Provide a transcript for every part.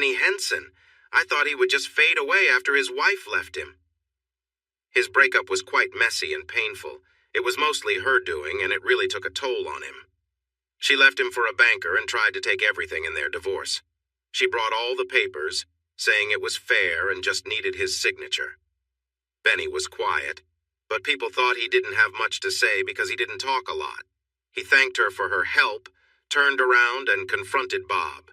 Henson. I thought he would just fade away after his wife left him." His breakup was quite messy and painful. It was mostly her doing, and it really took a toll on him. She left him for a banker and tried to take everything in their divorce. She brought all the papers, saying it was fair and just needed his signature. Benny was quiet, but people thought he didn't have much to say because he didn't talk a lot. He thanked her for her help, turned around, and confronted Bob.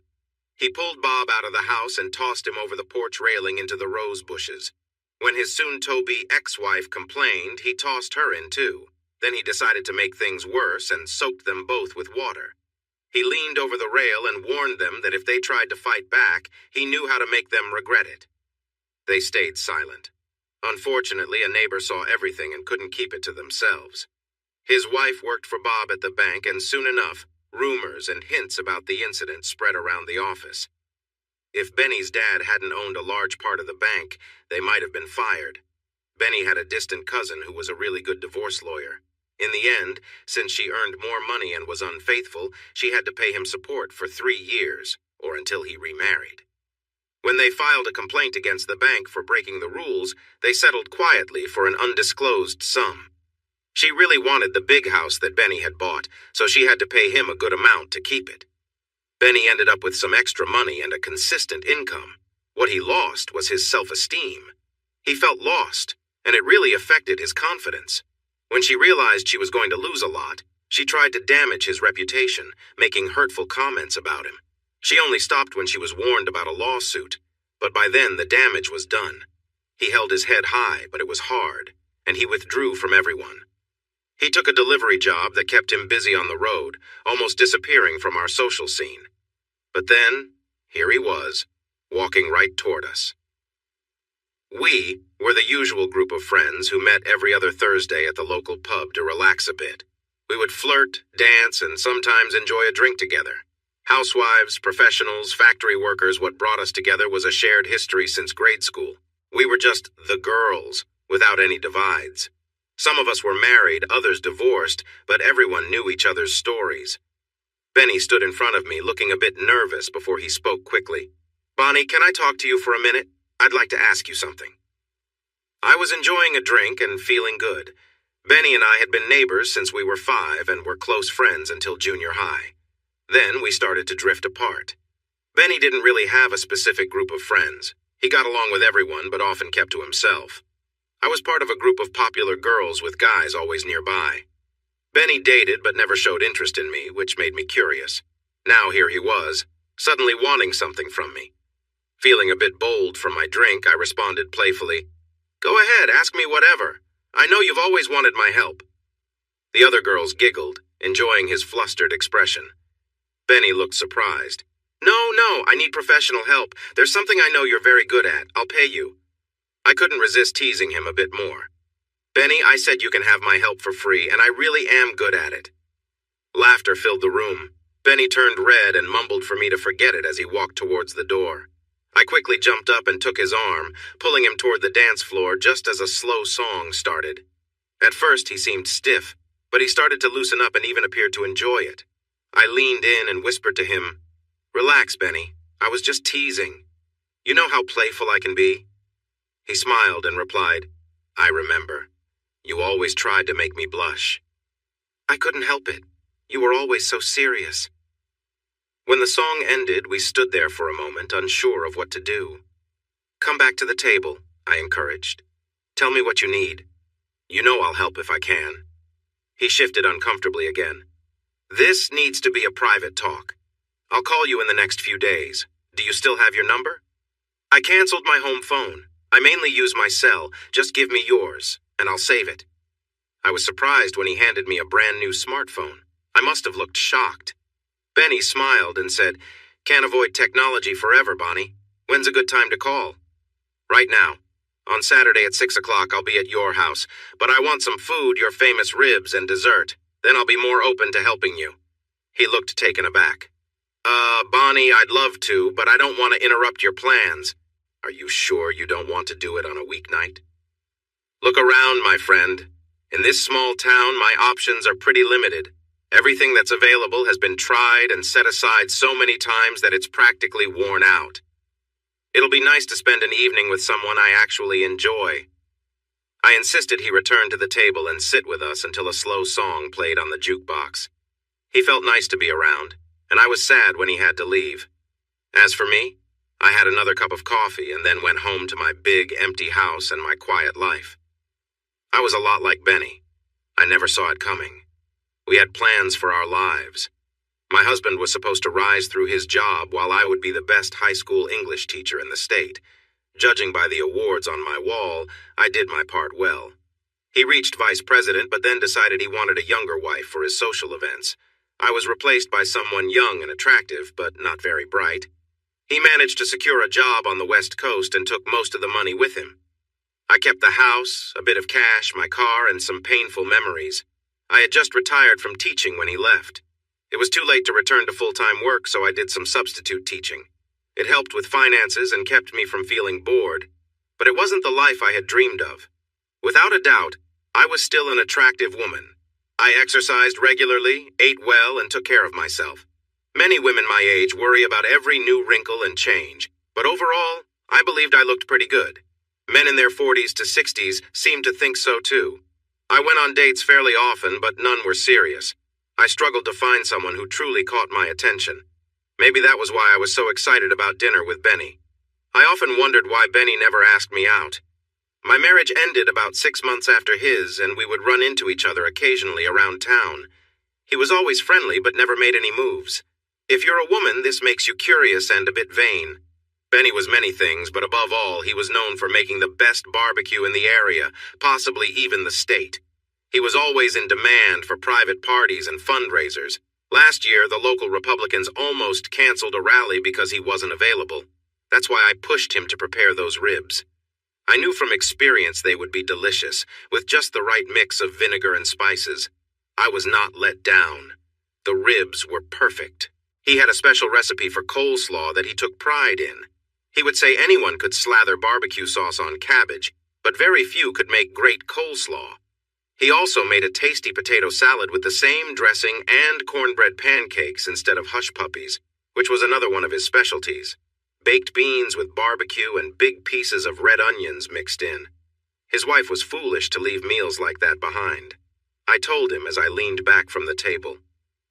He pulled Bob out of the house and tossed him over the porch railing into the rose bushes. When his soon-to-be ex-wife complained, he tossed her in too. Then he decided to make things worse and soaked them both with water. He leaned over the rail and warned them that if they tried to fight back, he knew how to make them regret it. They stayed silent. Unfortunately, a neighbor saw everything and couldn't keep it to themselves. His wife worked for Bob at the bank, and soon enough, rumors and hints about the incident spread around the office. If Benny's dad hadn't owned a large part of the bank, they might have been fired. Benny had a distant cousin who was a really good divorce lawyer. In the end, since she earned more money and was unfaithful, she had to pay him support for 3 years, or until he remarried. When they filed a complaint against the bank for breaking the rules, they settled quietly for an undisclosed sum. She really wanted the big house that Benny had bought, so she had to pay him a good amount to keep it. Benny ended up with some extra money and a consistent income. What he lost was his self-esteem. He felt lost, and it really affected his confidence. When she realized she was going to lose a lot, she tried to damage his reputation, making hurtful comments about him. She only stopped when she was warned about a lawsuit, but by then the damage was done. He held his head high, but it was hard, and he withdrew from everyone. He took a delivery job that kept him busy on the road, almost disappearing from our social scene. But then, here he was, walking right toward us. We were the usual group of friends who met every other Thursday at the local pub to relax a bit. We would flirt, dance, and sometimes enjoy a drink together. Housewives, professionals, factory workers, what brought us together was a shared history since grade school. We were just the girls, without any divides. Some of us were married, others divorced, but everyone knew each other's stories. Benny stood in front of me, looking a bit nervous before he spoke quickly. "Bonnie, can I talk to you for a minute? I'd like to ask you something." I was enjoying a drink and feeling good. Benny and I had been neighbors since we were 5 and were close friends until junior high. Then we started to drift apart. Benny didn't really have a specific group of friends. He got along with everyone, but often kept to himself. I was part of a group of popular girls with guys always nearby. Benny dated but never showed interest in me, which made me curious. Now here he was, suddenly wanting something from me. Feeling a bit bold from my drink, I responded playfully, "Go ahead, ask me whatever. I know you've always wanted my help." The other girls giggled, enjoying his flustered expression. Benny looked surprised. No, I need professional help. There's something I know you're very good at. I'll pay you." I couldn't resist teasing him a bit more. "Benny, I said you can have my help for free, and I really am good at it." Laughter filled the room. Benny turned red and mumbled for me to forget it as he walked towards the door. I quickly jumped up and took his arm, pulling him toward the dance floor just as a slow song started. At first he seemed stiff, but he started to loosen up and even appeared to enjoy it. I leaned in and whispered to him, "Relax, Benny. I was just teasing. You know how playful I can be?" He smiled and replied, "I remember. You always tried to make me blush." "I couldn't help it. You were always so serious." When the song ended, we stood there for a moment, unsure of what to do. "Come back to the table," I encouraged. "Tell me what you need. You know I'll help if I can." He shifted uncomfortably again. "This needs to be a private talk. I'll call you in the next few days. Do you still have your number?" "I canceled my home phone. I mainly use my cell. Just give me yours, and I'll save it." I was surprised when he handed me a brand new smartphone. I must have looked shocked. Benny smiled and said, "Can't avoid technology forever, Bonnie. When's a good time to call?" "Right now. On Saturday at 6 o'clock, I'll be at your house, but I want some food, your famous ribs, and dessert. Then I'll be more open to helping you." He looked taken aback. Bonnie, I'd love to, but I don't want to interrupt your plans." "Are you sure you don't want to do it on a weeknight?" "Look around, my friend. In this small town, my options are pretty limited. Everything that's available has been tried and set aside so many times that it's practically worn out. It'll be nice to spend an evening with someone I actually enjoy. I insisted he return to the table and sit with us until a slow song played on the jukebox. He felt nice to be around, and I was sad when he had to leave. As for me, I had another cup of coffee and then went home to my big, empty house and my quiet life. I was a lot like Benny. I never saw it coming. We had plans for our lives. My husband was supposed to rise through his job while I would be the best high school English teacher in the state. Judging by the awards on my wall, I did my part well. He reached vice president, but then decided he wanted a younger wife for his social events. I was replaced by someone young and attractive, but not very bright. He managed to secure a job on the West Coast and took most of the money with him. I kept the house, a bit of cash, my car, and some painful memories. I had just retired from teaching when he left. It was too late to return to full-time work, so I did some substitute teaching. It helped with finances and kept me from feeling bored, but it wasn't the life I had dreamed of. Without a doubt, I was still an attractive woman. I exercised regularly, ate well, and took care of myself. Many women my age worry about every new wrinkle and change, but overall, I believed I looked pretty good. Men in their 40s to 60s seemed to think so too. I went on dates fairly often, but none were serious. I struggled to find someone who truly caught my attention. Maybe that was why I was so excited about dinner with Benny. I often wondered why Benny never asked me out. My marriage ended about 6 months after his, and we would run into each other occasionally around town. He was always friendly, but never made any moves. If you're a woman, this makes you curious and a bit vain. Benny was many things, but above all, he was known for making the best barbecue in the area, possibly even the state. He was always in demand for private parties and fundraisers. Last year, the local Republicans almost canceled a rally because he wasn't available. That's why I pushed him to prepare those ribs. I knew from experience they would be delicious, with just the right mix of vinegar and spices. I was not let down. The ribs were perfect. He had a special recipe for coleslaw that he took pride in. He would say anyone could slather barbecue sauce on cabbage, but very few could make great coleslaw. He also made a tasty potato salad with the same dressing and cornbread pancakes instead of hush puppies, which was another one of his specialties. Baked beans with barbecue and big pieces of red onions mixed in. His wife was foolish to leave meals like that behind. I told him as I leaned back from the table.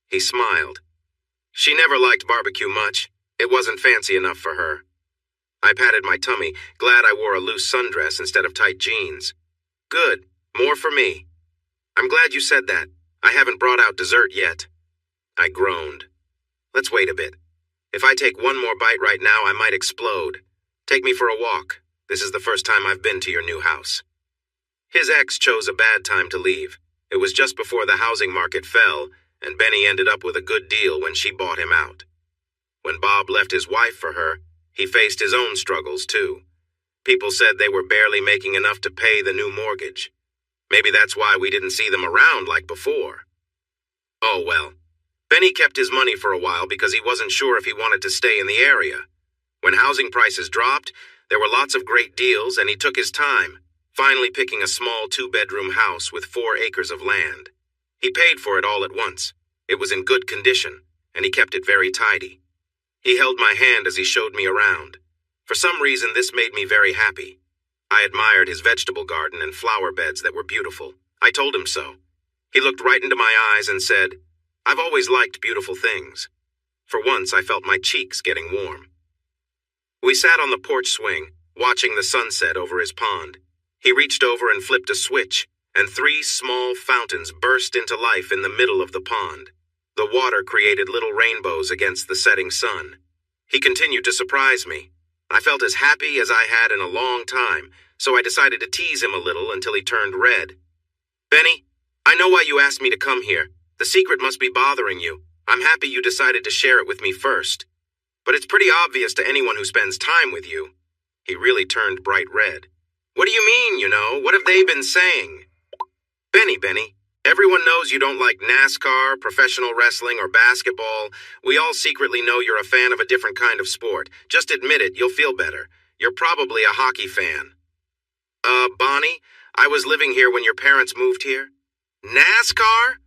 He smiled. She never liked barbecue much. It wasn't fancy enough for her. I patted my tummy, glad I wore a loose sundress instead of tight jeans. Good. More for me. I'm glad you said that. I haven't brought out dessert yet. I groaned. Let's wait a bit. If I take one more bite right now, I might explode. Take me for a walk. This is the first time I've been to your new house. His ex chose a bad time to leave. It was just before the housing market fell, and Benny ended up with a good deal when she bought him out. When Bob left his wife for her, he faced his own struggles too. People said they were barely making enough to pay the new mortgage. Maybe that's why we didn't see them around like before. Oh well. Benny kept his money for a while because he wasn't sure if he wanted to stay in the area. When housing prices dropped, there were lots of great deals and he took his time, finally picking a small 2-bedroom house with 4 acres of land. He paid for it all at once. It was in good condition, and he kept it very tidy. He held my hand as he showed me around. For some reason, this made me very happy. I admired his vegetable garden and flower beds that were beautiful. I told him so. He looked right into my eyes and said, "I've always liked beautiful things." For once, I felt my cheeks getting warm. We sat on the porch swing, watching the sunset over his pond. He reached over and flipped a switch, and 3 small fountains burst into life in the middle of the pond. The water created little rainbows against the setting sun. He continued to surprise me. I felt as happy as I had in a long time, so I decided to tease him a little until he turned red. "Benny, I know why you asked me to come here. The secret must be bothering you. I'm happy you decided to share it with me first. But it's pretty obvious to anyone who spends time with you." He really turned bright red. "What do you mean, What have they been saying?" Benny, everyone knows you don't like NASCAR, professional wrestling, or basketball. We all secretly know you're a fan of a different kind of sport. Just admit it, you'll feel better. You're probably a hockey fan." Bonnie, I was living here when your parents moved here." "NASCAR?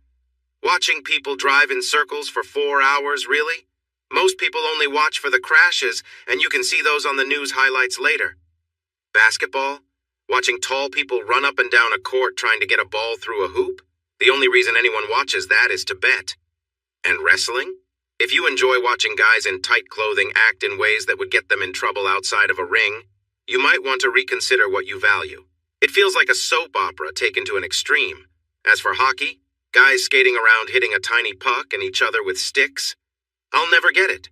Watching people drive in circles for 4 hours, really? Most people only watch for the crashes, and you can see those on the news highlights later. Basketball? Watching tall people run up and down a court trying to get a ball through a hoop? The only reason anyone watches that is to bet. And wrestling? If you enjoy watching guys in tight clothing act in ways that would get them in trouble outside of a ring, you might want to reconsider what you value. It feels like a soap opera taken to an extreme. As for hockey, guys skating around hitting a tiny puck and each other with sticks, I'll never get it.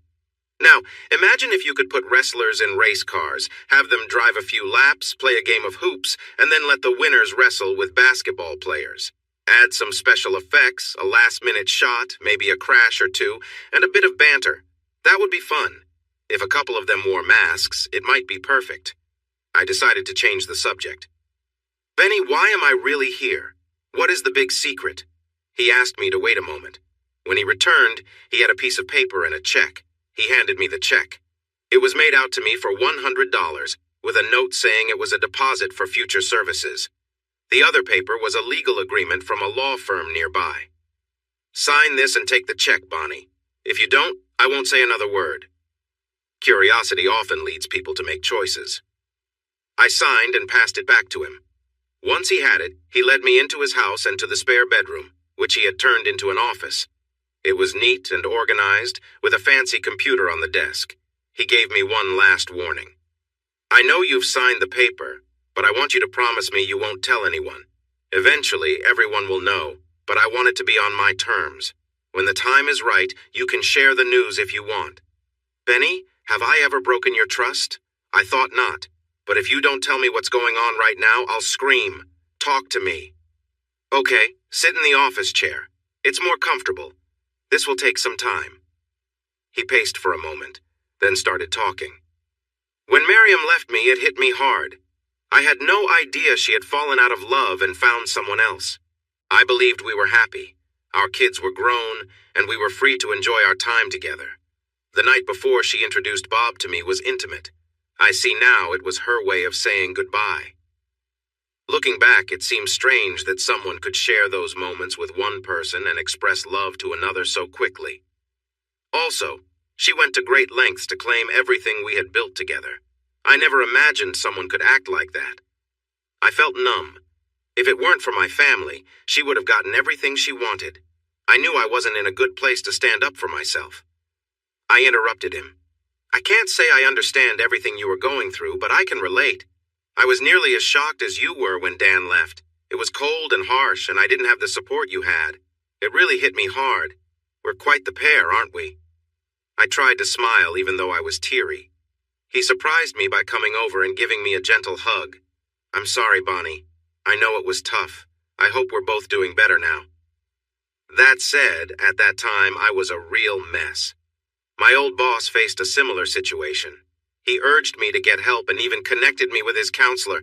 Now, imagine if you could put wrestlers in race cars, have them drive a few laps, play a game of hoops, and then let the winners wrestle with basketball players. Add some special effects, a last-minute shot, maybe a crash or two, and a bit of banter. That would be fun. If a couple of them wore masks, it might be perfect. I decided to change the subject. Benny, why am I really here? What is the big secret? He asked me to wait a moment. When he returned, he had a piece of paper and a check. He handed me the check. It was made out to me for $100, with a note saying it was a deposit for future services. The other paper was a legal agreement from a law firm nearby. Sign this and take the check, Bonnie. If you don't, I won't say another word. Curiosity often leads people to make choices. I signed and passed it back to him. Once he had it, he led me into his house and to the spare bedroom, which he had turned into an office. It was neat and organized, with a fancy computer on the desk. He gave me one last warning. I know you've signed the paper, but I want you to promise me you won't tell anyone. Eventually, everyone will know, but I want it to be on my terms. When the time is right, you can share the news if you want. Benny, have I ever broken your trust? I thought not. But if you don't tell me what's going on right now, I'll scream. Talk to me. Okay, sit in the office chair. It's more comfortable. This will take some time. He paced for a moment, then started talking. When Miriam left me, it hit me hard. I had no idea she had fallen out of love and found someone else. I believed we were happy. Our kids were grown, and we were free to enjoy our time together. The night before she introduced Bob to me was intimate. I see now it was her way of saying goodbye. Looking back, it seems strange that someone could share those moments with one person and express love to another so quickly. Also, she went to great lengths to claim everything we had built together. I never imagined someone could act like that. I felt numb. If it weren't for my family, she would have gotten everything she wanted. I knew I wasn't in a good place to stand up for myself. I interrupted him. I can't say I understand everything you were going through, but I can relate. I was nearly as shocked as you were when Dan left. It was cold and harsh, and I didn't have the support you had. It really hit me hard. We're quite the pair, aren't we? I tried to smile even though I was teary. He surprised me by coming over and giving me a gentle hug. I'm sorry, Bonnie. I know it was tough. I hope we're both doing better now. That said, at that time, I was a real mess. My old boss faced a similar situation. He urged me to get help and even connected me with his counselor.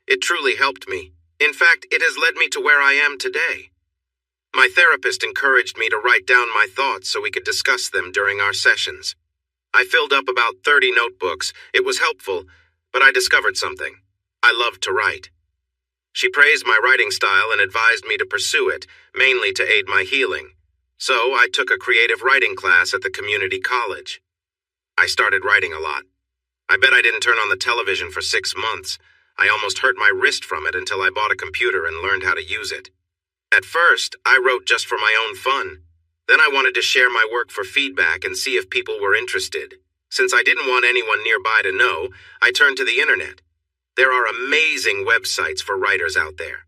It truly helped me. In fact, it has led me to where I am today. My therapist encouraged me to write down my thoughts so we could discuss them during our sessions. I filled up about 30 notebooks. It was helpful, but I discovered something. I loved to write. She praised my writing style and advised me to pursue it, mainly to aid my healing. So I took a creative writing class at the community college. I started writing a lot. I bet I didn't turn on the television for 6 months. I almost hurt my wrist from it until I bought a computer and learned how to use it. At first, I wrote just for my own fun. Then I wanted to share my work for feedback and see if people were interested. Since I didn't want anyone nearby to know, I turned to the internet. There are amazing websites for writers out there.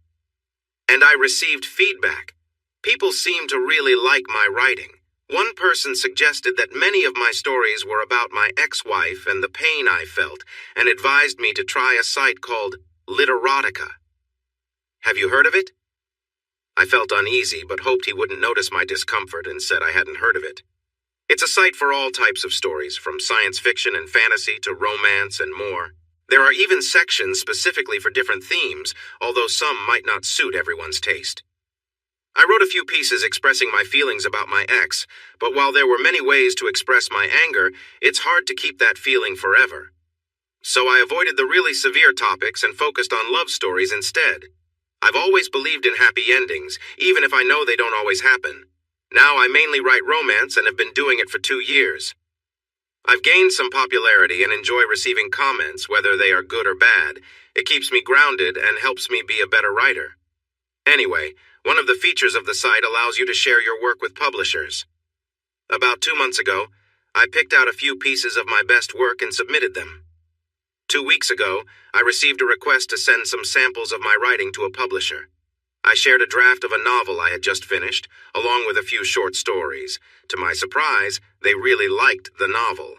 And I received feedback. People seemed to really like my writing. One person suggested that many of my stories were about my ex-wife and the pain I felt, and advised me to try a site called Literotica. Have you heard of it? I felt uneasy, but hoped he wouldn't notice my discomfort and said I hadn't heard of it. It's a site for all types of stories, from science fiction and fantasy to romance and more. There are even sections specifically for different themes, although some might not suit everyone's taste. I wrote a few pieces expressing my feelings about my ex, but while there were many ways to express my anger, it's hard to keep that feeling forever. So I avoided the really severe topics and focused on love stories instead. I've always believed in happy endings, even if I know they don't always happen. Now I mainly write romance and have been doing it for 2 years. I've gained some popularity and enjoy receiving comments, whether they are good or bad. It keeps me grounded and helps me be a better writer. Anyway, one of the features of the site allows you to share your work with publishers. About 2 months ago, I picked out a few pieces of my best work and submitted them. 2 weeks ago, I received a request to send some samples of my writing to a publisher. I shared a draft of a novel I had just finished, along with a few short stories. To my surprise, they really liked the novel.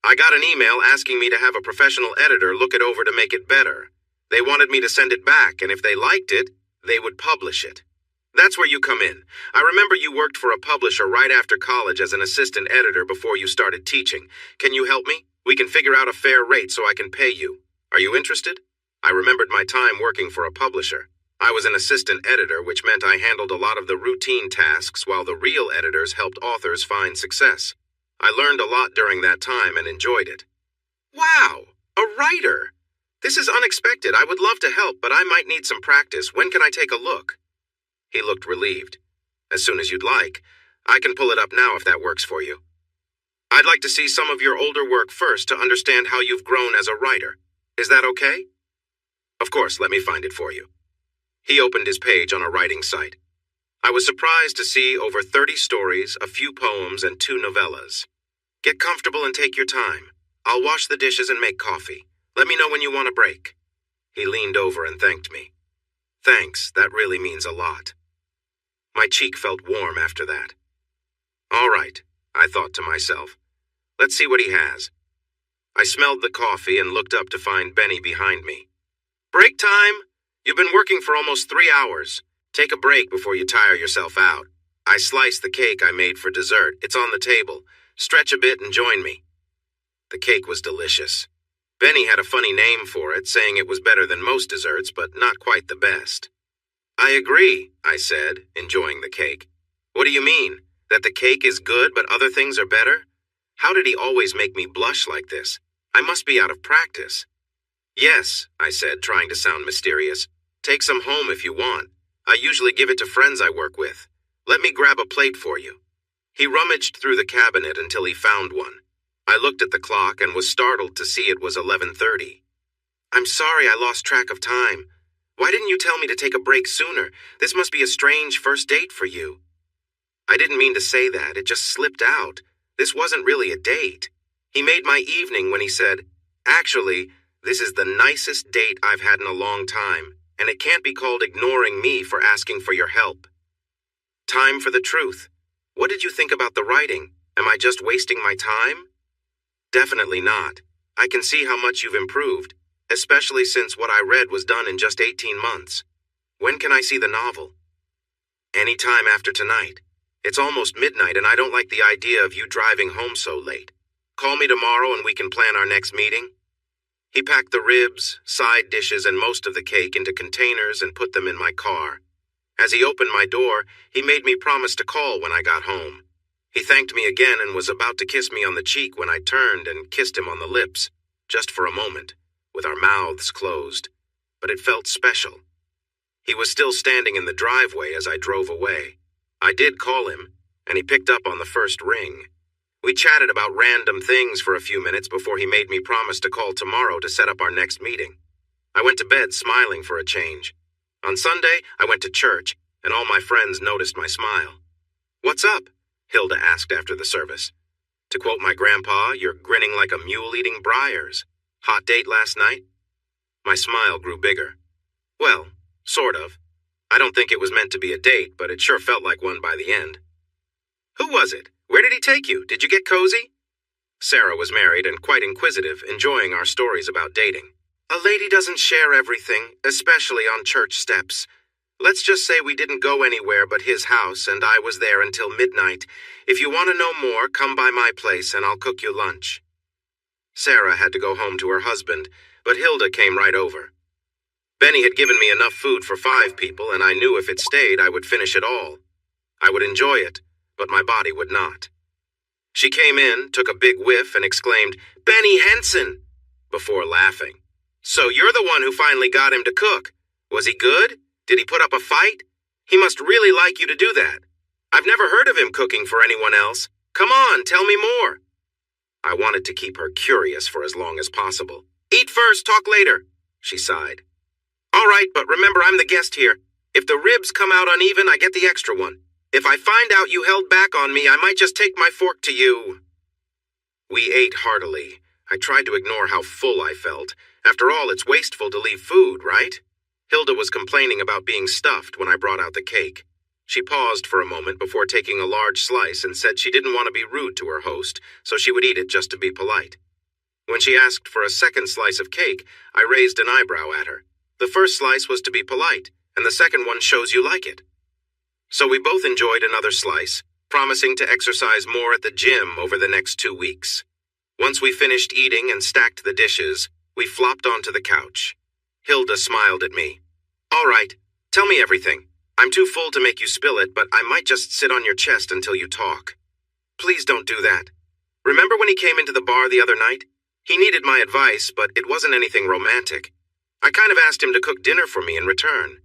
I got an email asking me to have a professional editor look it over to make it better. They wanted me to send it back, and if they liked it, they would publish it. That's where you come in. I remember you worked for a publisher right after college as an assistant editor before you started teaching. Can you help me? We can figure out a fair rate so I can pay you. Are you interested? I remembered my time working for a publisher. I was an assistant editor, which meant I handled a lot of the routine tasks while the real editors helped authors find success. I learned a lot during that time and enjoyed it. Wow, a writer! This is unexpected. I would love to help, but I might need some practice. When can I take a look? He looked relieved. As soon as you'd like. I can pull it up now if that works for you. I'd like to see some of your older work first to understand how you've grown as a writer. Is that okay? Of course, let me find it for you. He opened his page on a writing site. I was surprised to see over 30 stories, a few poems, and 2 novellas. Get comfortable and take your time. I'll wash the dishes and make coffee. Let me know when you want a break. He leaned over and thanked me. Thanks, that really means a lot. My cheek felt warm after that. All right, I thought to myself. Let's see what he has. I smelled the coffee and looked up to find Benny behind me. Break time! You've been working for almost 3 hours. Take a break before you tire yourself out. I sliced the cake I made for dessert. It's on the table. Stretch a bit and join me. The cake was delicious. Benny had a funny name for it, saying it was better than most desserts, but not quite the best. I agree, I said, enjoying the cake. What do you mean? That the cake is good but other things are better? How did he always make me blush like this? I must be out of practice. Yes, I said, trying to sound mysterious. Take some home if you want. I usually give it to friends I work with. Let me grab a plate for you. He rummaged through the cabinet until he found one. I looked at the clock and was startled to see it was 11:30. I'm sorry I lost track of time. Why didn't you tell me to take a break sooner? This must be a strange first date for you. I didn't mean to say that. It just slipped out. This wasn't really a date. He made my evening when he said, Actually, this is the nicest date I've had in a long time, and it can't be called ignoring me for asking for your help. Time for the truth. What did you think about the writing? Am I just wasting my time? Definitely not. I can see how much you've improved, especially since what I read was done in just 18 months. When can I see the novel? Any time after tonight. It's almost midnight and I don't like the idea of you driving home so late. Call me tomorrow and we can plan our next meeting. He packed the ribs, side dishes, and most of the cake into containers and put them in my car. As he opened my door, he made me promise to call when I got home. He thanked me again and was about to kiss me on the cheek when I turned and kissed him on the lips, just for a moment, with our mouths closed. But it felt special. He was still standing in the driveway as I drove away. I did call him, and he picked up on the first ring. We chatted about random things for a few minutes before he made me promise to call tomorrow to set up our next meeting. I went to bed smiling for a change. On Sunday, I went to church, and all my friends noticed my smile. What's up? Hilda asked after the service. To quote my grandpa, you're grinning like a mule eating briars. Hot date last night? My smile grew bigger. Well, sort of. I don't think it was meant to be a date, but it sure felt like one by the end. Who was it? Where did he take you? Did you get cozy? Sarah was married and quite inquisitive, enjoying our stories about dating. A lady doesn't share everything, especially on church steps. Let's just say we didn't go anywhere but his house, and I was there until midnight. If you want to know more, come by my place and I'll cook you lunch. Sarah had to go home to her husband, but Hilda came right over. Benny had given me enough food for 5 people, and I knew if it stayed, I would finish it all. I would enjoy it, but my body would not. She came in, took a big whiff, and exclaimed, Benny Henson, before laughing. So you're the one who finally got him to cook. Was he good? Did he put up a fight? He must really like you to do that. I've never heard of him cooking for anyone else. Come on, tell me more. I wanted to keep her curious for as long as possible. "Eat first, talk later," she sighed. "All right, but remember I'm the guest here. If the ribs come out uneven, I get the extra one. If I find out you held back on me, I might just take my fork to you." We ate heartily. I tried to ignore how full I felt. After all, it's wasteful to leave food, right? Hilda was complaining about being stuffed when I brought out the cake. She paused for a moment before taking a large slice and said she didn't want to be rude to her host, so she would eat it just to be polite. When she asked for a second slice of cake, I raised an eyebrow at her. The first slice was to be polite, and the second one shows you like it. So we both enjoyed another slice, promising to exercise more at the gym over the next 2 weeks. Once we finished eating and stacked the dishes, we flopped onto the couch. Hilda smiled at me. "All right, tell me everything. I'm too full to make you spill it, but I might just sit on your chest until you talk." "Please don't do that. Remember when he came into the bar the other night? He needed my advice, but it wasn't anything romantic. I kind of asked him to cook dinner for me in return.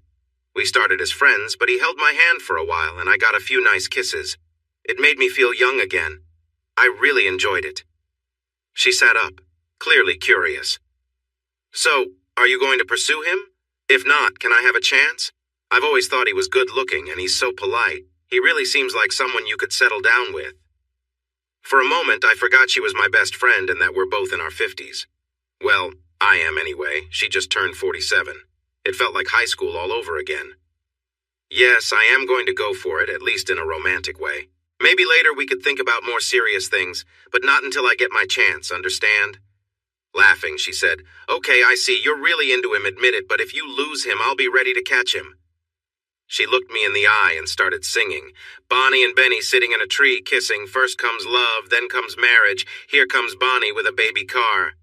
We started as friends, but he held my hand for a while and I got a few nice kisses. It made me feel young again. I really enjoyed it." She sat up, clearly curious. "So, are you going to pursue him? If not, can I have a chance? I've always thought he was good-looking and he's so polite. He really seems like someone you could settle down with." For a moment, I forgot she was my best friend and that we're both in our 50s. Well, I am anyway. She just turned 47. It felt like high school all over again. "Yes, I am going to go for it, at least in a romantic way. Maybe later we could think about more serious things, but not until I get my chance, understand?" Laughing, she said, "Okay, I see. You're really into him, admit it, but if you lose him, I'll be ready to catch him." She looked me in the eye and started singing. Bonnie and Benny sitting in a tree kissing. First comes love, then comes marriage. Here comes Bonnie with a baby car.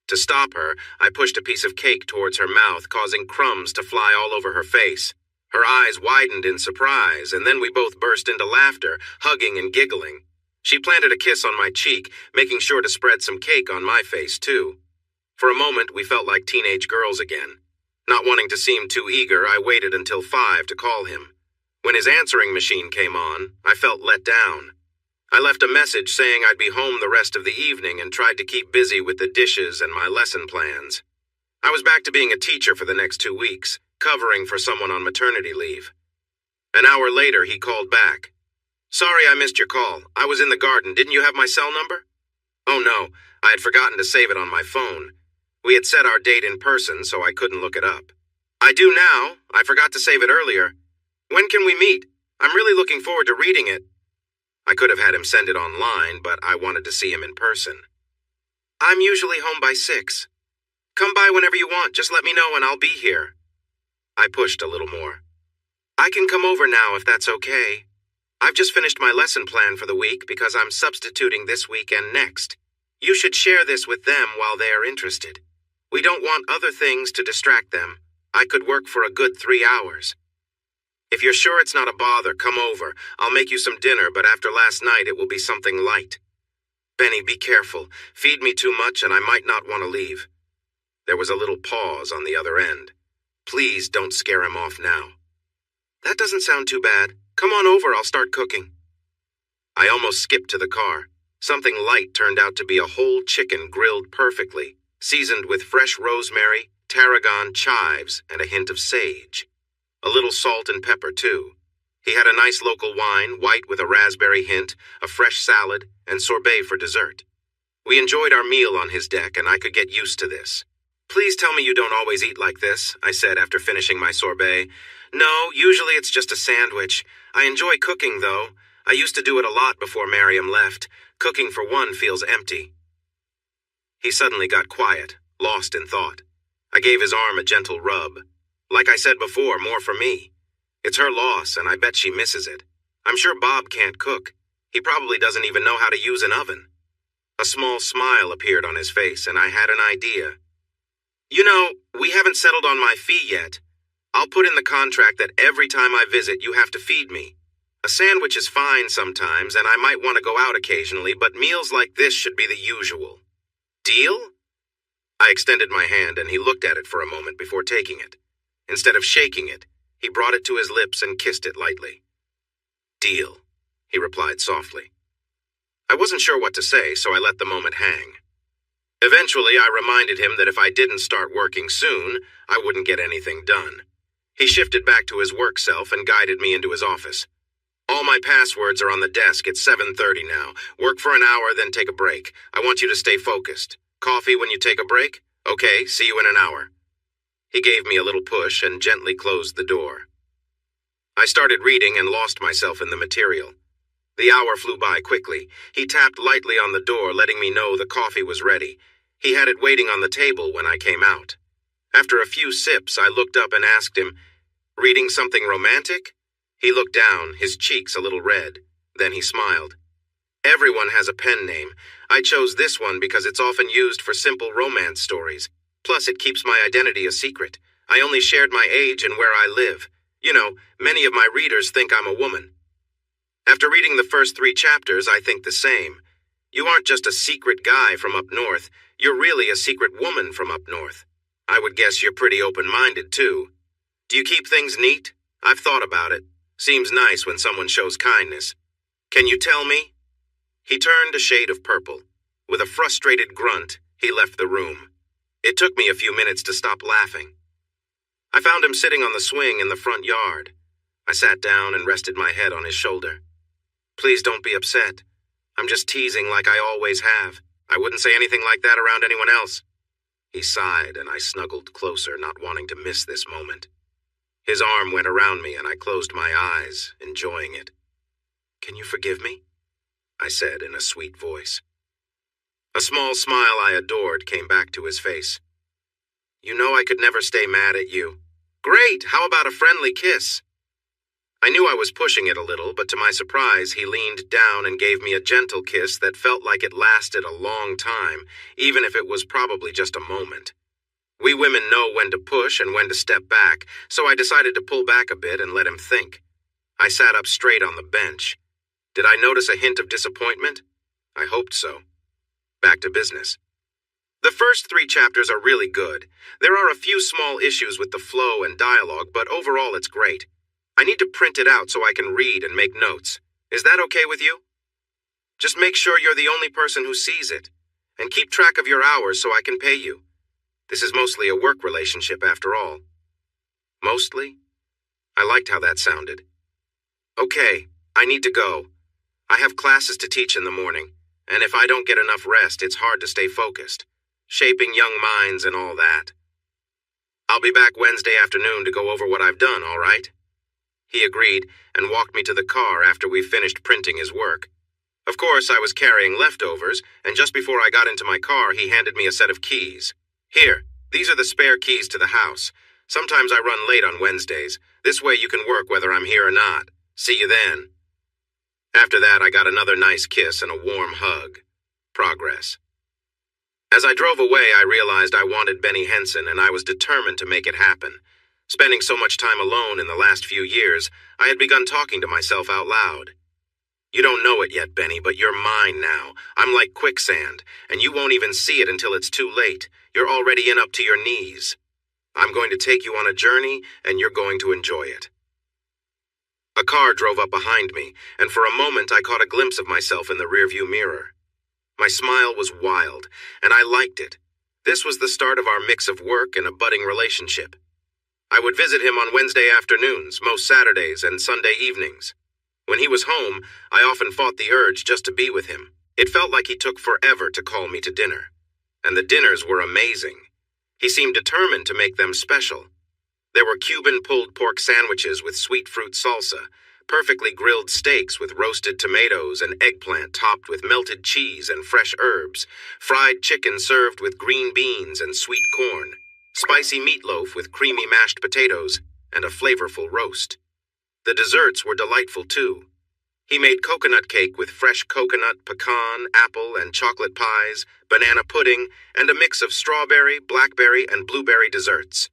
To stop her, I pushed a piece of cake towards her mouth, causing crumbs to fly all over her face. Her eyes widened in surprise, and then we both burst into laughter, hugging and giggling. She planted a kiss on my cheek, making sure to spread some cake on my face, too. For a moment, we felt like teenage girls again. Not wanting to seem too eager, I waited until 5 to call him. When his answering machine came on, I felt let down. I left a message saying I'd be home the rest of the evening and tried to keep busy with the dishes and my lesson plans. I was back to being a teacher for the next 2 weeks, covering for someone on maternity leave. An hour later, he called back. "Sorry I missed your call. I was in the garden. Didn't you have my cell number?" "Oh no, I had forgotten to save it on my phone. We had set our date in person, so I couldn't look it up." "I do now. I forgot to save it earlier. When can we meet? I'm really looking forward to reading it." I could have had him send it online, but I wanted to see him in person. "I'm usually home by 6. Come by whenever you want. Just let me know and I'll be here." I pushed a little more. "I can come over now if that's okay. I've just finished my lesson plan for the week because I'm substituting this week and next. You should share this with them while they are interested. We don't want other things to distract them. I could work for a good 3 hours. If you're sure it's not a bother, come over. I'll make you some dinner, but after last night it will be something light. Benny, be careful. Feed me too much and I might not want to leave." There was a little pause on the other end. "Please don't scare him off now." "That doesn't sound too bad. Come on over, I'll start cooking." I almost skipped to the car. Something light turned out to be a whole chicken grilled perfectly, seasoned with fresh rosemary, tarragon, chives, and a hint of sage. A little salt and pepper, too. He had a nice local wine, white with a raspberry hint, a fresh salad, and sorbet for dessert. We enjoyed our meal on his deck, and I could get used to this. "Please tell me you don't always eat like this," I said after finishing my sorbet. "No, usually it's just a sandwich. I enjoy cooking, though. I used to do it a lot before Miriam left. Cooking for one feels empty." He suddenly got quiet, lost in thought. I gave his arm a gentle rub. Like I said before, more for me. It's her loss, and I bet she misses it. I'm sure Bob can't cook. He probably doesn't even know how to use an oven. A small smile appeared on his face, and I had an idea. "You know, we haven't settled on my fee yet. I'll put in the contract that every time I visit, you have to feed me. A sandwich is fine sometimes, and I might want to go out occasionally, but meals like this should be the usual. Deal?" I extended my hand, and he looked at it for a moment before taking it. Instead of shaking it, he brought it to his lips and kissed it lightly. "Deal," he replied softly. I wasn't sure what to say, so I let the moment hang. Eventually, I reminded him that if I didn't start working soon, I wouldn't get anything done. He shifted back to his work self and guided me into his office. All my passwords are on the desk at 7:30 now. Work for an hour, then take a break. I want you to stay focused. Coffee when you take a break? Okay, see you in an hour. He gave me a little push and gently closed the door. I started reading and lost myself in the material. The hour flew by quickly. He tapped lightly on the door, letting me know the coffee was ready. He had it waiting on the table when I came out. After a few sips, I looked up and asked him, "Reading something romantic?" He looked down, his cheeks a little red. Then he smiled. "Everyone has a pen name. I chose this one because it's often used for simple romance stories. Plus, it keeps my identity a secret. I only shared my age and where I live. You know, many of my readers think I'm a woman." After reading the first 3 chapters, I think the same. You aren't just a secret guy from up north. You're really a secret woman from up north. I would guess you're pretty open-minded, too. Do you keep things neat? I've thought about it. Seems nice when someone shows kindness. Can you tell me? He turned a shade of purple. With a frustrated grunt, he left the room. It took me a few minutes to stop laughing. I found him sitting on the swing in the front yard. I sat down and rested my head on his shoulder. "Please don't be upset. I'm just teasing like I always have. I wouldn't say anything like that around anyone else." He sighed, and I snuggled closer, not wanting to miss this moment. His arm went around me, and I closed my eyes, enjoying it. "Can you forgive me?" I said in a sweet voice. A small smile I adored came back to his face. "You know I could never stay mad at you." "Great! How about a friendly kiss?" I knew I was pushing it a little, but to my surprise, he leaned down and gave me a gentle kiss that felt like it lasted a long time, even if it was probably just a moment. We women know when to push and when to step back, so I decided to pull back a bit and let him think. I sat up straight on the bench. Did I notice a hint of disappointment? I hoped so. Back to business. The first 3 chapters are really good. There are a few small issues with the flow and dialogue, but overall it's great. I need to print it out so I can read and make notes. Is that okay with you? Just make sure you're the only person who sees it, and keep track of your hours so I can pay you. This is mostly a work relationship after all. Mostly? I liked how that sounded. Okay, I need to go. I have classes to teach in the morning, and if I don't get enough rest, it's hard to stay focused. Shaping young minds and all that. I'll be back Wednesday afternoon to go over what I've done, all right? He agreed and walked me to the car after we finished printing his work. Of course, I was carrying leftovers, and just before I got into my car, he handed me a set of keys. "Here, these are the spare keys to the house. Sometimes I run late on Wednesdays. This way you can work whether I'm here or not. See you then." After that, I got another nice kiss and a warm hug. Progress. As I drove away, I realized I wanted Benny Henson, and I was determined to make it happen. Spending so much time alone in the last few years, I had begun talking to myself out loud. "You don't know it yet, Benny, but you're mine now. I'm like quicksand, and you won't even see it until it's too late. You're already in up to your knees. I'm going to take you on a journey, and you're going to enjoy it." A car drove up behind me, and for a moment I caught a glimpse of myself in the rearview mirror. My smile was wild, and I liked it. This was the start of our mix of work and a budding relationship. I would visit him on Wednesday afternoons, most Saturdays, and Sunday evenings. When he was home, I often fought the urge just to be with him. It felt like he took forever to call me to dinner. And the dinners were amazing. He seemed determined to make them special. There were Cuban pulled pork sandwiches with sweet fruit salsa, perfectly grilled steaks with roasted tomatoes and eggplant topped with melted cheese and fresh herbs, fried chicken served with green beans and sweet corn, spicy meatloaf with creamy mashed potatoes, and a flavorful roast. The desserts were delightful too. He made coconut cake with fresh coconut, pecan, apple, and chocolate pies, banana pudding, and a mix of strawberry, blackberry, and blueberry desserts.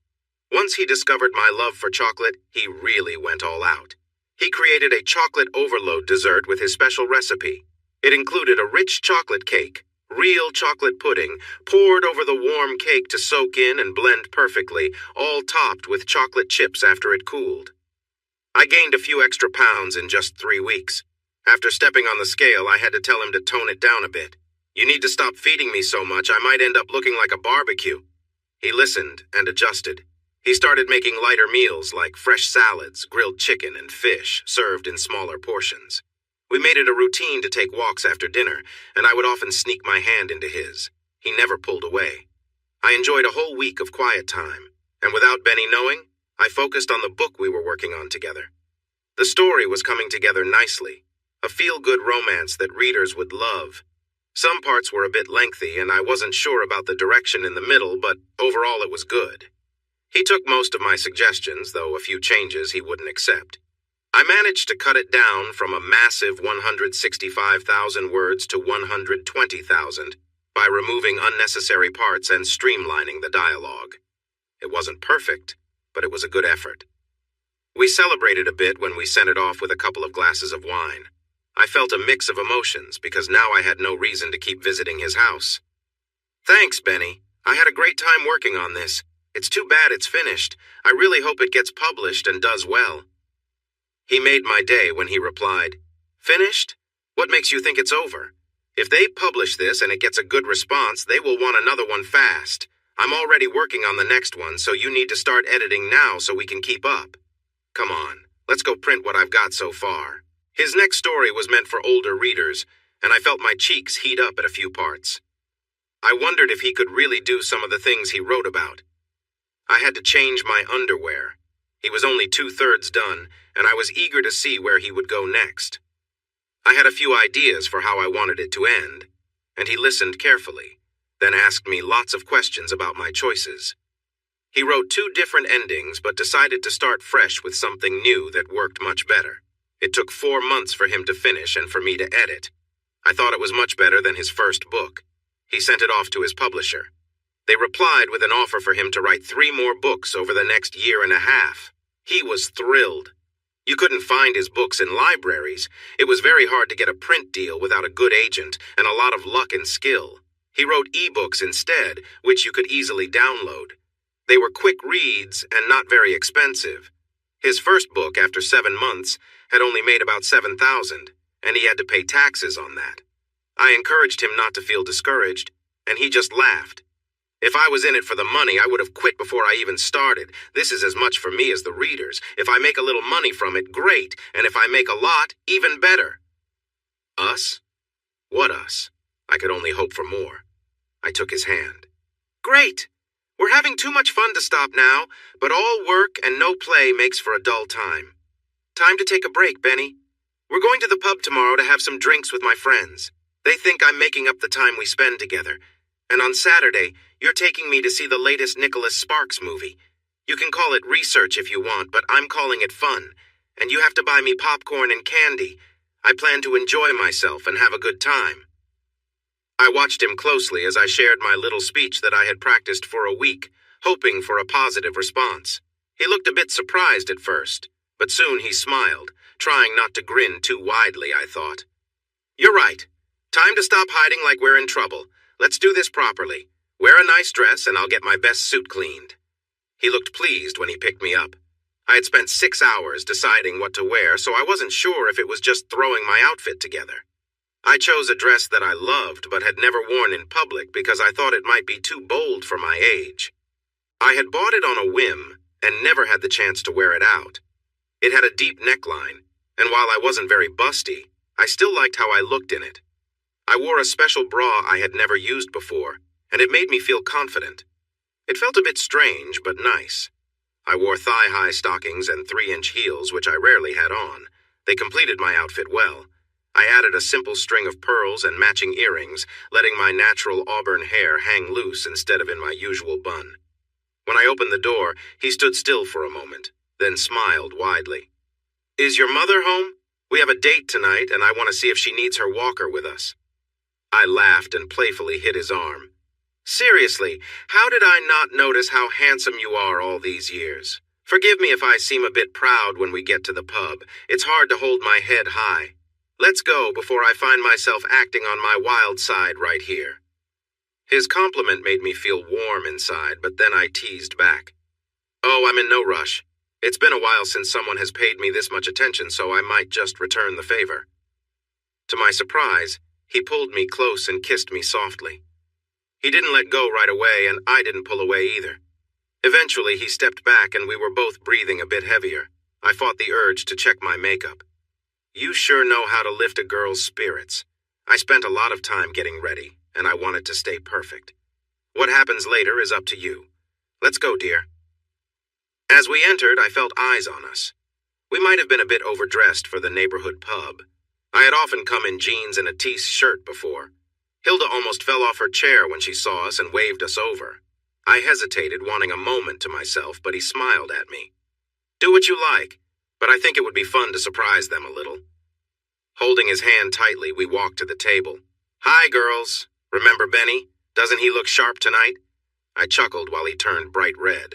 Once he discovered my love for chocolate, he really went all out. He created a chocolate overload dessert with his special recipe. It included a rich chocolate cake, real chocolate pudding, poured over the warm cake to soak in and blend perfectly, all topped with chocolate chips after it cooled. I gained a few extra pounds in just 3 weeks. After stepping on the scale, I had to tell him to tone it down a bit. You need to stop feeding me so much, I might end up looking like a barbecue. He listened and adjusted. He started making lighter meals like fresh salads, grilled chicken, and fish, served in smaller portions. We made it a routine to take walks after dinner, and I would often sneak my hand into his. He never pulled away. I enjoyed a whole week of quiet time, and without Benny knowing, I focused on the book we were working on together. The story was coming together nicely, a feel-good romance that readers would love. Some parts were a bit lengthy, and I wasn't sure about the direction in the middle, but overall it was good. He took most of my suggestions, though a few changes he wouldn't accept. I managed to cut it down from a massive 165,000 words to 120,000 by removing unnecessary parts and streamlining the dialogue. It wasn't perfect, but it was a good effort. We celebrated a bit when we sent it off with a couple of glasses of wine. I felt a mix of emotions because now I had no reason to keep visiting his house. Thanks, Benny. I had a great time working on this. It's too bad it's finished. I really hope it gets published and does well. He made my day when he replied, Finished? What makes you think it's over? If they publish this and it gets a good response, they will want another one fast. I'm already working on the next one, so you need to start editing now so we can keep up. Come on, let's go print what I've got so far. His next story was meant for older readers, and I felt my cheeks heat up at a few parts. I wondered if he could really do some of the things he wrote about. I had to change my underwear. He was only 2/3 done, and I was eager to see where he would go next. I had a few ideas for how I wanted it to end, and he listened carefully, then asked me lots of questions about my choices. He wrote 2 different endings, but decided to start fresh with something new that worked much better. It took 4 months for him to finish and for me to edit. I thought it was much better than his first book. He sent it off to his publisher. They replied with an offer for him to write 3 more books over the next year and a half. He was thrilled. You couldn't find his books in libraries. It was very hard to get a print deal without a good agent and a lot of luck and skill. He wrote ebooks instead, which you could easily download. They were quick reads and not very expensive. His first book, after 7 months, had only made about $7,000, and he had to pay taxes on that. I encouraged him not to feel discouraged, and he just laughed. If I was in it for the money, I would have quit before I even started. This is as much for me as the readers. If I make a little money from it, great, and if I make a lot, even better. Us? What us? I could only hope for more. I took his hand. Great! We're having too much fun to stop now, but all work and no play makes for a dull time. Time to take a break, Benny. We're going to the pub tomorrow to have some drinks with my friends. They think I'm making up the time we spend together. And on Saturday, you're taking me to see the latest Nicholas Sparks movie. You can call it research if you want, but I'm calling it fun. And you have to buy me popcorn and candy. I plan to enjoy myself and have a good time. I watched him closely as I shared my little speech that I had practiced for a week, hoping for a positive response. He looked a bit surprised at first, but soon he smiled, trying not to grin too widely, I thought. You're right. Time to stop hiding like we're in trouble. Let's do this properly. Wear a nice dress and I'll get my best suit cleaned. He looked pleased when he picked me up. I had spent 6 hours deciding what to wear, so I wasn't sure if it was just throwing my outfit together. I chose a dress that I loved but had never worn in public because I thought it might be too bold for my age. I had bought it on a whim and never had the chance to wear it out. It had a deep neckline, and while I wasn't very busty, I still liked how I looked in it. I wore a special bra I had never used before, and it made me feel confident. It felt a bit strange, but nice. I wore thigh-high stockings and 3-inch heels, which I rarely had on. They completed my outfit well. I added a simple string of pearls and matching earrings, letting my natural auburn hair hang loose instead of in my usual bun. When I opened the door, he stood still for a moment, then smiled widely. Is your mother home? We have a date tonight, and I want to see if she needs her walker with us. I laughed and playfully hit his arm. Seriously, how did I not notice how handsome you are all these years? Forgive me if I seem a bit proud when we get to the pub. It's hard to hold my head high. Let's go before I find myself acting on my wild side right here. His compliment made me feel warm inside, but then I teased back. Oh, I'm in no rush. It's been a while since someone has paid me this much attention, so I might just return the favor. To my surprise, he pulled me close and kissed me softly. He didn't let go right away, and I didn't pull away either. Eventually, he stepped back and we were both breathing a bit heavier. I fought the urge to check my makeup. You sure know how to lift a girl's spirits. I spent a lot of time getting ready, and I wanted to stay perfect. What happens later is up to you. Let's go, dear. As we entered, I felt eyes on us. We might have been a bit overdressed for the neighborhood pub. I had often come in jeans and a t-shirt before. Hilda almost fell off her chair when she saw us and waved us over. I hesitated, wanting a moment to myself, but he smiled at me. Do what you like, but I think it would be fun to surprise them a little. Holding his hand tightly, we walked to the table. Hi, girls. Remember Benny? Doesn't he look sharp tonight? I chuckled while he turned bright red.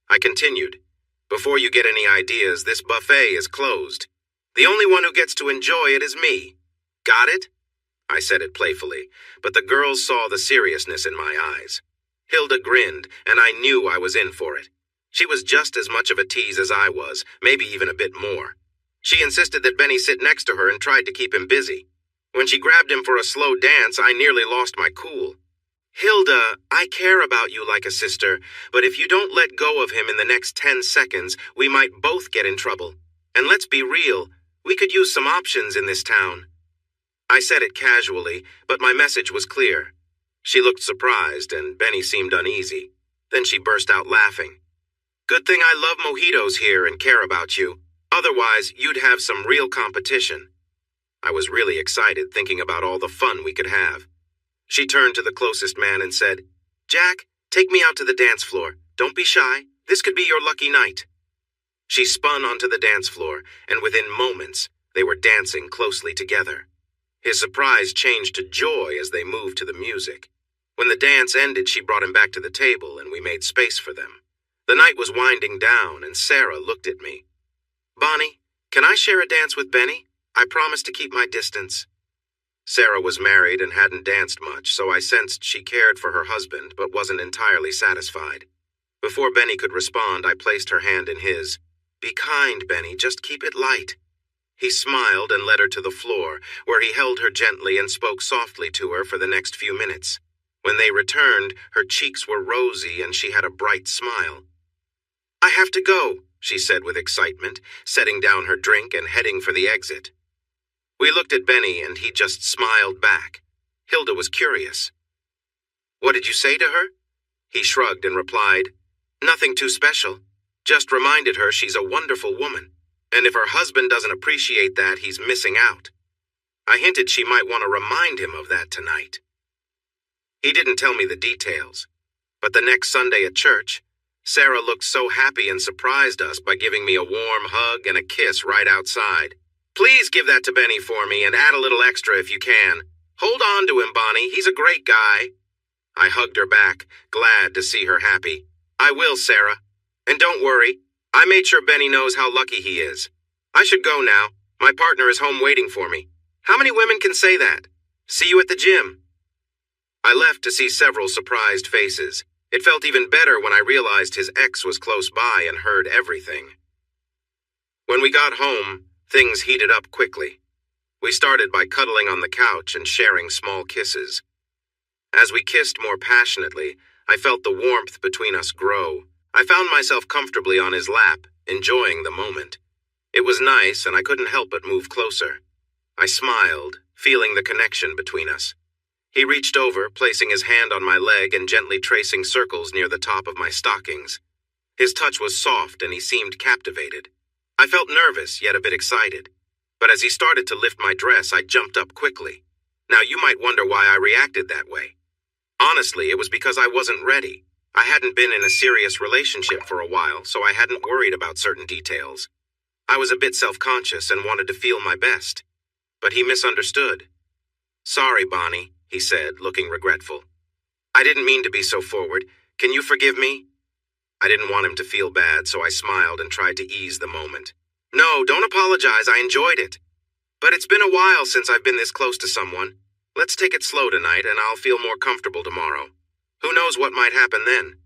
I continued. Before you get any ideas, this buffet is closed. The only one who gets to enjoy it is me. Got it? I said it playfully, but the girls saw the seriousness in my eyes. Hilda grinned, and I knew I was in for it. She was just as much of a tease as I was, maybe even a bit more. She insisted that Benny sit next to her and tried to keep him busy. When she grabbed him for a slow dance, I nearly lost my cool. Hilda, I care about you like a sister, but if you don't let go of him in the next 10 seconds, we might both get in trouble. And let's be real, we could use some options in this town. I said it casually, but my message was clear. She looked surprised, and Benny seemed uneasy. Then she burst out laughing. Good thing I love mojitos here and care about you. Otherwise, you'd have some real competition. I was really excited thinking about all the fun we could have. She turned to the closest man and said, Jack, take me out to the dance floor. Don't be shy. This could be your lucky night. She spun onto the dance floor, and within moments, they were dancing closely together. His surprise changed to joy as they moved to the music. When the dance ended, she brought him back to the table, and we made space for them. The night was winding down, and Sarah looked at me. Bonnie, can I share a dance with Benny? I promise to keep my distance. Sarah was married and hadn't danced much, so I sensed she cared for her husband but wasn't entirely satisfied. Before Benny could respond, I placed her hand in his. Be kind, Benny, just keep it light. He smiled and led her to the floor, where he held her gently and spoke softly to her for the next few minutes. When they returned, her cheeks were rosy and she had a bright smile. I have to go, she said with excitement, setting down her drink and heading for the exit. We looked at Benny and he just smiled back. Hilda was curious. What did you say to her? He shrugged and replied, Nothing too special. Just reminded her she's a wonderful woman, and if her husband doesn't appreciate that, he's missing out. I hinted she might want to remind him of that tonight. He didn't tell me the details, but the next Sunday at church, Sarah looked so happy and surprised us by giving me a warm hug and a kiss right outside. Please give that to Benny for me and add a little extra if you can. Hold on to him, Bonnie. He's a great guy. I hugged her back, glad to see her happy. I will, Sarah. And don't worry, I made sure Benny knows how lucky he is. I should go now. My partner is home waiting for me. How many women can say that? See you at the gym. I left to see several surprised faces. It felt even better when I realized his ex was close by and heard everything. When we got home, things heated up quickly. We started by cuddling on the couch and sharing small kisses. As we kissed more passionately, I felt the warmth between us grow. I found myself comfortably on his lap, enjoying the moment. It was nice, and I couldn't help but move closer. I smiled, feeling the connection between us. He reached over, placing his hand on my leg and gently tracing circles near the top of my stockings. His touch was soft, and he seemed captivated. I felt nervous, yet a bit excited. But as he started to lift my dress, I jumped up quickly. Now, you might wonder why I reacted that way. Honestly, it was because I wasn't ready. I hadn't been in a serious relationship for a while, so I hadn't worried about certain details. I was a bit self-conscious and wanted to feel my best. But he misunderstood. Sorry, Bonnie, he said, looking regretful. I didn't mean to be so forward. Can you forgive me? I didn't want him to feel bad, so I smiled and tried to ease the moment. No, don't apologize. I enjoyed it. But it's been a while since I've been this close to someone. Let's take it slow tonight, and I'll feel more comfortable tomorrow. Who knows what might happen then?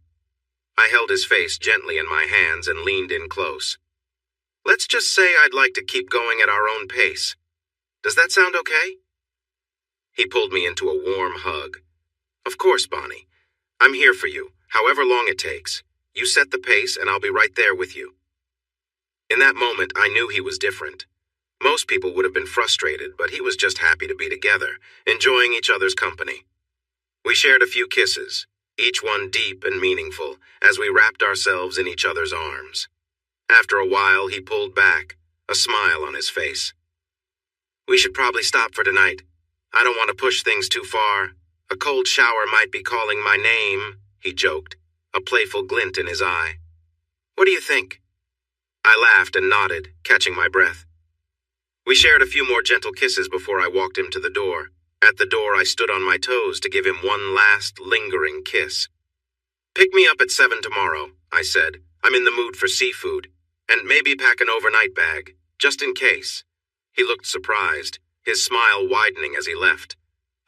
I held his face gently in my hands and leaned in close. Let's just say I'd like to keep going at our own pace. Does that sound okay? He pulled me into a warm hug. Of course, Bonnie. I'm here for you, however long it takes. You set the pace, and I'll be right there with you. In that moment, I knew he was different. Most people would have been frustrated, but he was just happy to be together, enjoying each other's company. We shared a few kisses, each one deep and meaningful, as we wrapped ourselves in each other's arms. After a while, he pulled back, a smile on his face. We should probably stop for tonight. I don't want to push things too far. A cold shower might be calling my name, he joked, a playful glint in his eye. What do you think? I laughed and nodded, catching my breath. We shared a few more gentle kisses before I walked him to the door. At the door, I stood on my toes to give him one last, lingering kiss. Pick me up at 7 tomorrow, I said. I'm in the mood for seafood. And maybe pack an overnight bag, just in case. He looked surprised, his smile widening as he left.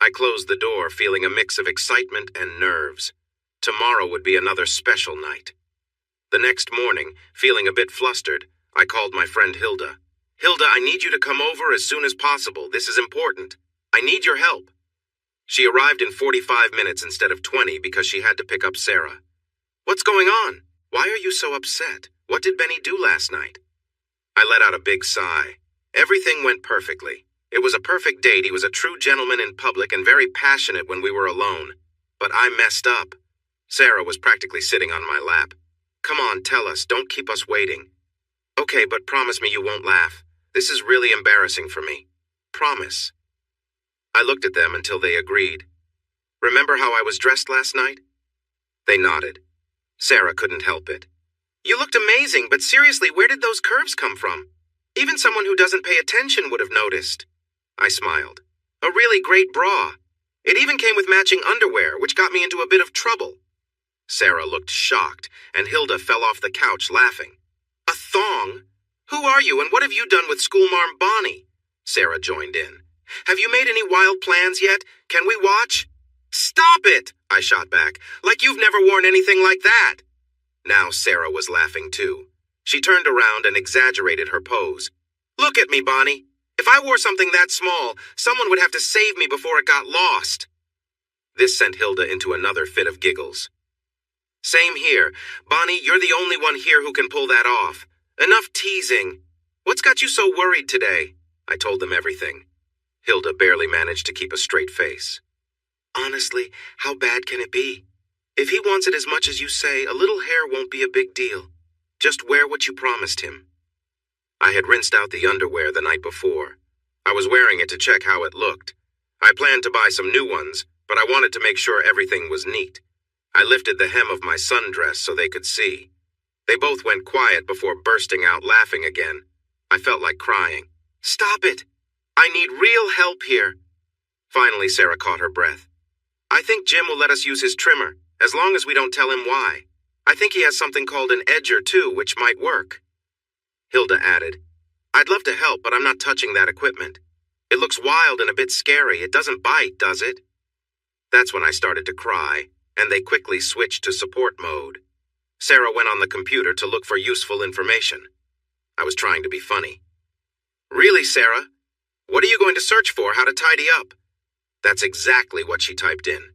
I closed the door, feeling a mix of excitement and nerves. Tomorrow would be another special night. The next morning, feeling a bit flustered, I called my friend Hilda. Hilda, I need you to come over as soon as possible. This is important. I need your help. She arrived in 45 minutes instead of 20 because she had to pick up Sarah. What's going on? Why are you so upset? What did Benny do last night? I let out a big sigh. Everything went perfectly. It was a perfect date. He was a true gentleman in public and very passionate when we were alone. But I messed up. Sarah was practically sitting on my lap. Come on, tell us. Don't keep us waiting. Okay, but promise me you won't laugh. This is really embarrassing for me. Promise. I looked at them until they agreed. Remember how I was dressed last night? They nodded. Sarah couldn't help it. You looked amazing, but seriously, where did those curves come from? Even someone who doesn't pay attention would have noticed. I smiled. A really great bra. It even came with matching underwear, which got me into a bit of trouble. Sarah looked shocked, and Hilda fell off the couch laughing. A thong? Who are you, and what have you done with schoolmarm Bonnie? Sarah joined in. Have you made any wild plans yet? Can we watch? Stop it, I shot back, like you've never worn anything like that. Now Sarah was laughing too. She turned around and exaggerated her pose. Look at me, Bonnie. If I wore something that small, someone would have to save me before it got lost. This sent Hilda into another fit of giggles. Same here. Bonnie, you're the only one here who can pull that off. Enough teasing. What's got you so worried today? I told them everything. Hilda barely managed to keep a straight face. Honestly, how bad can it be? If he wants it as much as you say, a little hair won't be a big deal. Just wear what you promised him. I had rinsed out the underwear the night before. I was wearing it to check how it looked. I planned to buy some new ones, but I wanted to make sure everything was neat. I lifted the hem of my sundress so they could see. They both went quiet before bursting out laughing again. I felt like crying. Stop it! I need real help here. Finally, Sarah caught her breath. I think Jim will let us use his trimmer, as long as we don't tell him why. I think he has something called an edger too, which might work. Hilda added, I'd love to help, but I'm not touching that equipment. It looks wild and a bit scary. It doesn't bite, does it? That's when I started to cry, and they quickly switched to support mode. Sarah went on the computer to look for useful information. I was trying to be funny. Really, Sarah? What are you going to search for? How to tidy up? That's exactly what she typed in.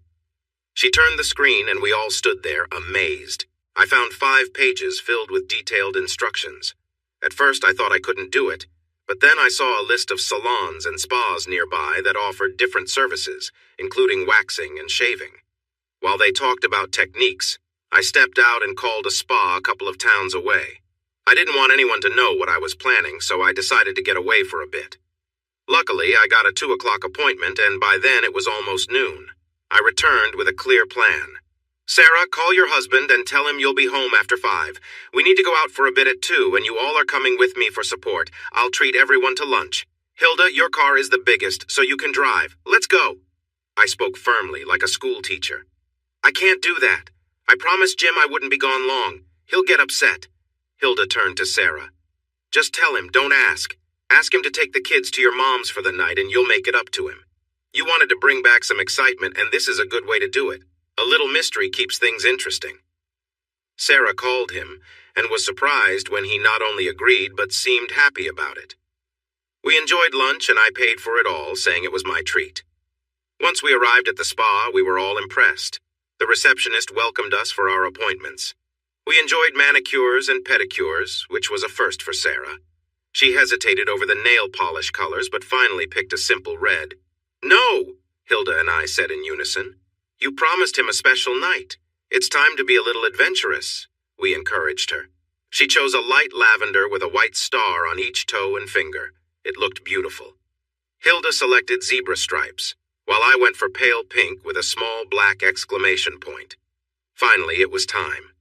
She turned the screen and we all stood there, amazed. I found 5 pages filled with detailed instructions. At first I thought I couldn't do it, but then I saw a list of salons and spas nearby that offered different services, including waxing and shaving. While they talked about techniques, I stepped out and called a spa a couple of towns away. I didn't want anyone to know what I was planning, so I decided to get away for a bit. Luckily, I got a 2 o'clock appointment, and by then it was almost noon. I returned with a clear plan. Sarah, call your husband and tell him you'll be home after 5. We need to go out for a bit at 2, and you all are coming with me for support. I'll treat everyone to lunch. Hilda, your car is the biggest, so you can drive. Let's go. I spoke firmly, like a school teacher. I can't do that. I promised Jim I wouldn't be gone long. He'll get upset. Hilda turned to Sarah. Just tell him, don't ask. Ask him to take the kids to your mom's for the night and you'll make it up to him. You wanted to bring back some excitement, and this is a good way to do it. A little mystery keeps things interesting. Sarah called him and was surprised when he not only agreed but seemed happy about it. We enjoyed lunch and I paid for it all, saying it was my treat. Once we arrived at the spa, we were all impressed. The receptionist welcomed us for our appointments. We enjoyed manicures and pedicures, which was a first for Sarah. She hesitated over the nail polish colors, but finally picked a simple red. "No," Hilda and I said in unison. "You promised him a special night. It's time to be a little adventurous," we encouraged her. She chose a light lavender with a white star on each toe and finger. It looked beautiful. Hilda selected zebra stripes, while I went for pale pink with a small black exclamation point. Finally, it was time.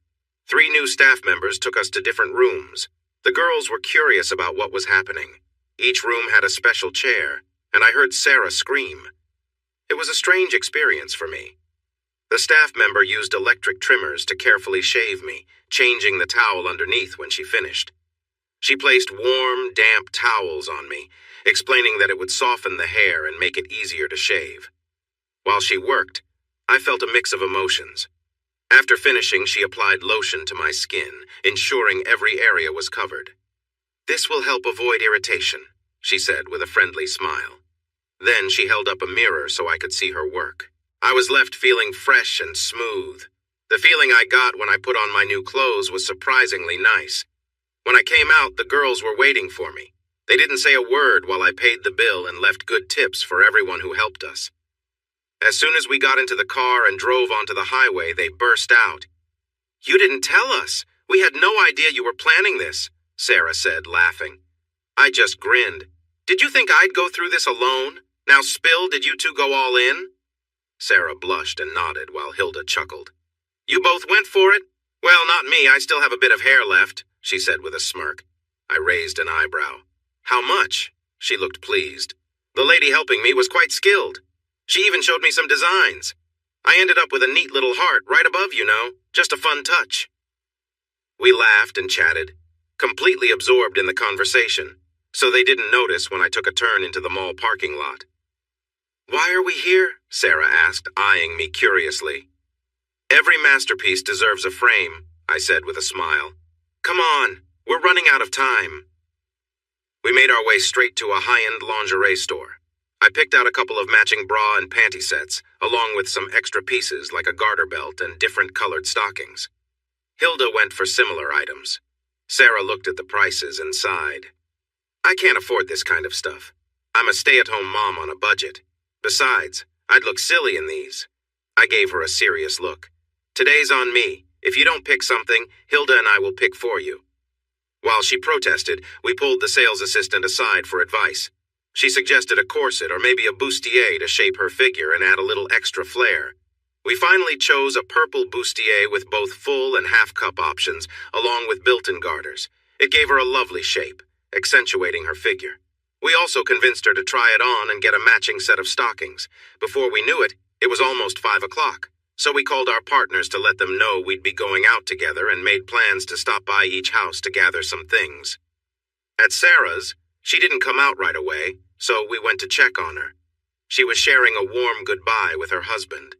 3 new staff members took us to different rooms. The girls were curious about what was happening. Each room had a special chair, and I heard Sarah scream. It was a strange experience for me. The staff member used electric trimmers to carefully shave me, changing the towel underneath when she finished. She placed warm, damp towels on me, explaining that it would soften the hair and make it easier to shave. While she worked, I felt a mix of emotions. After finishing, she applied lotion to my skin, ensuring every area was covered. "This will help avoid irritation," she said with a friendly smile. Then she held up a mirror so I could see her work. I was left feeling fresh and smooth. The feeling I got when I put on my new clothes was surprisingly nice. When I came out, the girls were waiting for me. They didn't say a word while I paid the bill and left good tips for everyone who helped us. As soon as we got into the car and drove onto the highway, they burst out. "You didn't tell us. We had no idea you were planning this," Sarah said, laughing. I just grinned. "Did you think I'd go through this alone? Now spill, did you two go all in?" Sarah blushed and nodded while Hilda chuckled. "You both went for it? Well, not me. I still have a bit of hair left," she said with a smirk. I raised an eyebrow. "How much?" She looked pleased. "The lady helping me was quite skilled. She even showed me some designs. I ended up with a neat little heart right above, just a fun touch." We laughed and chatted, completely absorbed in the conversation, so they didn't notice when I took a turn into the mall parking lot. "Why are we here?" Sarah asked, eyeing me curiously. "Every masterpiece deserves a frame," I said with a smile. "Come on, we're running out of time." We made our way straight to a high-end lingerie store. I picked out a couple of matching bra and panty sets, along with some extra pieces like a garter belt and different colored stockings. Hilda went for similar items. Sarah looked at the prices and sighed. "I can't afford this kind of stuff. I'm a stay-at-home mom on a budget. Besides, I'd look silly in these." I gave her a serious look. "Today's on me. If you don't pick something, Hilda and I will pick for you." While she protested, we pulled the sales assistant aside for advice. She suggested a corset or maybe a bustier to shape her figure and add a little extra flair. We finally chose a purple bustier with both full and half-cup options, along with built-in garters. It gave her a lovely shape, accentuating her figure. We also convinced her to try it on and get a matching set of stockings. Before we knew it, it was almost 5 o'clock, so we called our partners to let them know we'd be going out together and made plans to stop by each house to gather some things. At Sarah's, she didn't come out right away, so we went to check on her. She was sharing a warm goodbye with her husband.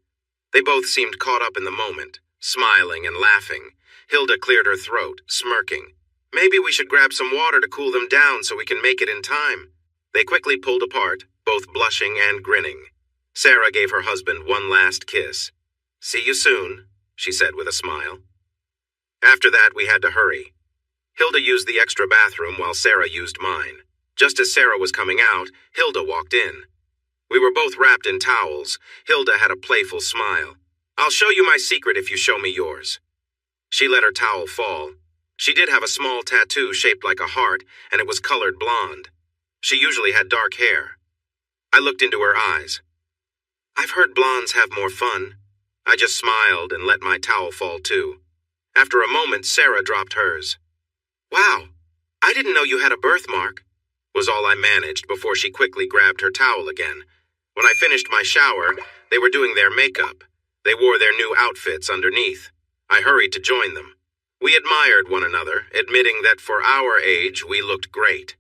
They both seemed caught up in the moment, smiling and laughing. Hilda cleared her throat, smirking. "Maybe we should grab some water to cool them down so we can make it in time." They quickly pulled apart, both blushing and grinning. Sarah gave her husband one last kiss. "See you soon," she said with a smile. After that, we had to hurry. Hilda used the extra bathroom while Sarah used mine. Just as Sarah was coming out, Hilda walked in. We were both wrapped in towels. Hilda had a playful smile. "I'll show you my secret if you show me yours." She let her towel fall. She did have a small tattoo shaped like a heart, and it was colored blonde. She usually had dark hair. I looked into her eyes. "I've heard blondes have more fun." I just smiled and let my towel fall too. After a moment, Sarah dropped hers. "Wow, I didn't know you had a birthmark," was all I managed before she quickly grabbed her towel again. When I finished my shower, they were doing their makeup. They wore their new outfits underneath. I hurried to join them. We admired one another, admitting that for our age, we looked great.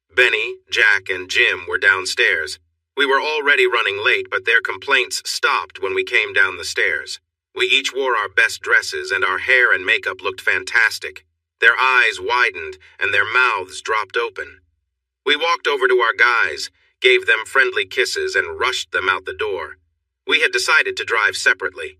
Benny, Jack, and Jim were downstairs. We were already running late, but their complaints stopped when we came down the stairs. We each wore our best dresses, and our hair and makeup looked fantastic. Their eyes widened, and their mouths dropped open. We walked over to our guys, gave them friendly kisses, and rushed them out the door. We had decided to drive separately.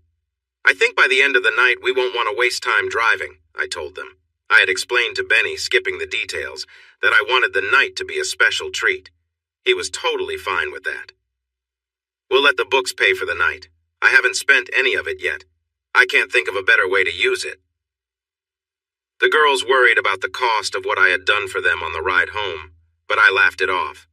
I think by the end of the night we won't want to waste time driving, I told them. I had explained to Benny, skipping the details, that I wanted the night to be a special treat. He was totally fine with that. We'll let the books pay for the night. I haven't spent any of it yet. I can't think of a better way to use it. The girls worried about the cost of what I had done for them on the ride home, but I laughed it off.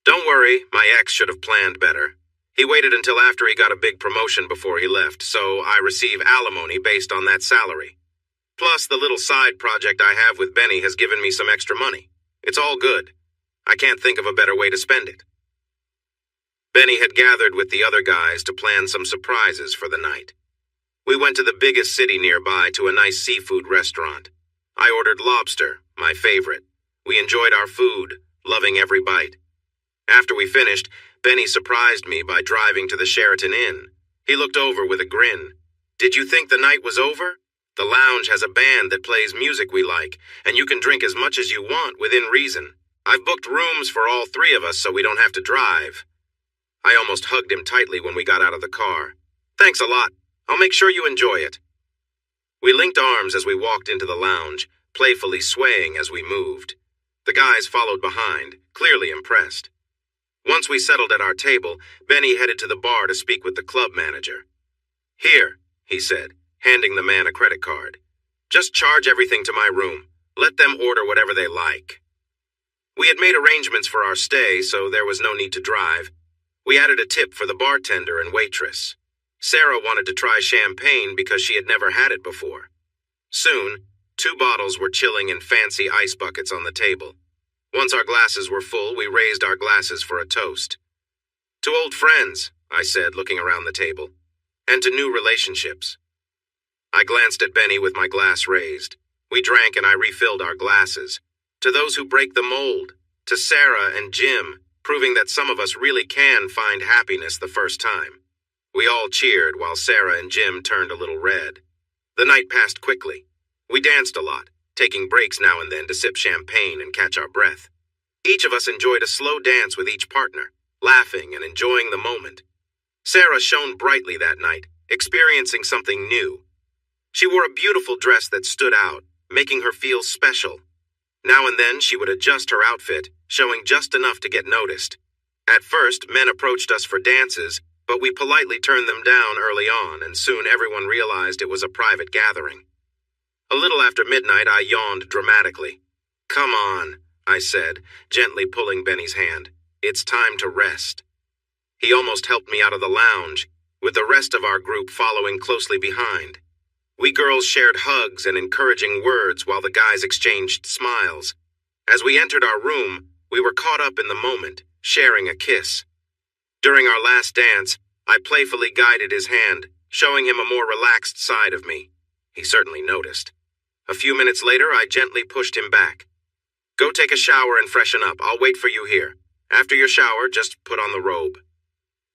Don't worry, my ex should have planned better. He waited until after he got a big promotion before he left, so I receive alimony based on that salary. Plus, the little side project I have with Benny has given me some extra money. It's all good. I can't think of a better way to spend it. Benny had gathered with the other guys to plan some surprises for the night. We went to the biggest city nearby to a nice seafood restaurant. I ordered lobster, my favorite. We enjoyed our food, loving every bite. After we finished, Benny surprised me by driving to the Sheraton Inn. He looked over with a grin. Did you think the night was over? The lounge has a band that plays music we like, and you can drink as much as you want within reason. I've booked rooms for all three of us so we don't have to drive. I almost hugged him tightly when we got out of the car. Thanks a lot. I'll make sure you enjoy it. We linked arms as we walked into the lounge, playfully swaying as we moved. The guys followed behind, clearly impressed. Once we settled at our table, Benny headed to the bar to speak with the club manager. Here, he said, handing the man a credit card. Just charge everything to my room. Let them order whatever they like. We had made arrangements for our stay, so there was no need to drive. We added a tip for the bartender and waitress. Sarah wanted to try champagne because she had never had it before. Soon, 2 bottles were chilling in fancy ice buckets on the table. Once our glasses were full, we raised our glasses for a toast. To old friends, I said, looking around the table, and to new relationships. I glanced at Benny with my glass raised. We drank and I refilled our glasses. To those who break the mold, to Sarah and Jim, proving that some of us really can find happiness the first time. We all cheered while Sarah and Jim turned a little red. The night passed quickly. We danced a lot, taking breaks now and then to sip champagne and catch our breath. Each of us enjoyed a slow dance with each partner, laughing and enjoying the moment. Sarah shone brightly that night, experiencing something new. She wore a beautiful dress that stood out, making her feel special. Now and then she would adjust her outfit, showing just enough to get noticed. At first, men approached us for dances, but we politely turned them down early on, and soon everyone realized it was a private gathering. A little after midnight, I yawned dramatically. Come on, I said, gently pulling Benny's hand. It's time to rest. He almost helped me out of the lounge, with the rest of our group following closely behind. We girls shared hugs and encouraging words while the guys exchanged smiles. As we entered our room, we were caught up in the moment, sharing a kiss. During our last dance, I playfully guided his hand, showing him a more relaxed side of me. He certainly noticed. A few minutes later, I gently pushed him back. Go take a shower and freshen up. I'll wait for you here. After your shower, just put on the robe.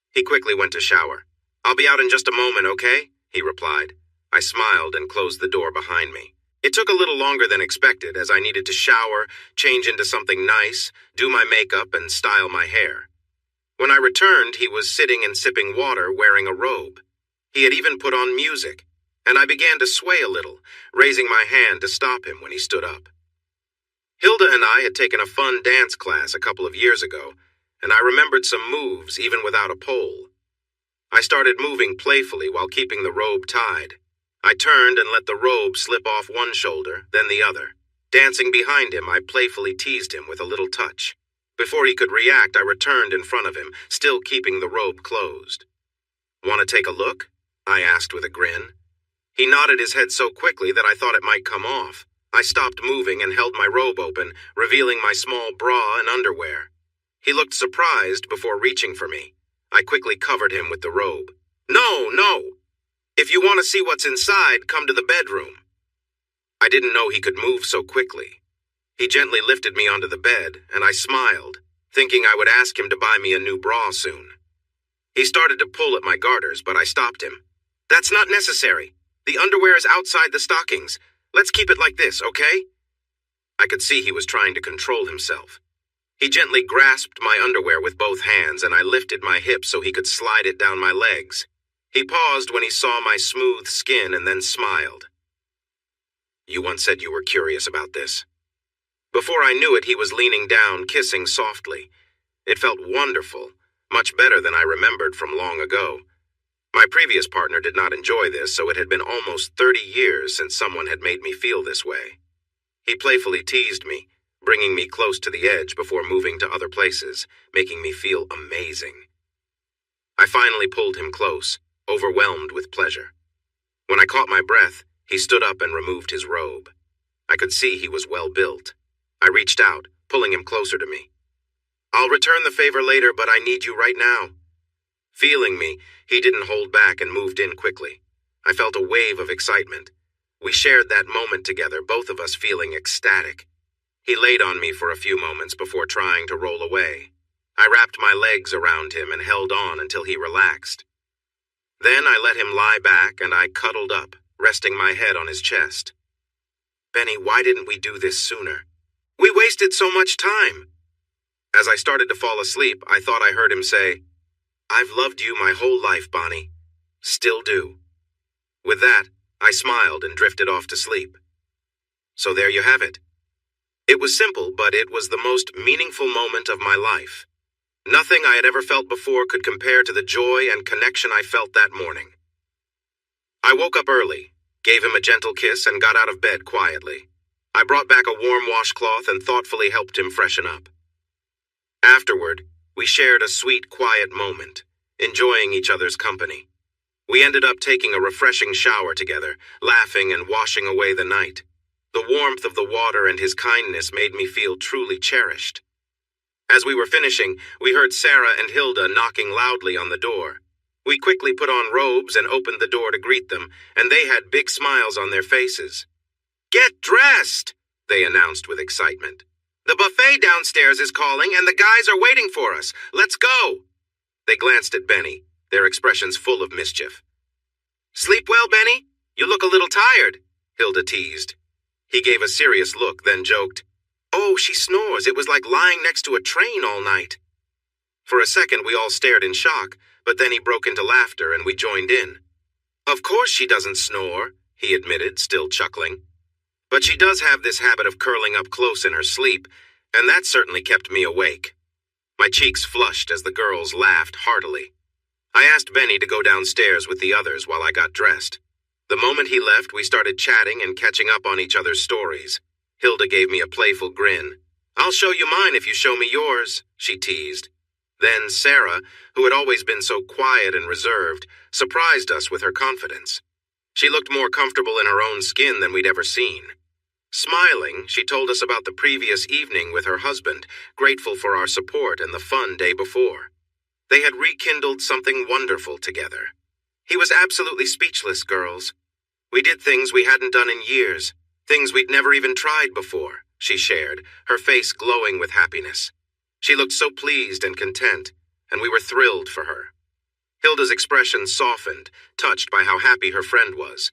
He quickly went to shower. I'll be out in just a moment, okay? He replied. I smiled and closed the door behind me. It took a little longer than expected, as I needed to shower, change into something nice, do my makeup, and style my hair. When I returned, he was sitting and sipping water, wearing a robe. He had even put on music, and I began to sway a little, raising my hand to stop him when he stood up. Hilda and I had taken a fun dance class a couple of years ago, and I remembered some moves even without a pole. I started moving playfully while keeping the robe tied. I turned and let the robe slip off one shoulder, then the other. Dancing behind him, I playfully teased him with a little touch. Before he could react, I returned in front of him, still keeping the robe closed. Want to take a look? I asked with a grin. He nodded his head so quickly that I thought it might come off. I stopped moving and held my robe open, revealing my small bra and underwear. He looked surprised before reaching for me. I quickly covered him with the robe. No, no! If you want to see what's inside, come to the bedroom. I didn't know he could move so quickly. He gently lifted me onto the bed, and I smiled, thinking I would ask him to buy me a new bra soon. He started to pull at my garters, but I stopped him. That's not necessary. The underwear is outside the stockings. Let's keep it like this, okay? I could see he was trying to control himself. He gently grasped my underwear with both hands, and I lifted my hips so he could slide it down my legs. He paused when he saw my smooth skin and then smiled. "You once said you were curious about this." Before I knew it, he was leaning down, kissing softly. It felt wonderful, much better than I remembered from long ago. My previous partner did not enjoy this, so it had been almost 30 years since someone had made me feel this way. He playfully teased me, bringing me close to the edge before moving to other places, making me feel amazing. I finally pulled him close, overwhelmed with pleasure. When I caught my breath, he stood up and removed his robe. I could see he was well built. I reached out, pulling him closer to me. "I'll return the favor later, but I need you right now." Feeling me, he didn't hold back and moved in quickly. I felt a wave of excitement. We shared that moment together, both of us feeling ecstatic. He laid on me for a few moments before trying to roll away. I wrapped my legs around him and held on until he relaxed. Then I let him lie back and I cuddled up, resting my head on his chest. "Benny, why didn't we do this sooner? We wasted so much time." As I started to fall asleep, I thought I heard him say, "I've loved you my whole life, Bonnie. Still do." With that, I smiled and drifted off to sleep. So there you have it. It was simple, but it was the most meaningful moment of my life. Nothing I had ever felt before could compare to the joy and connection I felt that morning. I woke up early, gave him a gentle kiss, and got out of bed quietly. I brought back a warm washcloth and thoughtfully helped him freshen up. Afterward, we shared a sweet, quiet moment, enjoying each other's company. We ended up taking a refreshing shower together, laughing and washing away the night. The warmth of the water and his kindness made me feel truly cherished. As we were finishing, we heard Sarah and Hilda knocking loudly on the door. We quickly put on robes and opened the door to greet them, and they had big smiles on their faces. "Get dressed," they announced with excitement. "The buffet downstairs is calling, and the guys are waiting for us. Let's go." They glanced at Benny, their expressions full of mischief. "Sleep well, Benny? You look a little tired," Hilda teased. He gave a serious look, then joked, "Oh, she snores. It was like lying next to a train all night." For a second, we all stared in shock, but then he broke into laughter and we joined in. "Of course she doesn't snore," he admitted, still chuckling. "But she does have this habit of curling up close in her sleep, and that certainly kept me awake." My cheeks flushed as the girls laughed heartily. I asked Benny to go downstairs with the others while I got dressed. The moment he left, we started chatting and catching up on each other's stories. Hilda gave me a playful grin. "I'll show you mine if you show me yours," she teased. Then Sarah, who had always been so quiet and reserved, surprised us with her confidence. She looked more comfortable in her own skin than we'd ever seen. Smiling, she told us about the previous evening with her husband, grateful for our support and the fun day before. They had rekindled something wonderful together. He was absolutely speechless, girls. "We did things we hadn't done in years, things we'd never even tried before," she shared, her face glowing with happiness. She looked so pleased and content, and we were thrilled for her. Hilda's expression softened, touched by how happy her friend was.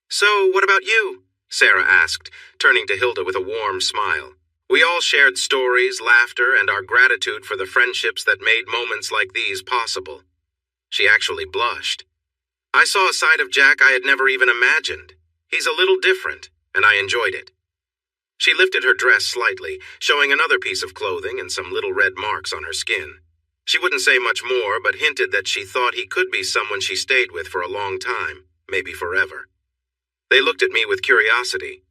"So, what about you?" Sarah asked, turning to Hilda with a warm smile. We all shared stories, laughter, and our gratitude for the friendships that made moments like these possible. She actually blushed. I saw a side of Jack I had never even imagined. He's a little different, and I enjoyed it. She lifted her dress slightly, showing another piece of clothing and some little red marks on her skin. She wouldn't say much more, but hinted that she thought he could be someone she stayed with for a long time, maybe forever. They looked at me with curiosity.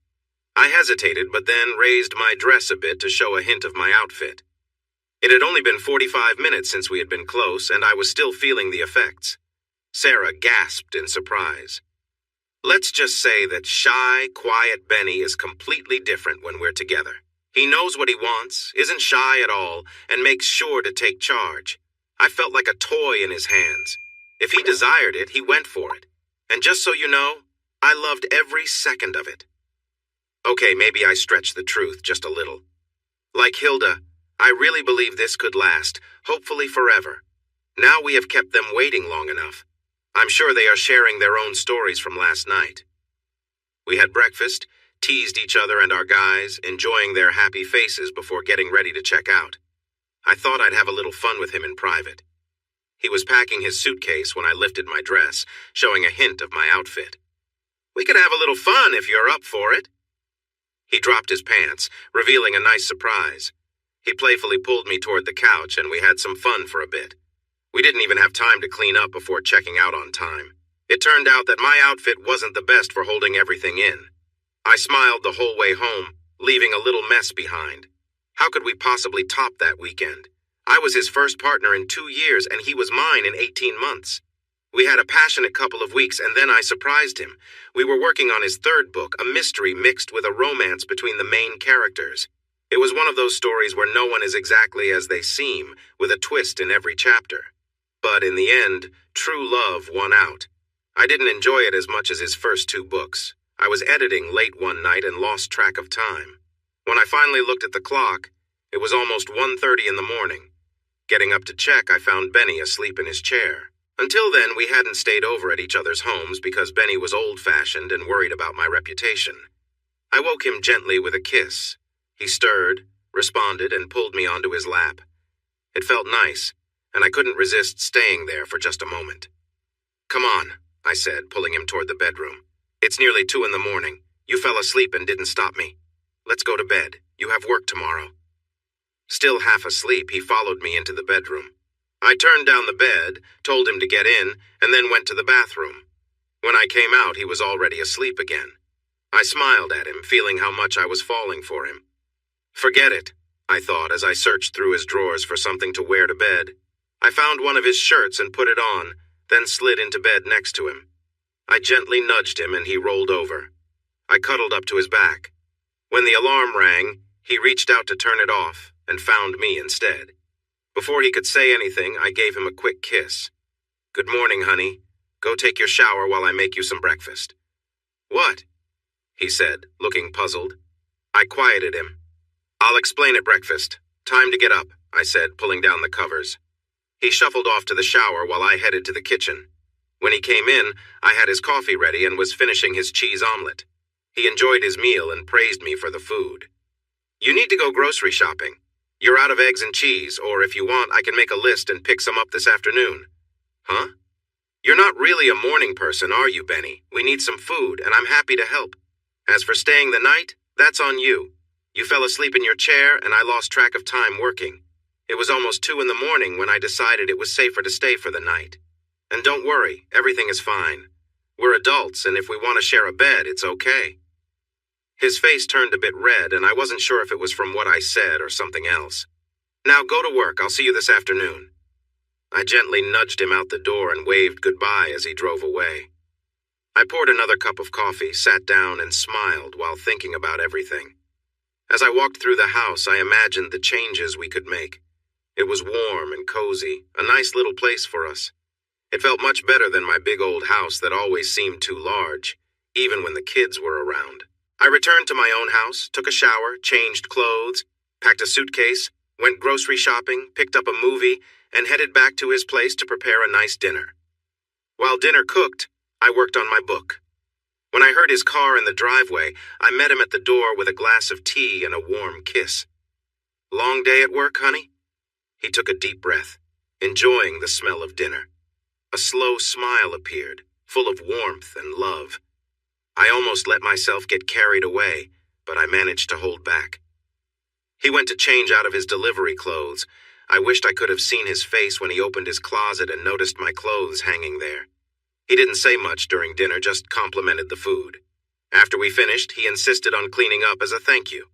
I hesitated, but then raised my dress a bit to show a hint of my outfit. It had only been 45 minutes since we had been close, and I was still feeling the effects. Sarah gasped in surprise. Let's just say that shy, quiet Benny is completely different when we're together. He knows what he wants, isn't shy at all, and makes sure to take charge. I felt like a toy in his hands. If he desired it, he went for it. And just so you know, I loved every second of it. Okay, maybe I stretched the truth just a little. Like Hilda, I really believe this could last, hopefully forever. Now we have kept them waiting long enough. I'm sure they are sharing their own stories from last night. We had breakfast, teased each other and our guys, enjoying their happy faces before getting ready to check out. I thought I'd have a little fun with him in private. He was packing his suitcase when I lifted my dress, showing a hint of my outfit. "We could have a little fun if you're up for it." He dropped his pants, revealing a nice surprise. He playfully pulled me toward the couch, and we had some fun for a bit. We didn't even have time to clean up before checking out on time. It turned out that my outfit wasn't the best for holding everything in. I smiled the whole way home, leaving a little mess behind. How could we possibly top that weekend? I was his first partner in 2 years, and he was mine in 18 months. We had a passionate couple of weeks, and then I surprised him. We were working on his third book, a mystery mixed with a romance between the main characters. It was one of those stories where no one is exactly as they seem, with a twist in every chapter. But in the end, true love won out. I didn't enjoy it as much as his first 2 books. I was editing late one night and lost track of time. When I finally looked at the clock, it was almost 1:30 in the morning. Getting up to check, I found Benny asleep in his chair. Until then, we hadn't stayed over at each other's homes because Benny was old-fashioned and worried about my reputation. I woke him gently with a kiss. He stirred, responded, and pulled me onto his lap. It felt nice, and I couldn't resist staying there for just a moment. "Come on," I said, pulling him toward the bedroom. "It's nearly 2 in the morning. You fell asleep and didn't stop me. Let's go to bed. You have work tomorrow." Still half asleep, he followed me into the bedroom. I turned down the bed, told him to get in, and then went to the bathroom. When I came out, he was already asleep again. I smiled at him, feeling how much I was falling for him. Forget it, I thought as I searched through his drawers for something to wear to bed. I found one of his shirts and put it on, then slid into bed next to him. I gently nudged him and he rolled over. I cuddled up to his back. When the alarm rang, he reached out to turn it off and found me instead. Before he could say anything, I gave him a quick kiss. "Good morning, honey. Go take your shower while I make you some breakfast." "What?" he said, looking puzzled. I quieted him. "I'll explain at breakfast. Time to get up," I said, pulling down the covers. He shuffled off to the shower while I headed to the kitchen. When he came in, I had his coffee ready and was finishing his cheese omelet. He enjoyed his meal and praised me for the food. "You need to go grocery shopping. You're out of eggs and cheese, or if you want, I can make a list and pick some up this afternoon." "Huh? You're not really a morning person, are you, Benny? We need some food, and I'm happy to help. As for staying the night, that's on you. You fell asleep in your chair, and I lost track of time working. It was almost 2 in the morning when I decided it was safer to stay for the night. And don't worry, everything is fine. We're adults, and if we want to share a bed, it's okay." His face turned a bit red, and I wasn't sure if it was from what I said or something else. "Now go to work. I'll see you this afternoon." I gently nudged him out the door and waved goodbye as he drove away. I poured another cup of coffee, sat down, and smiled while thinking about everything. As I walked through the house, I imagined the changes we could make. It was warm and cozy, a nice little place for us. It felt much better than my big old house that always seemed too large, even when the kids were around. I returned to my own house, took a shower, changed clothes, packed a suitcase, went grocery shopping, picked up a movie, and headed back to his place to prepare a nice dinner. While dinner cooked, I worked on my book. When I heard his car in the driveway, I met him at the door with a glass of tea and a warm kiss. "Long day at work, honey?" He took a deep breath, enjoying the smell of dinner. A slow smile appeared, full of warmth and love. I almost let myself get carried away, but I managed to hold back. He went to change out of his delivery clothes. I wished I could have seen his face when he opened his closet and noticed my clothes hanging there. He didn't say much during dinner, just complimented the food. After we finished, he insisted on cleaning up as a thank you.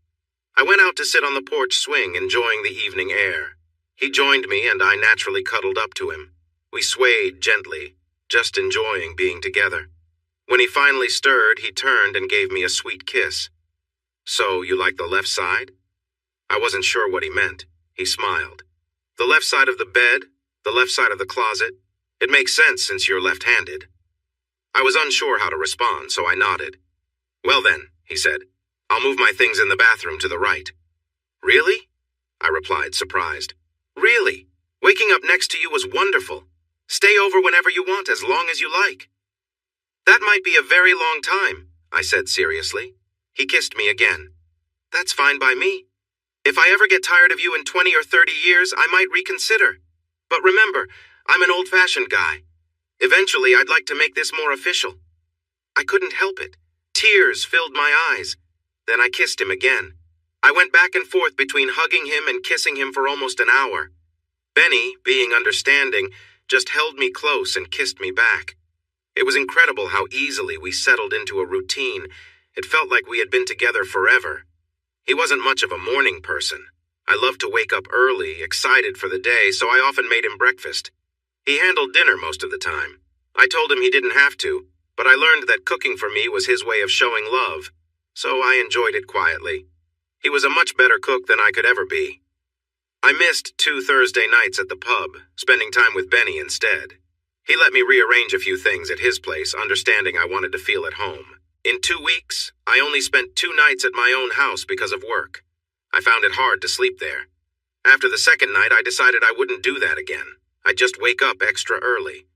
I went out to sit on the porch swing, enjoying the evening air. He joined me, and I naturally cuddled up to him. We swayed gently, just enjoying being together. When he finally stirred, he turned and gave me a sweet kiss. "So, you like the left side?" I wasn't sure what he meant. He smiled. "The left side of the bed, the left side of the closet. It makes sense since you're left-handed." I was unsure how to respond, so I nodded. "Well then," he said, "I'll move my things in the bathroom to the right." "Really?" I replied, surprised. "Really? Waking up next to you was wonderful. Stay over whenever you want, as long as you like." "That might be a very long time," I said seriously. He kissed me again. "That's fine by me." If I ever get tired of you in 20 or 30 years, I might reconsider. But remember, I'm an old-fashioned guy. Eventually, I'd like to make this more official." I couldn't help it. Tears filled my eyes. Then I kissed him again. I went back and forth between hugging him and kissing him for almost an hour. Benny, being understanding, just held me close and kissed me back. It was incredible how easily we settled into a routine. It felt like we had been together forever. He wasn't much of a morning person. I loved to wake up early, excited for the day, so I often made him breakfast. He handled dinner most of the time. I told him he didn't have to, but I learned that cooking for me was his way of showing love, so I enjoyed it quietly. He was a much better cook than I could ever be. I missed 2 Thursday nights at the pub, spending time with Benny instead. He let me rearrange a few things at his place, understanding I wanted to feel at home. In 2 weeks, I only spent 2 nights at my own house because of work. I found it hard to sleep there. After the second night, I decided I wouldn't do that again. I'd just wake up extra early.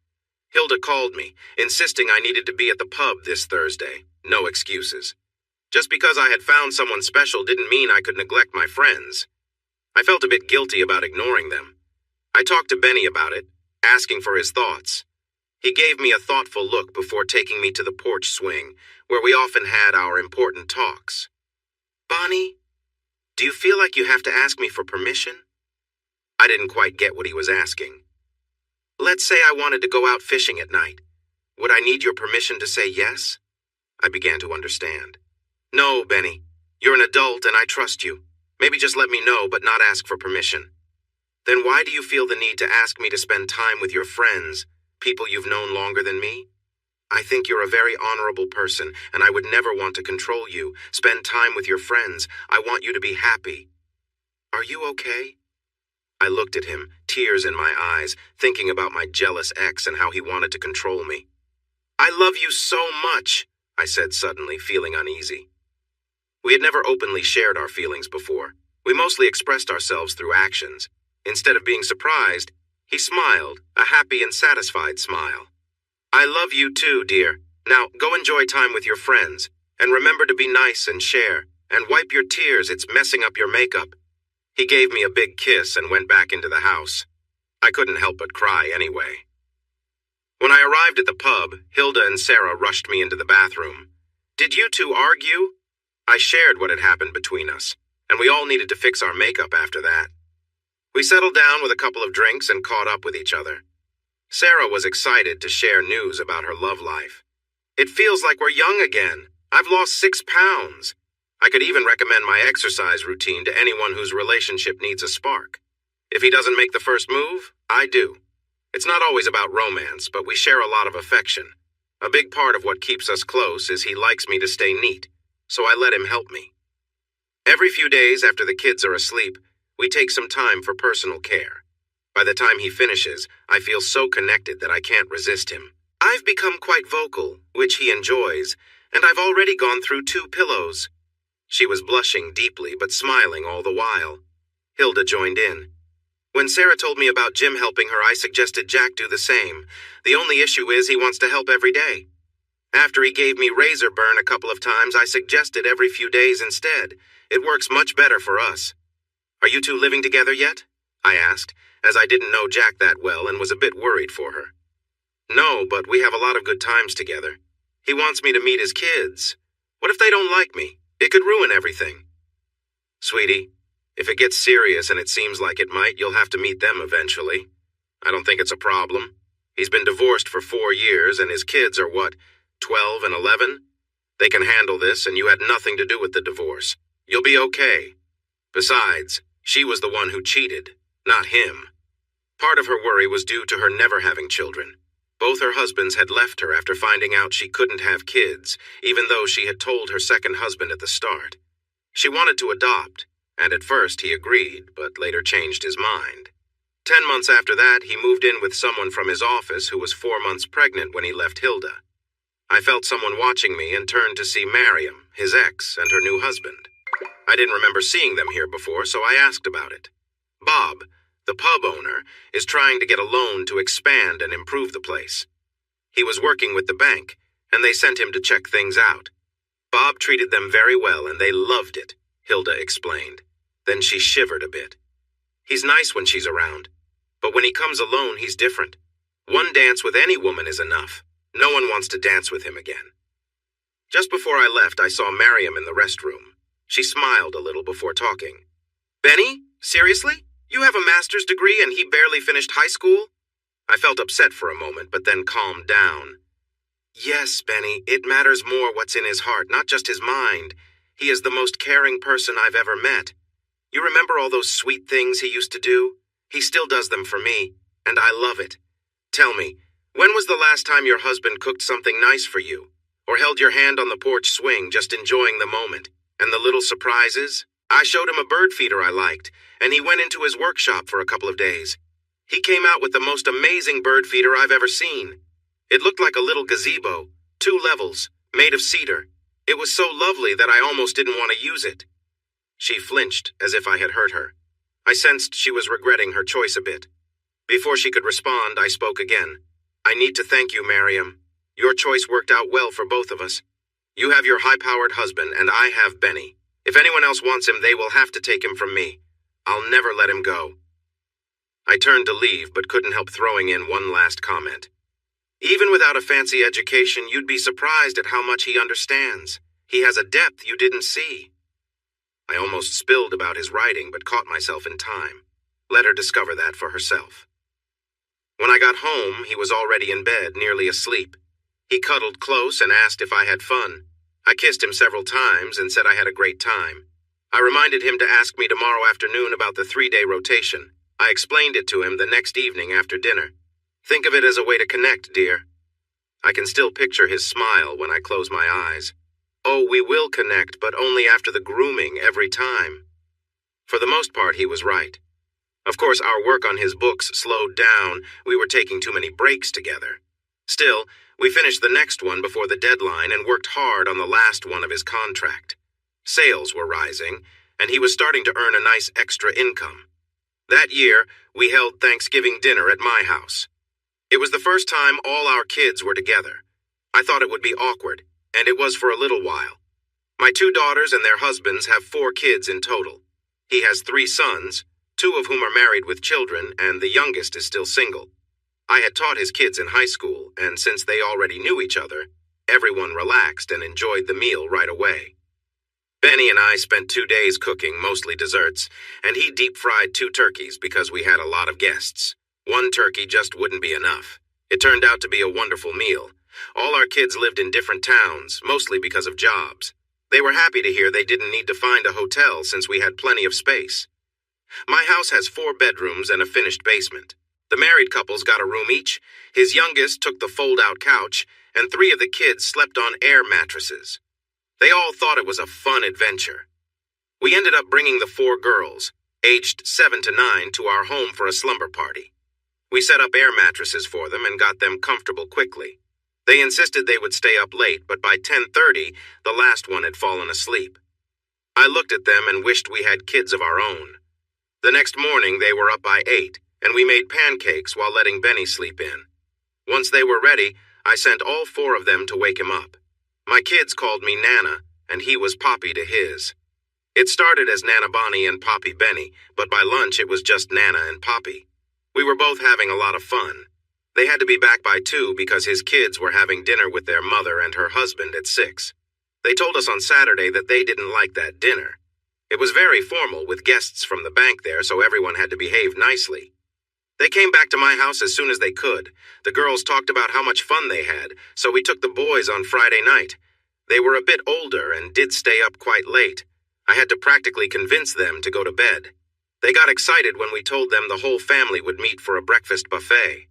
Hilda called me, insisting I needed to be at the pub this Thursday. No excuses. Just because I had found someone special didn't mean I could neglect my friends. I felt a bit guilty about ignoring them. I talked to Benny about it, asking for his thoughts. He gave me a thoughtful look before taking me to the porch swing, where we often had our important talks. "Bonnie, do you feel like you have to ask me for permission?" I didn't quite get what he was asking. "Let's say I wanted to go out fishing at night. Would I need your permission to say yes?" I began to understand. "No, Benny. You're an adult and I trust you. Maybe just let me know, but not ask for permission." "Then why do you feel the need to ask me to spend time with your friends, people you've known longer than me? I think you're a very honorable person, and I would never want to control you. Spend time with your friends. I want you to be happy. Are you okay?" I looked at him, tears in my eyes, thinking about my jealous ex and how he wanted to control me. "I love you so much," I said suddenly, feeling uneasy. We had never openly shared our feelings before. We mostly expressed ourselves through actions. Instead of being surprised, he smiled, a happy and satisfied smile. "I love you too, dear. Now, go enjoy time with your friends. And remember to be nice and share. And wipe your tears, it's messing up your makeup." He gave me a big kiss and went back into the house. I couldn't help but cry anyway. When I arrived at the pub, Hilda and Sarah rushed me into the bathroom. "Did you two argue?" I shared what had happened between us, and we all needed to fix our makeup after that. We settled down with a couple of drinks and caught up with each other. Sarah was excited to share news about her love life. "It feels like we're young again. I've lost 6 pounds. I could even recommend my exercise routine to anyone whose relationship needs a spark. If he doesn't make the first move, I do. It's not always about romance, but we share a lot of affection. A big part of what keeps us close is he likes me to stay neat, so I let him help me. Every few days after the kids are asleep, we take some time for personal care. By the time he finishes, I feel so connected that I can't resist him. I've become quite vocal, which he enjoys, and I've already gone through 2 pillows. She was blushing deeply but smiling all the while. Hilda joined in. When Sarah told me about Jim helping her, I suggested Jack do the same. The only issue is he wants to help every day. After he gave me razor burn a couple of times, I suggested every few days instead. It works much better for us. Are you two living together yet? I asked, as I didn't know Jack that well and was a bit worried for her. No, but we have a lot of good times together. He wants me to meet his kids. What if they don't like me? It could ruin everything. Sweetie, if it gets serious and it seems like it might, you'll have to meet them eventually. I don't think it's a problem. He's been divorced for 4 years and his kids are what, 12 and 11? They can handle this and you had nothing to do with the divorce. You'll be okay. Besides, she was the one who cheated, not him. Part of her worry was due to her never having children. Both her husbands had left her after finding out she couldn't have kids, even though she had told her second husband at the start. She wanted to adopt, and at first he agreed, but later changed his mind. 10 months after that, he moved in with someone from his office who was 4 months pregnant when he left Hilda. I felt someone watching me and turned to see Mariam, his ex, and her new husband. I didn't remember seeing them here before, so I asked about it. Bob, the pub owner, is trying to get a loan to expand and improve the place. He was working with the bank, and they sent him to check things out. Bob treated them very well, and they loved it, Hilda explained. Then she shivered a bit. He's nice when she's around, but when he comes alone, he's different. One dance with any woman is enough. No one wants to dance with him again. Just before I left, I saw Miriam in the restroom. She smiled a little before talking. Benny? Seriously? You have a master's degree and he barely finished high school? I felt upset for a moment, but then calmed down. Yes, Benny, it matters more what's in his heart, not just his mind. He is the most caring person I've ever met. You remember all those sweet things he used to do? He still does them for me, and I love it. Tell me, when was the last time your husband cooked something nice for you? Or held your hand on the porch swing, just enjoying the moment? And the little surprises? I showed him a bird feeder I liked, and he went into his workshop for a couple of days. He came out with the most amazing bird feeder I've ever seen. It looked like a little gazebo, 2 levels, made of cedar. It was so lovely that I almost didn't want to use it. She flinched, as if I had hurt her. I sensed she was regretting her choice a bit. Before she could respond, I spoke again. I need to thank you, Miriam. Your choice worked out well for both of us. You have your high-powered husband, and I have Benny. If anyone else wants him, they will have to take him from me. I'll never let him go. I turned to leave, but couldn't help throwing in one last comment. Even without a fancy education, you'd be surprised at how much he understands. He has a depth you didn't see. I almost spilled about his writing, but caught myself in time. Let her discover that for herself. When I got home, he was already in bed, nearly asleep. He cuddled close and asked if I had fun. I kissed him several times and said I had a great time. I reminded him to ask me tomorrow afternoon about the 3-day rotation. I explained it to him the next evening after dinner. Think of it as a way to connect, dear. I can still picture his smile when I close my eyes. Oh, we will connect, but only after the grooming every time. For the most part, he was right. Of course, our work on his books slowed down. We were taking too many breaks together. Still, we finished the next one before the deadline and worked hard on the last one of his contract. Sales were rising, and he was starting to earn a nice extra income. That year, we held Thanksgiving dinner at my house. It was the first time all our kids were together. I thought it would be awkward, and it was for a little while. My 2 daughters and their husbands have 4 kids in total. He has 3 sons, 2 of whom are married with children, and the youngest is still single. I had taught his kids in high school, and since they already knew each other, everyone relaxed and enjoyed the meal right away. Benny and I spent 2 days cooking, mostly desserts, and he deep-fried 2 turkeys because we had a lot of guests. 1 turkey just wouldn't be enough. It turned out to be a wonderful meal. All our kids lived in different towns, mostly because of jobs. They were happy to hear they didn't need to find a hotel since we had plenty of space. My house has 4 bedrooms and a finished basement. The married couples got a room each. His youngest took the fold-out couch, and 3 of the kids slept on air mattresses. They all thought it was a fun adventure. We ended up bringing the 4 girls, aged 7 to 9, to our home for a slumber party. We set up air mattresses for them and got them comfortable quickly. They insisted they would stay up late, but by 10:30, the last one had fallen asleep. I looked at them and wished we had kids of our own. The next morning, they were up by 8, and we made pancakes while letting Benny sleep in. Once they were ready, I sent all 4 of them to wake him up. My kids called me Nana, and he was Poppy to his. It started as Nana Bonnie and Poppy Benny, but by lunch it was just Nana and Poppy. We were both having a lot of fun. They had to be back by 2 because his kids were having dinner with their mother and her husband at 6. They told us on Saturday that they didn't like that dinner. It was very formal with guests from the bank there, so everyone had to behave nicely. They came back to my house as soon as they could. The girls talked about how much fun they had, so we took the boys on Friday night. They were a bit older and did stay up quite late. I had to practically convince them to go to bed. They got excited when we told them the whole family would meet for a breakfast buffet.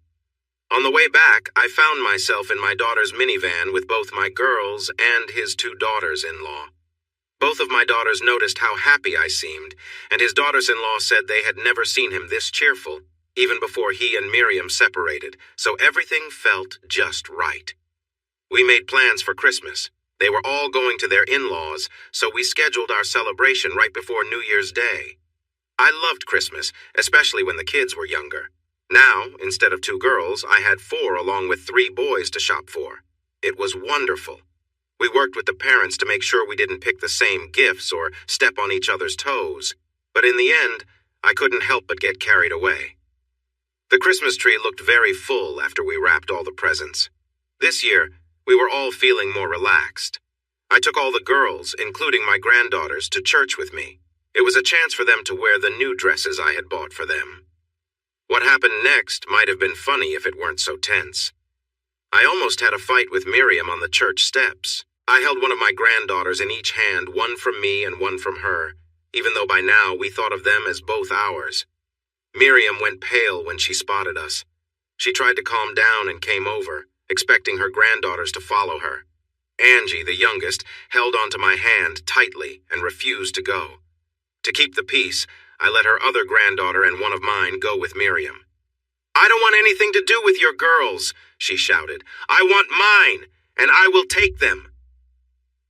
On the way back, I found myself in my daughter's minivan with both my girls and his 2 daughters-in-law. Both of my daughters noticed how happy I seemed, and his daughters-in-law said they had never seen him this cheerful, even before he and Miriam separated, so everything felt just right. We made plans for Christmas. They were all going to their in-laws, so we scheduled our celebration right before New Year's Day. I loved Christmas, especially when the kids were younger. Now, instead of 2 girls, I had 4 along with 3 boys to shop for. It was wonderful. We worked with the parents to make sure we didn't pick the same gifts or step on each other's toes. But in the end, I couldn't help but get carried away. The Christmas tree looked very full after we wrapped all the presents. This year, we were all feeling more relaxed. I took all the girls, including my granddaughters, to church with me. It was a chance for them to wear the new dresses I had bought for them. What happened next might have been funny if it weren't so tense. I almost had a fight with Miriam on the church steps. I held one of my granddaughters in each hand, one from me and one from her, even though by now we thought of them as both ours. Miriam went pale when she spotted us. She tried to calm down and came over, expecting her granddaughters to follow her. Angie, the youngest, held onto my hand tightly and refused to go. To keep the peace, I let her other granddaughter and one of mine go with Miriam. "I don't want anything to do with your girls," she shouted. "I want mine, and I will take them."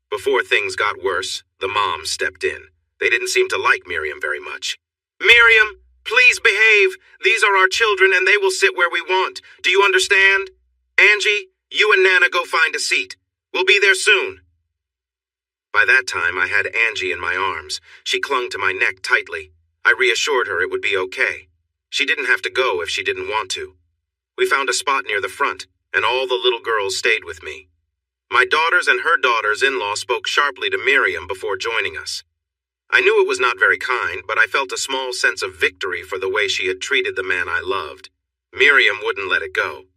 Before things got worse, the moms stepped in. They didn't seem to like Miriam very much. "Miriam, please behave. These are our children and they will sit where we want. Do you understand? Angie, you and Nana go find a seat. We'll be there soon." By that time, I had Angie in my arms. She clung to my neck tightly. I reassured her it would be okay. She didn't have to go if she didn't want to. We found a spot near the front, and all the little girls stayed with me. My daughters and her daughters-in-law spoke sharply to Miriam before joining us. I knew it was not very kind, but I felt a small sense of victory for the way she had treated the man I loved. Miriam wouldn't let it go.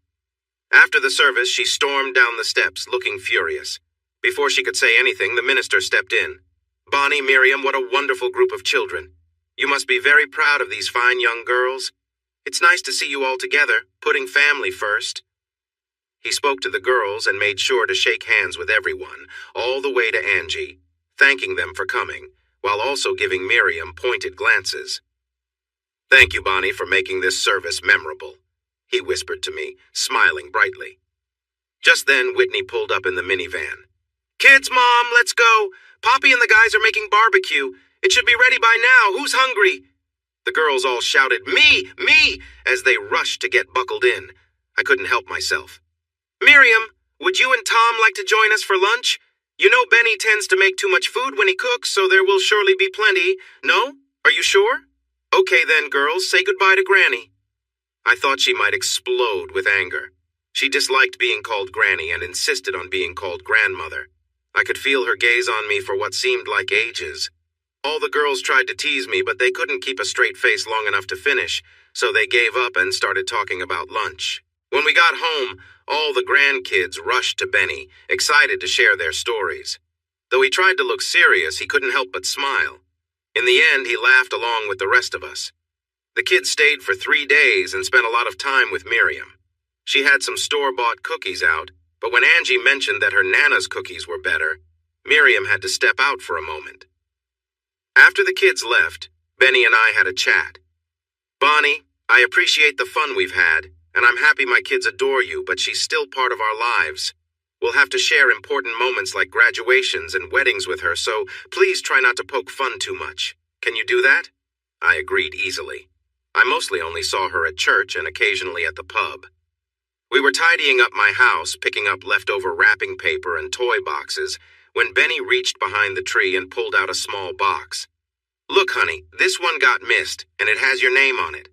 After the service, she stormed down the steps, looking furious. Before she could say anything, the minister stepped in. "Bonnie, Miriam, what a wonderful group of children. You must be very proud of these fine young girls. It's nice to see you all together, putting family first." He spoke to the girls and made sure to shake hands with everyone, all the way to Angie, thanking them for coming, while also giving Miriam pointed glances. "Thank you, Bonnie, for making this service memorable," he whispered to me, smiling brightly. Just then, Whitney pulled up in the minivan. "Kids, Mom, let's go. Poppy and the guys are making barbecue. It should be ready by now. Who's hungry?" The girls all shouted, "Me! Me!" as they rushed to get buckled in. I couldn't help myself. "Miriam, would you and Tom like to join us for lunch? You know Benny tends to make too much food when he cooks, so there will surely be plenty. No? Are you sure? Okay then, girls, say goodbye to Granny." I thought she might explode with anger. She disliked being called Granny and insisted on being called grandmother. I could feel her gaze on me for what seemed like ages. All the girls tried to tease me, but they couldn't keep a straight face long enough to finish, so they gave up and started talking about lunch. When we got home, all the grandkids rushed to Benny, excited to share their stories. Though he tried to look serious, he couldn't help but smile. In the end, he laughed along with the rest of us. The kids stayed for 3 days and spent a lot of time with Miriam. She had some store-bought cookies out, but when Angie mentioned that her Nana's cookies were better, Miriam had to step out for a moment. After the kids left, Benny and I had a chat. "Bonnie, I appreciate the fun we've had, and I'm happy my kids adore you, but she's still part of our lives. We'll have to share important moments like graduations and weddings with her, so please try not to poke fun too much. Can you do that?" I agreed easily. I mostly only saw her at church and occasionally at the pub. We were tidying up my house, picking up leftover wrapping paper and toy boxes, when Benny reached behind the tree and pulled out a small box. "Look, honey, this one got missed, and it has your name on it.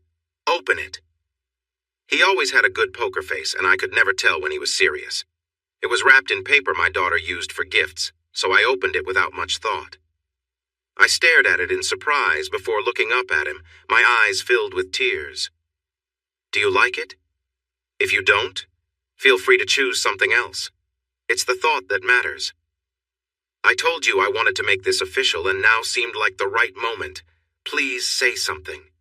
Open it." He always had a good poker face, and I could never tell when he was serious. It was wrapped in paper my daughter used for gifts, so I opened it without much thought. I stared at it in surprise before looking up at him, my eyes filled with tears. "Do you like it? If you don't, feel free to choose something else. It's the thought that matters. I told you I wanted to make this official, and now seemed like the right moment. Please say something."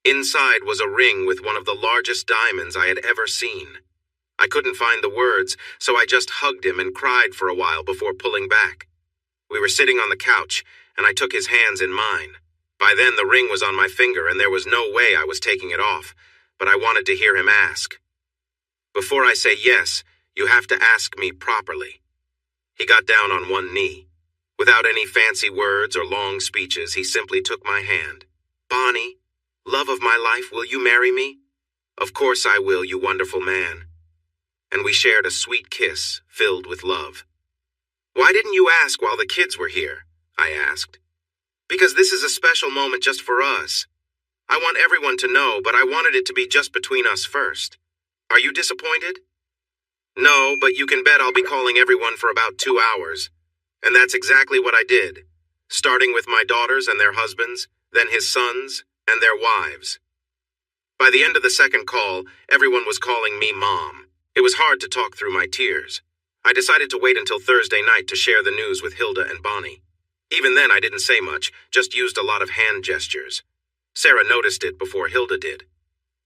Inside was a ring with one of the largest diamonds I had ever seen. I couldn't find the words, so I just hugged him and cried for a while before pulling back. We were sitting on the couch, and I took his hands in mine. By then the ring was on my finger, and there was no way I was taking it off, but I wanted to hear him ask. "Before I say yes, you have to ask me properly." He got down on one knee. Without any fancy words or long speeches, he simply took my hand. "Bonnie, love of my life, will you marry me?" "Of course I will, you wonderful man." And we shared a sweet kiss, filled with love. "Why didn't you ask while the kids were here?" I asked. Because this is a special moment just for us. I want everyone to know, but I wanted it to be just between us first. Are you disappointed? No, but you can bet I'll be calling everyone for about 2 hours. And that's exactly what I did, starting with my daughters and their husbands, then his sons, and their wives. By the end of the second call, everyone was calling me Mom. It was hard to talk through my tears. I decided to wait until Thursday night to share the news with Hilda and Bonnie. Even then, I didn't say much, just used a lot of hand gestures. Sarah noticed it before Hilda did.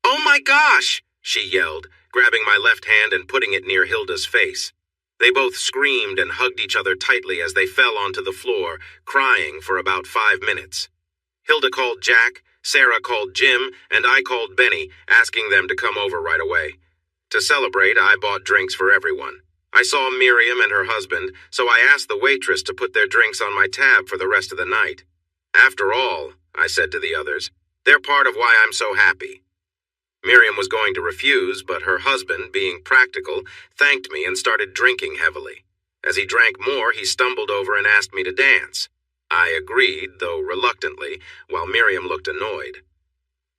"Oh my gosh!" she yelled, grabbing my left hand and putting it near Hilda's face. They both screamed and hugged each other tightly as they fell onto the floor, crying for about 5 minutes. Hilda called Jack, Sarah called Jim, and I called Benny, asking them to come over right away. To celebrate, I bought drinks for everyone. I saw Miriam and her husband, so I asked the waitress to put their drinks on my tab for the rest of the night. After all, I said to the others, they're part of why I'm so happy. Miriam was going to refuse, but her husband, being practical, thanked me and started drinking heavily. As he drank more, he stumbled over and asked me to dance. I agreed, though reluctantly, while Miriam looked annoyed.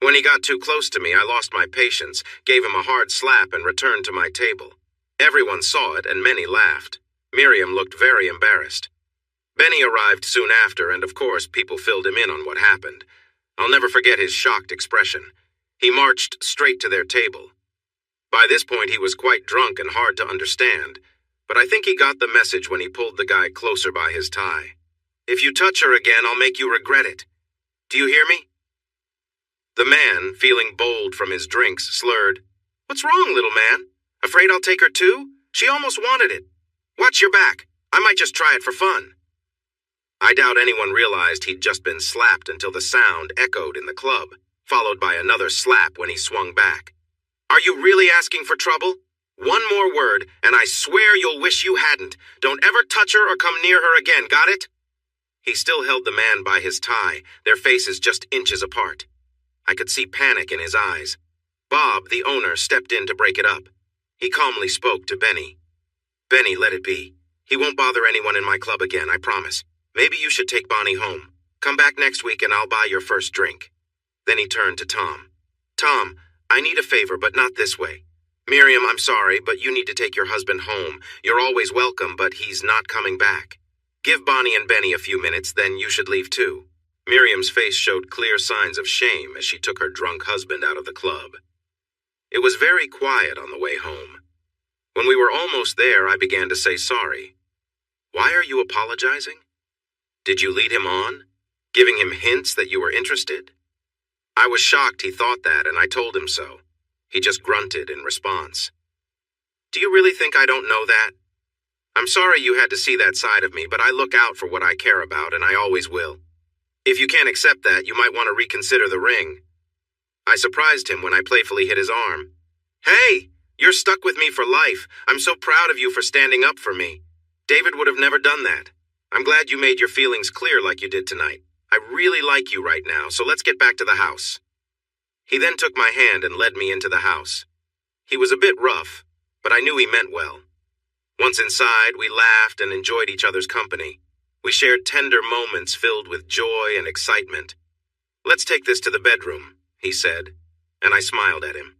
When he got too close to me, I lost my patience, gave him a hard slap, and returned to my table. Everyone saw it, and many laughed. Miriam looked very embarrassed. Benny arrived soon after, and of course, people filled him in on what happened. I'll never forget his shocked expression. He marched straight to their table. By this point, he was quite drunk and hard to understand, but I think he got the message when he pulled the guy closer by his tie. "If you touch her again, I'll make you regret it. Do you hear me?" The man, feeling bold from his drinks, slurred, "What's wrong, little man? Afraid I'll take her too? She almost wanted it. Watch your back. I might just try it for fun." I doubt anyone realized he'd just been slapped until the sound echoed in the club, followed by another slap when he swung back. "Are you really asking for trouble? One more word, and I swear you'll wish you hadn't. Don't ever touch her or come near her again, got it?" He still held the man by his tie, their faces just inches apart. I could see panic in his eyes. Bob, the owner, stepped in to break it up. He calmly spoke to Benny. "Benny, let it be. He won't bother anyone in my club again, I promise. Maybe you should take Bonnie home. Come back next week and I'll buy your first drink." Then he turned to Tom. "Tom, I need a favor, but not this way. Miriam, I'm sorry, but you need to take your husband home. You're always welcome, but he's not coming back. Give Bonnie and Benny a few minutes, then you should leave too." Miriam's face showed clear signs of shame as she took her drunk husband out of the club. It was very quiet on the way home. When we were almost there, I began to say sorry. "Why are you apologizing? Did you lead him on, giving him hints that you were interested?" I was shocked he thought that, and I told him so. He just grunted in response. "Do you really think I don't know that? I'm sorry you had to see that side of me, but I look out for what I care about, and I always will. If you can't accept that, you might want to reconsider the ring." I surprised him when I playfully hit his arm. "Hey, you're stuck with me for life. I'm so proud of you for standing up for me. David would have never done that. I'm glad you made your feelings clear like you did tonight. I really like you right now, so let's get back to the house." He then took my hand and led me into the house. He was a bit rough, but I knew he meant well. Once inside, we laughed and enjoyed each other's company. We shared tender moments filled with joy and excitement. "Let's take this to the bedroom," he said, and I smiled at him.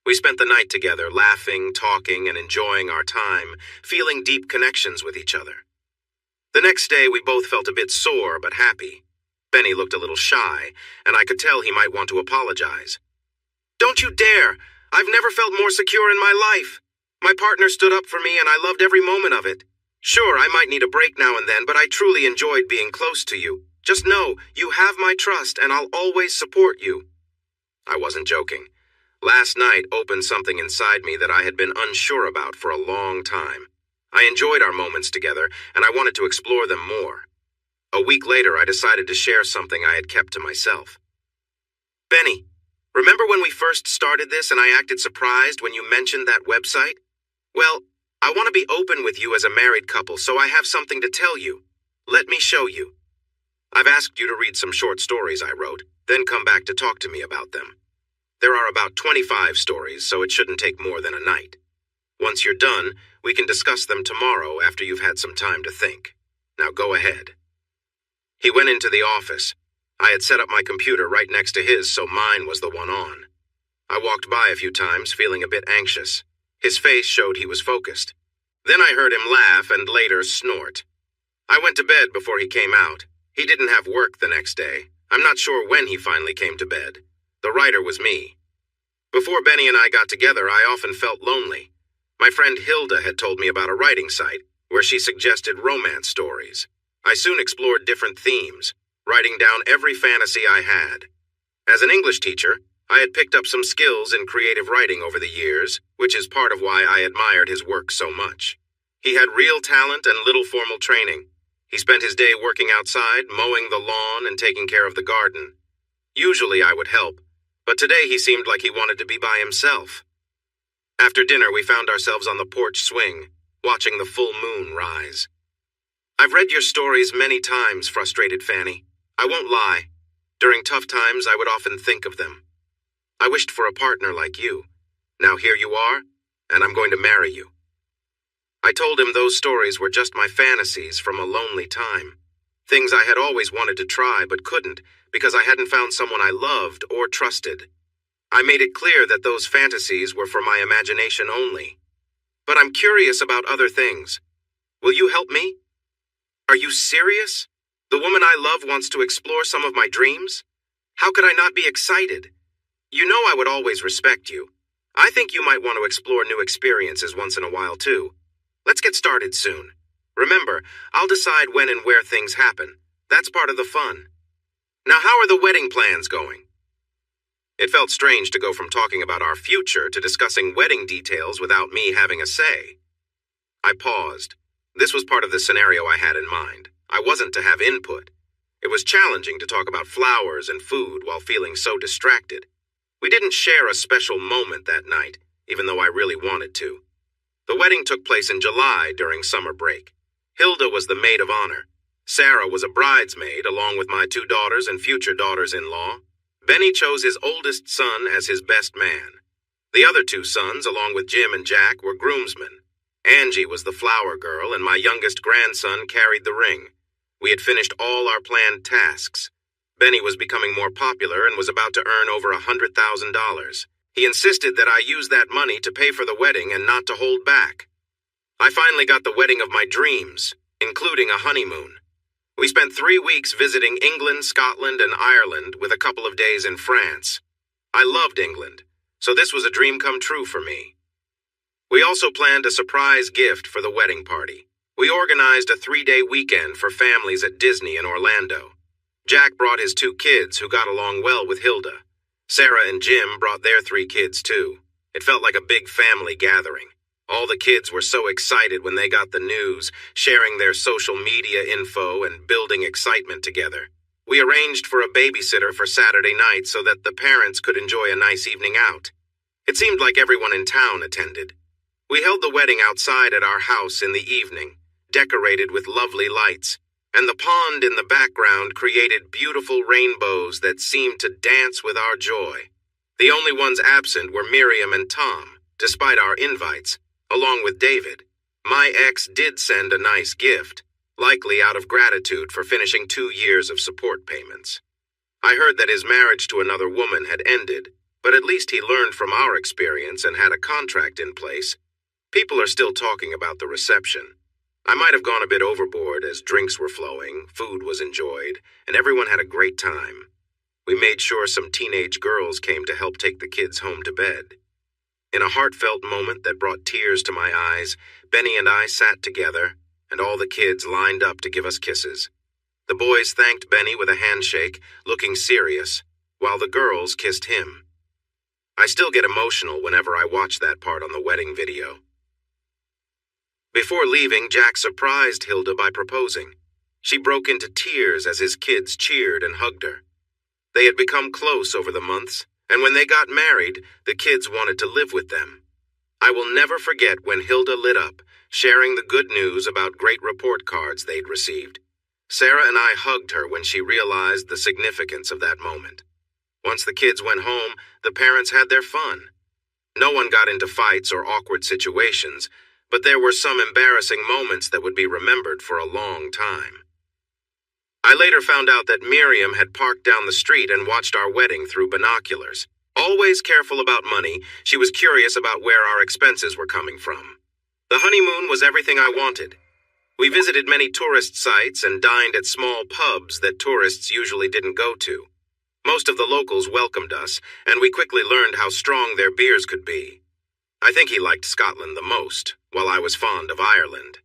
We spent the night together, laughing, talking, and enjoying our time, feeling deep connections with each other. The next day, we both felt a bit sore but happy. Benny looked a little shy, and I could tell he might want to apologize. "Don't you dare! I've never felt more secure in my life. My partner stood up for me, and I loved every moment of it. Sure, I might need a break now and then, but I truly enjoyed being close to you. Just know, you have my trust, and I'll always support you." I wasn't joking. Last night opened something inside me that I had been unsure about for a long time. I enjoyed our moments together, and I wanted to explore them more. A week later, I decided to share something I had kept to myself. "Benny, remember when we first started this and I acted surprised when you mentioned that website? Well, I want to be open with you as a married couple, so I have something to tell you. Let me show you. I've asked you to read some short stories I wrote, then come back to talk to me about them. There are about 25 stories, so it shouldn't take more than a night. Once you're done, we can discuss them tomorrow after you've had some time to think. Now go ahead." He went into the office. I had set up my computer right next to his, so mine was the one on. I walked by a few times, feeling a bit anxious. His face showed he was focused. Then I heard him laugh and later snort. I went to bed before he came out. He didn't have work the next day. I'm not sure when he finally came to bed. The writer was me. Before Benny and I got together, I often felt lonely. My friend Hilda had told me about a writing site where she suggested romance stories. I soon explored different themes, writing down every fantasy I had. As an English teacher, I had picked up some skills in creative writing over the years, which is part of why I admired his work so much. He had real talent and little formal training. He spent his day working outside, mowing the lawn, and taking care of the garden. Usually I would help, but today he seemed like he wanted to be by himself. After dinner, we found ourselves on the porch swing, watching the full moon rise. I've read your stories many times, frustrated Fanny. I won't lie. During tough times, I would often think of them. I wished for a partner like you. Now here you are, and I'm going to marry you. I told him those stories were just my fantasies from a lonely time. Things I had always wanted to try but couldn't because I hadn't found someone I loved or trusted. I made it clear that those fantasies were for my imagination only. But I'm curious about other things. Will you help me? Are you serious? The woman I love wants to explore some of my dreams? How could I not be excited? You know I would always respect you. I think you might want to explore new experiences once in a while, too. Let's get started soon. Remember, I'll decide when and where things happen. That's part of the fun. Now, how are the wedding plans going? It felt strange to go from talking about our future to discussing wedding details without me having a say. I paused. This was part of the scenario I had in mind. I wasn't to have input. It was challenging to talk about flowers and food while feeling so distracted. We didn't share a special moment that night, even though I really wanted to. The wedding took place in July during summer break. Hilda was the maid of honor. Sarah was a bridesmaid along with my 2 daughters and future daughters-in-law. Benny chose his oldest son as his best man. The other 2 sons, along with Jim and Jack, were groomsmen. Angie was the flower girl, and my youngest grandson carried the ring. We had finished all our planned tasks. Benny was becoming more popular and was about to earn over $100,000. He insisted that I use that money to pay for the wedding and not to hold back. I finally got the wedding of my dreams, including a honeymoon. We spent 3 weeks visiting England, Scotland, and Ireland with a couple of days in France. I loved England, so this was a dream come true for me. We also planned a surprise gift for the wedding party. We organized a 3-day weekend for families at Disney in Orlando. Jack brought his 2 kids who got along well with Hilda. Sarah and Jim brought their 3 kids too. It felt like a big family gathering. All the kids were so excited when they got the news, sharing their social media info and building excitement together. We arranged for a babysitter for Saturday night so that the parents could enjoy a nice evening out. It seemed like everyone in town attended. We held the wedding outside at our house in the evening, decorated with lovely lights, and the pond in the background created beautiful rainbows that seemed to dance with our joy. The only ones absent were Miriam and Tom, despite our invites, along with David. My ex did send a nice gift, likely out of gratitude for finishing 2 years of support payments. I heard that his marriage to another woman had ended, but at least he learned from our experience and had a contract in place. People are still talking about the reception. I might have gone a bit overboard as drinks were flowing, food was enjoyed, and everyone had a great time. We made sure some teenage girls came to help take the kids home to bed. In a heartfelt moment that brought tears to my eyes, Benny and I sat together, and all the kids lined up to give us kisses. The boys thanked Benny with a handshake, looking serious, while the girls kissed him. I still get emotional whenever I watch that part on the wedding video. Before leaving, Jack surprised Hilda by proposing. She broke into tears as his kids cheered and hugged her. They had become close over the months, and when they got married, the kids wanted to live with them. I will never forget when Hilda lit up, sharing the good news about great report cards they'd received. Sarah and I hugged her when she realized the significance of that moment. Once the kids went home, the parents had their fun. No one got into fights or awkward situations, but there were some embarrassing moments that would be remembered for a long time. I later found out that Miriam had parked down the street and watched our wedding through binoculars. Always careful about money, she was curious about where our expenses were coming from. The honeymoon was everything I wanted. We visited many tourist sites and dined at small pubs that tourists usually didn't go to. Most of the locals welcomed us, and we quickly learned how strong their beers could be. I think he liked Scotland the most, while I was fond of Ireland.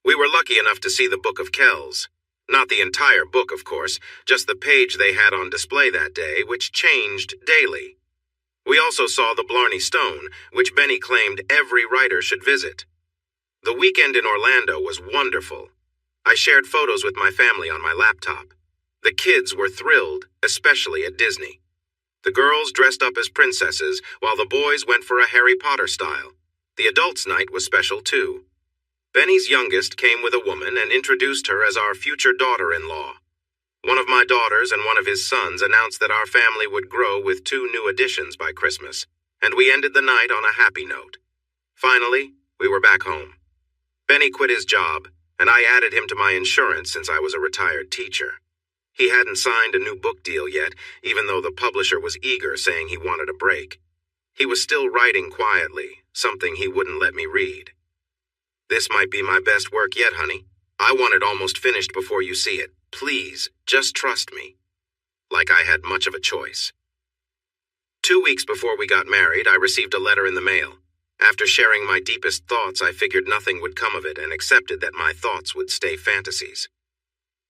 We were lucky enough to see the Book of Kells. Not the entire book, of course, just the page they had on display that day, which changed daily. We also saw the Blarney Stone, which Benny claimed every writer should visit. The weekend in Orlando was wonderful. I shared photos with my family on my laptop. The kids were thrilled, especially at Disney. The girls dressed up as princesses, while the boys went for a Harry Potter style. The adults' night was special, too. Benny's youngest came with a woman and introduced her as our future daughter-in-law. One of my daughters and one of his sons announced that our family would grow with 2 new additions by Christmas, and we ended the night on a happy note. Finally, we were back home. Benny quit his job, and I added him to my insurance since I was a retired teacher. He hadn't signed a new book deal yet, even though the publisher was eager, saying he wanted a break. He was still writing quietly, something he wouldn't let me read. "This might be my best work yet, honey. I want it almost finished before you see it. Please, just trust me." Like I had much of a choice. 2 weeks before we got married, I received a letter in the mail. After sharing my deepest thoughts, I figured nothing would come of it and accepted that my thoughts would stay fantasies.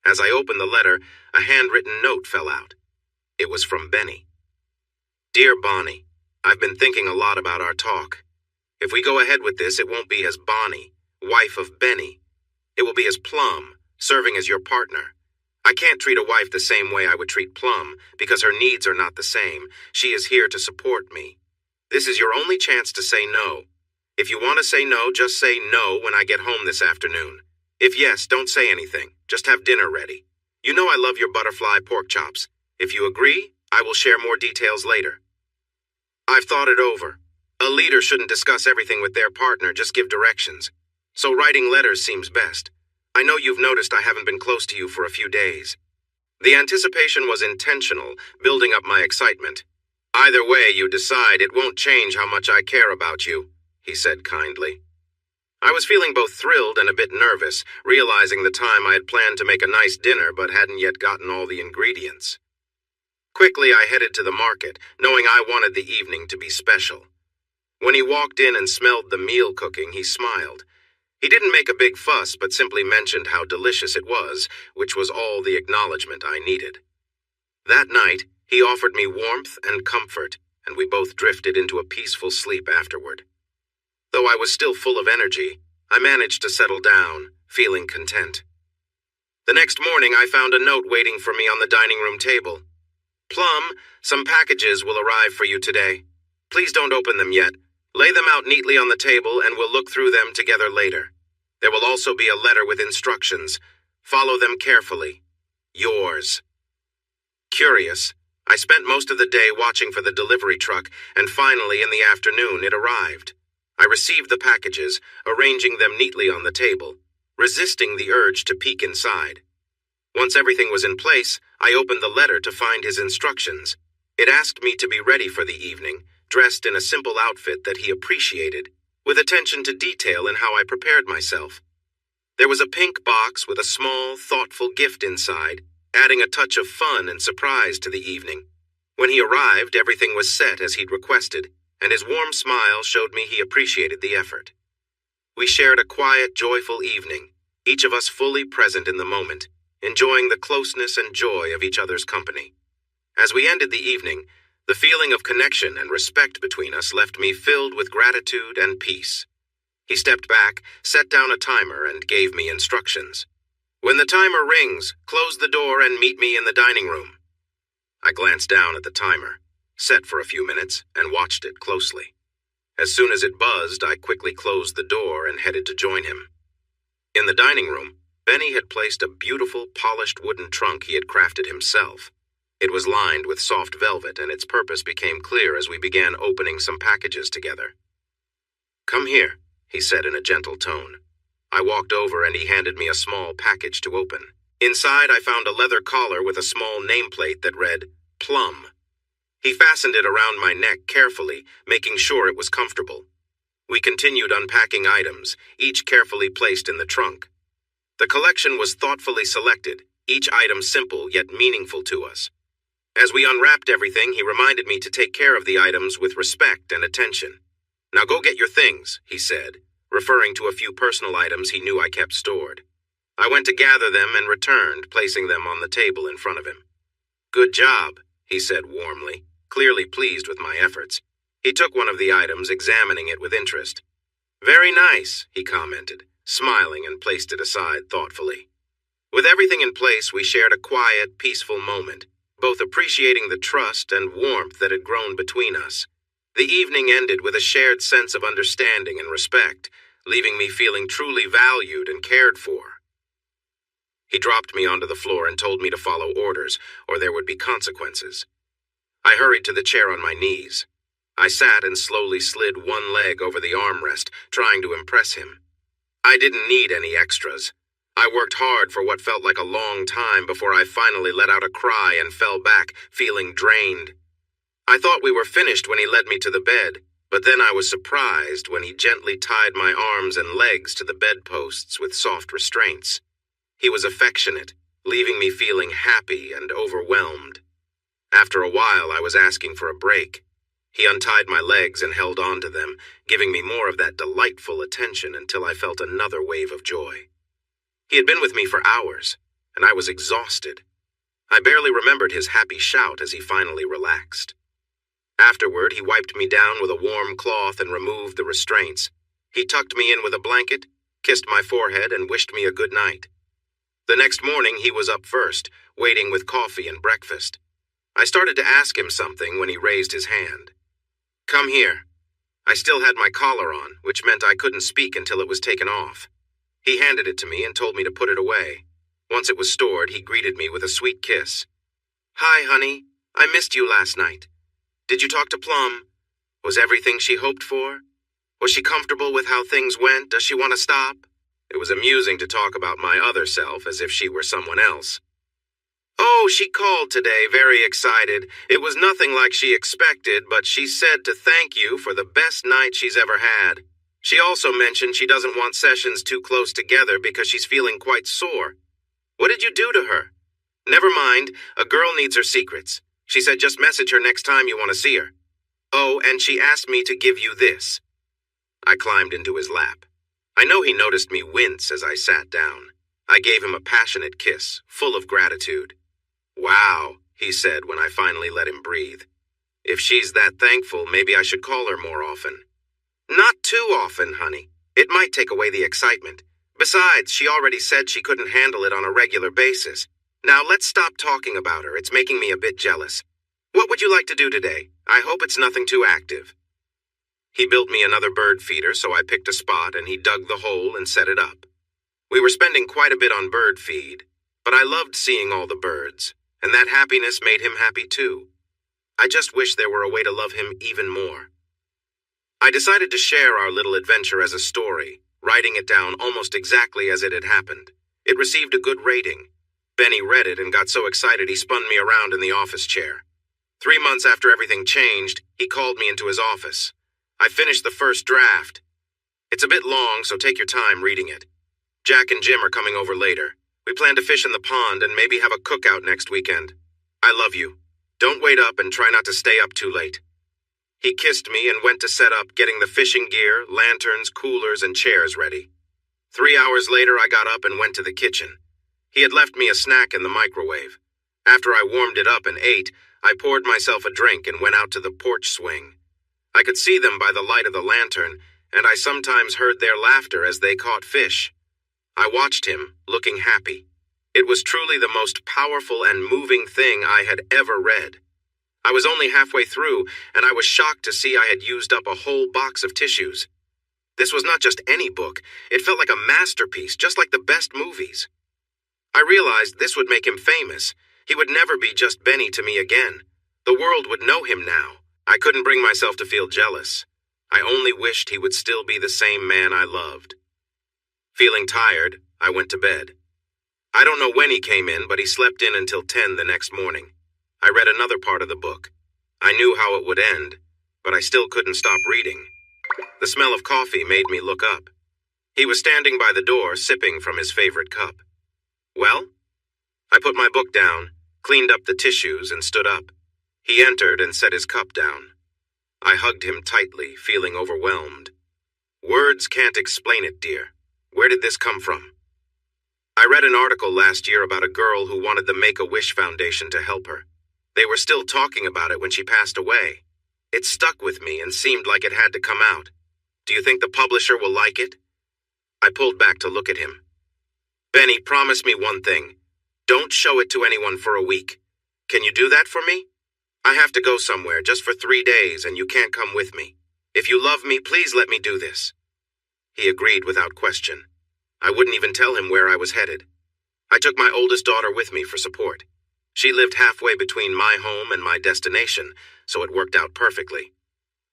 As I opened the letter, a handwritten note fell out. It was from Benny. "Dear Bonnie, I've been thinking a lot about our talk. If we go ahead with this, it won't be as Bonnie, wife of Benny. It will be as Plum, serving as your partner. I can't treat a wife the same way I would treat Plum, because her needs are not the same. She is here to support me. This is your only chance to say no. If you want to say no, just say no when I get home this afternoon. If yes, don't say anything. Just have dinner ready. You know I love your butterfly pork chops. If you agree, I will share more details later. I've thought it over. A leader shouldn't discuss everything with their partner, just give directions. So writing letters seems best. I know you've noticed I haven't been close to you for a few days." The anticipation was intentional, building up my excitement. "Either way you decide, it won't change how much I care about you," he said kindly. I was feeling both thrilled and a bit nervous, realizing the time I had planned to make a nice dinner but hadn't yet gotten all the ingredients. Quickly I headed to the market, knowing I wanted the evening to be special. When he walked in and smelled the meal cooking, he smiled. He didn't make a big fuss, but simply mentioned how delicious it was, which was all the acknowledgement I needed. That night, he offered me warmth and comfort, and we both drifted into a peaceful sleep afterward. Though I was still full of energy, I managed to settle down, feeling content. The next morning, I found a note waiting for me on the dining room table. "Plum, some packages will arrive for you today. Please don't open them yet. Lay them out neatly on the table and we'll look through them together later. There will also be a letter with instructions. Follow them carefully. Yours." Curious, I spent most of the day watching for the delivery truck, and finally in the afternoon it arrived. I received the packages, arranging them neatly on the table, resisting the urge to peek inside. Once everything was in place, I opened the letter to find his instructions. It asked me to be ready for the evening, dressed in a simple outfit that he appreciated, with attention to detail in how I prepared myself. There was a pink box with a small, thoughtful gift inside, adding a touch of fun and surprise to the evening. When he arrived, everything was set as he'd requested, and his warm smile showed me he appreciated the effort. We shared a quiet, joyful evening, each of us fully present in the moment, enjoying the closeness and joy of each other's company. As we ended the evening, the feeling of connection and respect between us left me filled with gratitude and peace. He stepped back, set down a timer, and gave me instructions. "When the timer rings, close the door and meet me in the dining room." I glanced down at the timer, set for a few minutes, and watched it closely. As soon as it buzzed, I quickly closed the door and headed to join him. In the dining room, Benny had placed a beautiful, polished wooden trunk he had crafted himself. It was lined with soft velvet, and its purpose became clear as we began opening some packages together. "Come here," he said in a gentle tone. I walked over and he handed me a small package to open. Inside, I found a leather collar with a small nameplate that read, Plum. He fastened it around my neck carefully, making sure it was comfortable. We continued unpacking items, each carefully placed in the trunk. The collection was thoughtfully selected, each item simple yet meaningful to us. As we unwrapped everything, he reminded me to take care of the items with respect and attention. "Now go get your things," he said, referring to a few personal items he knew I kept stored. I went to gather them and returned, placing them on the table in front of him. "Good job," he said warmly, clearly pleased with my efforts. He took one of the items, examining it with interest. "Very nice," he commented, smiling and placed it aside thoughtfully. With everything in place, we shared a quiet, peaceful moment, both appreciating the trust and warmth that had grown between us. The evening ended with a shared sense of understanding and respect, leaving me feeling truly valued and cared for. He dropped me onto the floor and told me to follow orders, or there would be consequences. I hurried to the chair on my knees. I sat and slowly slid one leg over the armrest, trying to impress him. I didn't need any extras. I worked hard for what felt like a long time before I finally let out a cry and fell back, feeling drained. I thought we were finished when he led me to the bed, but then I was surprised when he gently tied my arms and legs to the bedposts with soft restraints. He was affectionate, leaving me feeling happy and overwhelmed. After a while, I was asking for a break. He untied my legs and held on to them, giving me more of that delightful attention until I felt another wave of joy. He had been with me for hours, and I was exhausted. I barely remembered his happy shout as he finally relaxed. Afterward, he wiped me down with a warm cloth and removed the restraints. He tucked me in with a blanket, kissed my forehead, and wished me a good night. The next morning, he was up first, waiting with coffee and breakfast. I started to ask him something when he raised his hand. "Come here." I still had my collar on, which meant I couldn't speak until it was taken off. He handed it to me and told me to put it away. Once it was stored, he greeted me with a sweet kiss. "Hi, honey. I missed you last night. Did you talk to Plum? Was everything she hoped for? Was she comfortable with how things went? Does she want to stop?" It was amusing to talk about my other self as if she were someone else. "Oh, she called today, very excited. It was nothing like she expected, but she said to thank you for the best night she's ever had. She also mentioned she doesn't want sessions too close together because she's feeling quite sore. What did you do to her? Never mind, a girl needs her secrets. She said just message her next time you want to see her. Oh, and she asked me to give you this." I climbed into his lap. I know he noticed me wince as I sat down. I gave him a passionate kiss, full of gratitude. "Wow," he said when I finally let him breathe. "If she's that thankful, maybe I should call her more often." "Not too often, honey. It might take away the excitement. Besides, she already said she couldn't handle it on a regular basis. Now let's stop talking about her. It's making me a bit jealous. What would you like to do today? I hope it's nothing too active." He built me another bird feeder, so I picked a spot and he dug the hole and set it up. We were spending quite a bit on bird feed, but I loved seeing all the birds, and that happiness made him happy too. I just wish there were a way to love him even more. I decided to share our little adventure as a story, writing it down almost exactly as it had happened. It received a good rating. Benny read it and got so excited he spun me around in the office chair. 3 months after everything changed, he called me into his office. I finished the first draft. It's a bit long, so take your time reading it. Jack and Jim are coming over later. We plan to fish in the pond and maybe have a cookout next weekend. I love you. Don't wait up and try not to stay up too late. He kissed me and went to set up, getting the fishing gear, lanterns, coolers, and chairs ready. 3 hours later, I got up and went to the kitchen. He had left me a snack in the microwave. After I warmed it up and ate, I poured myself a drink and went out to the porch swing. I could see them by the light of the lantern, and I sometimes heard their laughter as they caught fish. I watched him, looking happy. It was truly the most powerful and moving thing I had ever read. I was only halfway through, and I was shocked to see I had used up a whole box of tissues. This was not just any book. It felt like a masterpiece, just like the best movies. I realized this would make him famous. He would never be just Benny to me again. The world would know him now. I couldn't bring myself to feel jealous. I only wished he would still be the same man I loved. Feeling tired, I went to bed. I don't know when he came in, but he slept in until 10 the next morning. I read another part of the book. I knew how it would end, but I still couldn't stop reading. The smell of coffee made me look up. He was standing by the door, sipping from his favorite cup. Well? I put my book down, cleaned up the tissues, and stood up. He entered and set his cup down. I hugged him tightly, feeling overwhelmed. Words can't explain it, dear. Where did this come from? I read an article last year about a girl who wanted the Make-A-Wish Foundation to help her. They were still talking about it when she passed away. It stuck with me and seemed like it had to come out. Do you think the publisher will like it? I pulled back to look at him. Benny, promise me one thing. Don't show it to anyone for a week. Can you do that for me? I have to go somewhere just for 3 days and you can't come with me. If you love me, please let me do this. He agreed without question. I wouldn't even tell him where I was headed. I took my oldest daughter with me for support. She lived halfway between my home and my destination, so it worked out perfectly.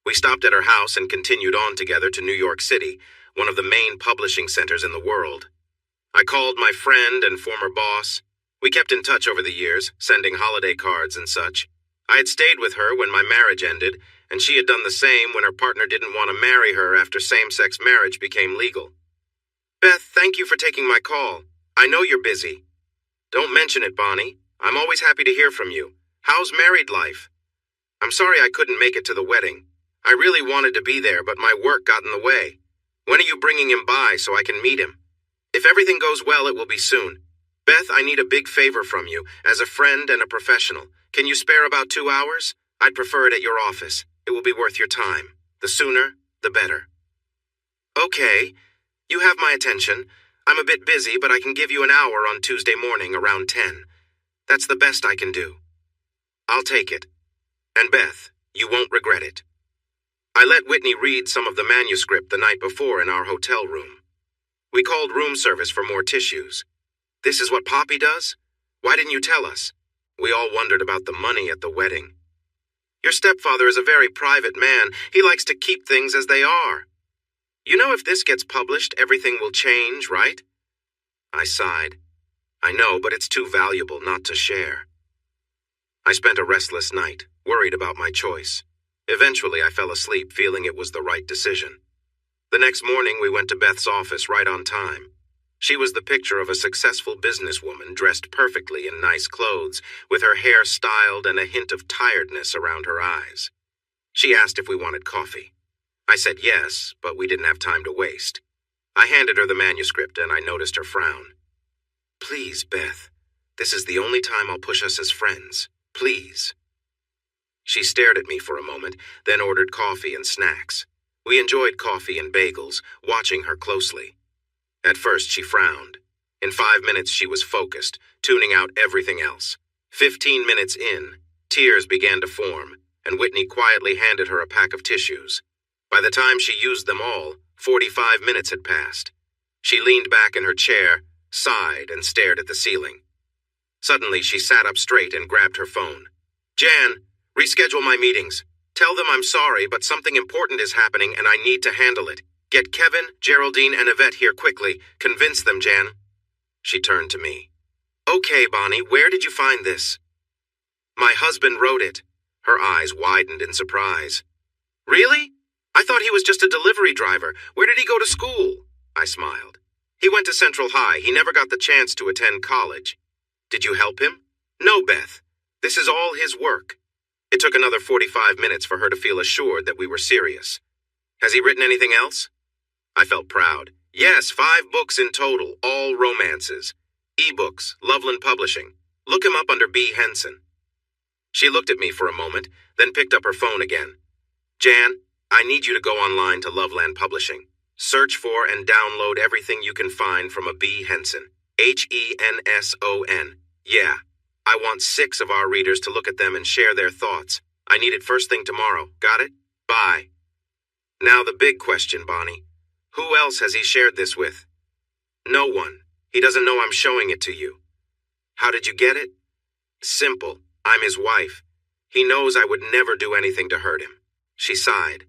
We stopped at her house and continued on together to New York City, one of the main publishing centers in the world. I called my friend and former boss. We kept in touch over the years, sending holiday cards and such. I had stayed with her when my marriage ended, and she had done the same when her partner didn't want to marry her after same-sex marriage became legal. Beth, thank you for taking my call. I know you're busy. Don't mention it, Bonnie. I'm always happy to hear from you. How's married life? I'm sorry I couldn't make it to the wedding. I really wanted to be there, but my work got in the way. When are you bringing him by so I can meet him? If everything goes well, it will be soon. Beth, I need a big favor from you, as a friend and a professional. Can you spare about 2 hours? I'd prefer it at your office. It will be worth your time. The sooner, the better. Okay. You have my attention. I'm a bit busy, but I can give you an hour on Tuesday morning around 10. That's the best I can do. I'll take it. And Beth, you won't regret it. I let Whitney read some of the manuscript the night before in our hotel room. We called room service for more tissues. This is what Poppy does? Why didn't you tell us? We all wondered about the money at the wedding. Your stepfather is a very private man. He likes to keep things as they are. You know, if this gets published, everything will change, right? I sighed. I know, but it's too valuable not to share. I spent a restless night, worried about my choice. Eventually, I fell asleep, feeling it was the right decision. The next morning, we went to Beth's office right on time. She was the picture of a successful businesswoman dressed perfectly in nice clothes, with her hair styled and a hint of tiredness around her eyes. She asked if we wanted coffee. I said yes, but we didn't have time to waste. I handed her the manuscript and I noticed her frown. Please, Beth, this is the only time I'll push us as friends. Please. She stared at me for a moment, then ordered coffee and snacks. We enjoyed coffee and bagels, watching her closely. At first, she frowned. In 5 minutes, she was focused, tuning out everything else. 15 minutes in, tears began to form, and Whitney quietly handed her a pack of tissues. By the time she used them all, 45 minutes had passed. She leaned back in her chair, sighed, and stared at the ceiling. Suddenly, she sat up straight and grabbed her phone. Jan, reschedule my meetings. Tell them I'm sorry, but something important is happening and I need to handle it. Get Kevin, Geraldine, and Yvette here quickly. Convince them, Jan. She turned to me. Okay, Bonnie, where did you find this? My husband wrote it. Her eyes widened in surprise. Really? I thought he was just a delivery driver. Where did he go to school? I smiled. He went to Central High. He never got the chance to attend college. Did you help him? No, Beth. This is all his work. It took another 45 minutes for her to feel assured that we were serious. Has he written anything else? I felt proud. Yes, 5 books in total, all romances. E-books, Loveland Publishing. Look him up under B. Henson. She looked at me for a moment, then picked up her phone again. Jan, I need you to go online to Loveland Publishing. Search for and download everything you can find from a B. Henson. Henson. Yeah. I want 6 of our readers to look at them and share their thoughts. I need it first thing tomorrow. Got it? Bye. Now the big question, Bonnie. Who else has he shared this with? No one. He doesn't know I'm showing it to you. How did you get it? Simple. I'm his wife. He knows I would never do anything to hurt him. She sighed.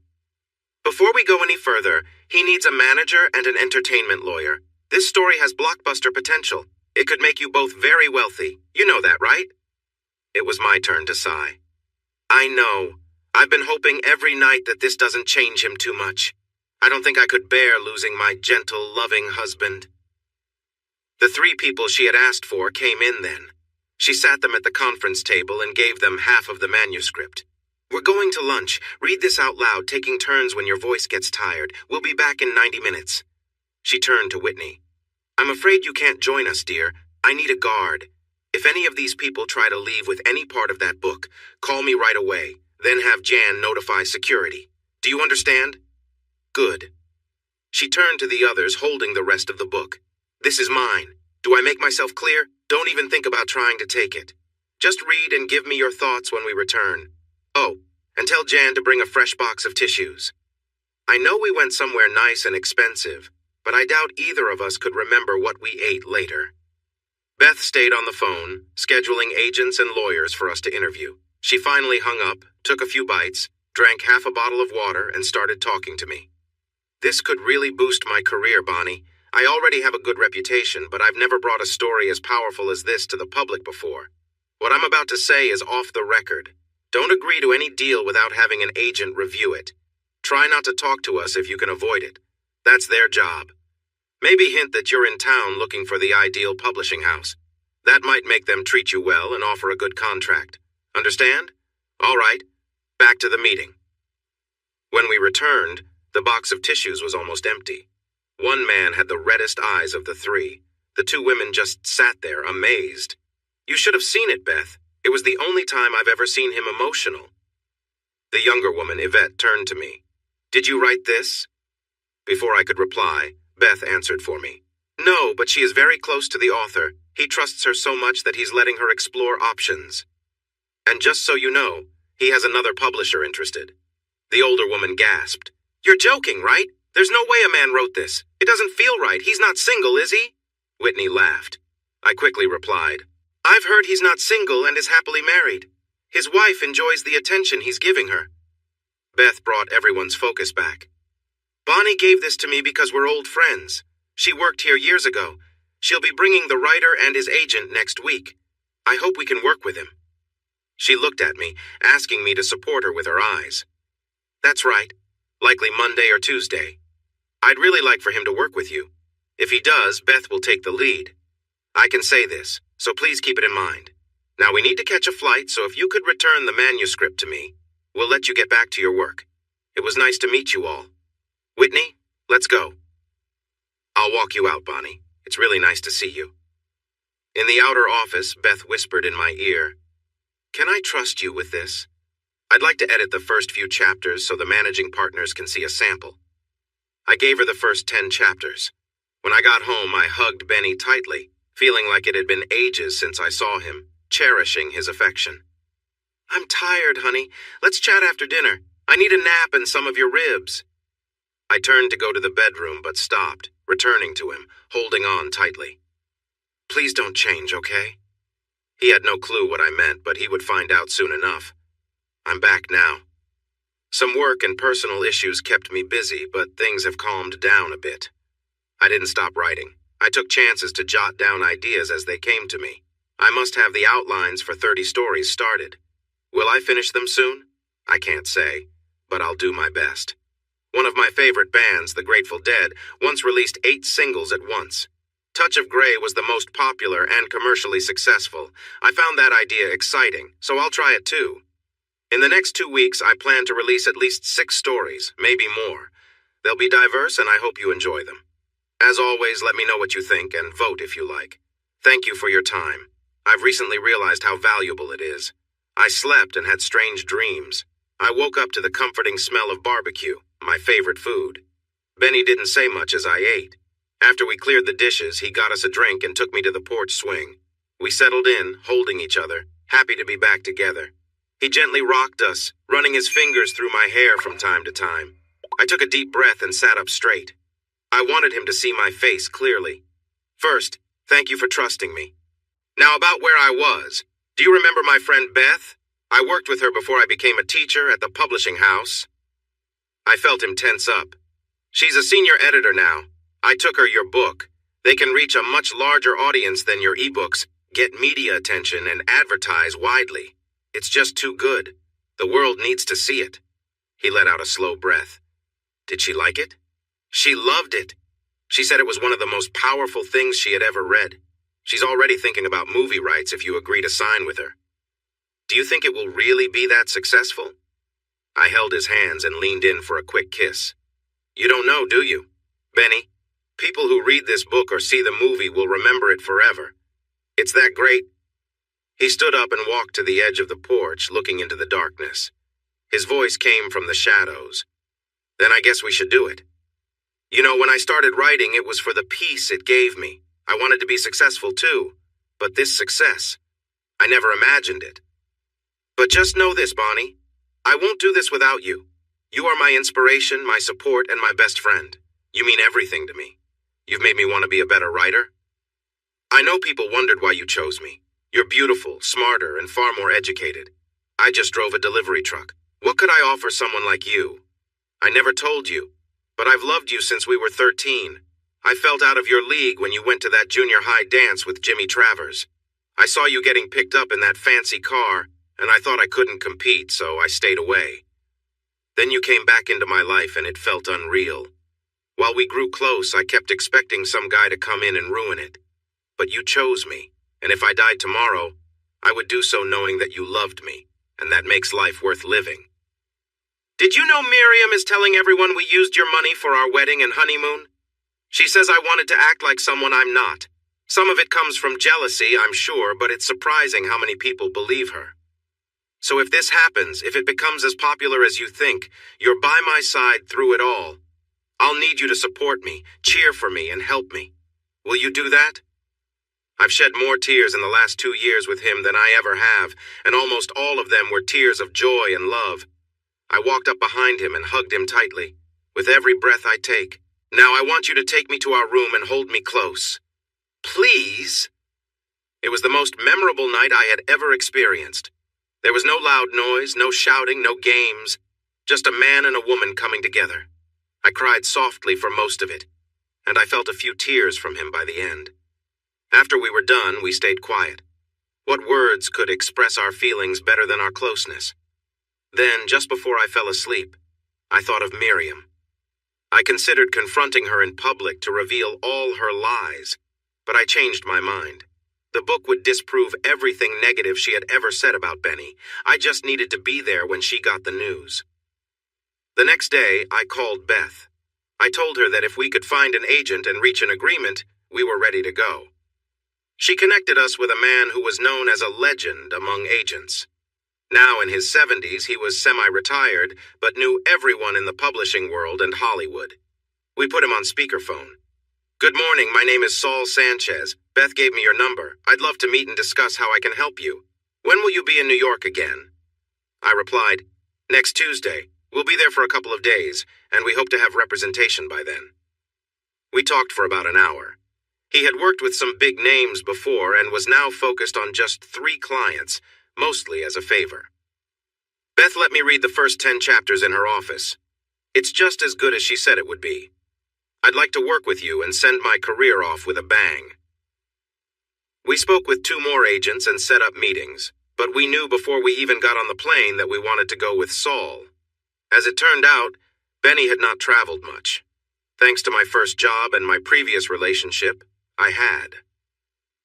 Before we go any further, he needs a manager and an entertainment lawyer. This story has blockbuster potential. It could make you both very wealthy. You know that, right? It was my turn to sigh. I know. I've been hoping every night that this doesn't change him too much. I don't think I could bear losing my gentle, loving husband. The 3 people she had asked for came in then. She sat them at the conference table and gave them half of the manuscript. We're going to lunch. Read this out loud, taking turns when your voice gets tired. We'll be back in 90 minutes. She turned to Whitney. I'm afraid you can't join us, dear. I need a guard. If any of these people try to leave with any part of that book, call me right away. Then have Jan notify security. Do you understand? Good. She turned to the others, holding the rest of the book. This is mine. Do I make myself clear? Don't even think about trying to take it. Just read and give me your thoughts when we return. Oh, and tell Jan to bring a fresh box of tissues. I know we went somewhere nice and expensive, but I doubt either of us could remember what we ate later. Beth stayed on the phone, scheduling agents and lawyers for us to interview. She finally hung up, took a few bites, drank half a bottle of water, and started talking to me. This could really boost my career, Bonnie. I already have a good reputation, but I've never brought a story as powerful as this to the public before. What I'm about to say is off the record. Don't agree to any deal without having an agent review it. Try not to talk to us if you can avoid it. That's their job. Maybe hint that you're in town looking for the ideal publishing house. That might make them treat you well and offer a good contract. Understand? All right. Back to the meeting. When we returned, the box of tissues was almost empty. One man had the reddest eyes of the 3. The 2 women just sat there, amazed. You should have seen it, Beth. It was the only time I've ever seen him emotional. The younger woman, Yvette, turned to me. Did you write this? Before I could reply, Beth answered for me. No, but she is very close to the author. He trusts her so much that he's letting her explore options. And just so you know, he has another publisher interested. The older woman gasped. You're joking, right? There's no way a man wrote this. It doesn't feel right. He's not single, is he? Whitney laughed. I quickly replied. I've heard he's not single and is happily married. His wife enjoys the attention he's giving her. Beth brought everyone's focus back. Bonnie gave this to me because we're old friends. She worked here years ago. She'll be bringing the writer and his agent next week. I hope we can work with him. She looked at me, asking me to support her with her eyes. That's right. Likely Monday or Tuesday. I'd really like for him to work with you. If he does, Beth will take the lead. I can say this, so please keep it in mind. Now we need to catch a flight, so if you could return the manuscript to me, we'll let you get back to your work. It was nice to meet you all. Whitney, let's go. I'll walk you out, Bonnie. It's really nice to see you. In the outer office, Beth whispered in my ear, Can I trust you with this? I'd like to edit the first few chapters so the managing partners can see a sample. I gave her the first 10 chapters. When I got home, I hugged Benny tightly, feeling like it had been ages since I saw him, cherishing his affection. I'm tired, honey. Let's chat after dinner. I need a nap and some of your ribs. I turned to go to the bedroom, but stopped, returning to him, holding on tightly. Please don't change, okay? He had no clue what I meant, but he would find out soon enough. I'm back now. Some work and personal issues kept me busy, but things have calmed down a bit. I didn't stop writing. I took chances to jot down ideas as they came to me. I must have the outlines for 30 stories started. Will I finish them soon? I can't say, but I'll do my best. One of my favorite bands, the Grateful Dead, once released 8 singles at once. Touch of Grey was the most popular and commercially successful. I found that idea exciting, so I'll try it too. In the next 2 weeks, I plan to release at least 6 stories, maybe more. They'll be diverse, and I hope you enjoy them. As always, let me know what you think and vote if you like. Thank you for your time. I've recently realized how valuable it is. I slept and had strange dreams. I woke up to the comforting smell of barbecue, my favorite food. Benny didn't say much as I ate. After we cleared the dishes, he got us a drink and took me to the porch swing. We settled in, holding each other, happy to be back together. He gently rocked us, running his fingers through my hair from time to time. I took a deep breath and sat up straight. I wanted him to see my face clearly. First, thank you for trusting me. Now about where I was. Do you remember my friend Beth? I worked with her before I became a teacher at the publishing house. I felt him tense up. She's a senior editor now. I took her your book. They can reach a much larger audience than your ebooks, get media attention, and advertise widely. It's just too good. The world needs to see it." He let out a slow breath. "Did she like it?" "She loved it. She said it was one of the most powerful things she had ever read. She's already thinking about movie rights if you agree to sign with her." "Do you think it will really be that successful?" I held his hands and leaned in for a quick kiss. "You don't know, do you? Benny, people who read this book or see the movie will remember it forever. It's that great." He stood up and walked to the edge of the porch, looking into the darkness. His voice came from the shadows. "Then I guess we should do it. You know, when I started writing, it was for the peace it gave me. I wanted to be successful too. But this success, I never imagined it. But just know this, Bonnie. I won't do this without you. You are my inspiration, my support, and my best friend. You mean everything to me. You've made me want to be a better writer. I know people wondered why you chose me. You're beautiful, smarter, and far more educated. I just drove a delivery truck. What could I offer someone like you? I never told you, but I've loved you since we were 13. I felt out of your league when you went to that junior high dance with Jimmy Travers. I saw you getting picked up in that fancy car, and I thought I couldn't compete, so I stayed away. Then you came back into my life and it felt unreal. While we grew close, I kept expecting some guy to come in and ruin it. But you chose me, and if I died tomorrow, I would do so knowing that you loved me, and that makes life worth living. Did you know Miriam is telling everyone we used your money for our wedding and honeymoon? She says I wanted to act like someone I'm not. Some of it comes from jealousy, I'm sure, but it's surprising how many people believe her. So if this happens, if it becomes as popular as you think, you're by my side through it all. I'll need you to support me, cheer for me, and help me. Will you do that? I've shed more tears in the last 2 years with him than I ever have, and almost all of them were tears of joy and love. I walked up behind him and hugged him tightly, with every breath I take. Now I want you to take me to our room and hold me close. Please? It was the most memorable night I had ever experienced. There was no loud noise, no shouting, no games, just a man and a woman coming together. I cried softly for most of it, and I felt a few tears from him by the end. After we were done, we stayed quiet. What words could express our feelings better than our closeness? Then, just before I fell asleep, I thought of Miriam. I considered confronting her in public to reveal all her lies, but I changed my mind. The book would disprove everything negative she had ever said about Benny. I just needed to be there when she got the news. The next day, I called Beth. I told her that if we could find an agent and reach an agreement, we were ready to go. She connected us with a man who was known as a legend among agents. Now in his 70s, he was semi-retired, but knew everyone in the publishing world and Hollywood. We put him on speakerphone. "Good morning, my name is Saul Sanchez. Beth gave me your number. I'd love to meet and discuss how I can help you. When will you be in New York again?" I replied, "Next Tuesday. We'll be there for a couple of days, and we hope to have representation by then." We talked for about an hour. He had worked with some big names before and was now focused on just 3 clients, mostly as a favor. Beth let me read the first 10 chapters in her office. It's just as good as she said it would be. I'd like to work with you and send my career off with a bang. We spoke with 2 more agents and set up meetings, but we knew before we even got on the plane that we wanted to go with Saul. As it turned out, Benny had not traveled much. Thanks to my first job and my previous relationship, I had.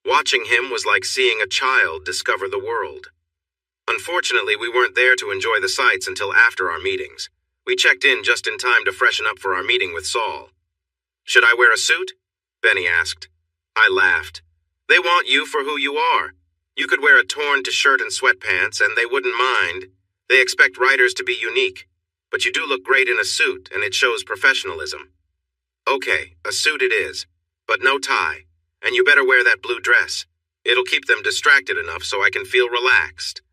Watching him was like seeing a child discover the world. Unfortunately, we weren't there to enjoy the sights until after our meetings. We checked in just in time to freshen up for our meeting with Saul. "Should I wear a suit?" Benny asked. I laughed. "They want you for who you are. You could wear a torn t-shirt and sweatpants, and they wouldn't mind. They expect writers to be unique. But you do look great in a suit, and it shows professionalism." "Okay, a suit it is, but no tie, and you better wear that blue dress. It'll keep them distracted enough so I can feel relaxed."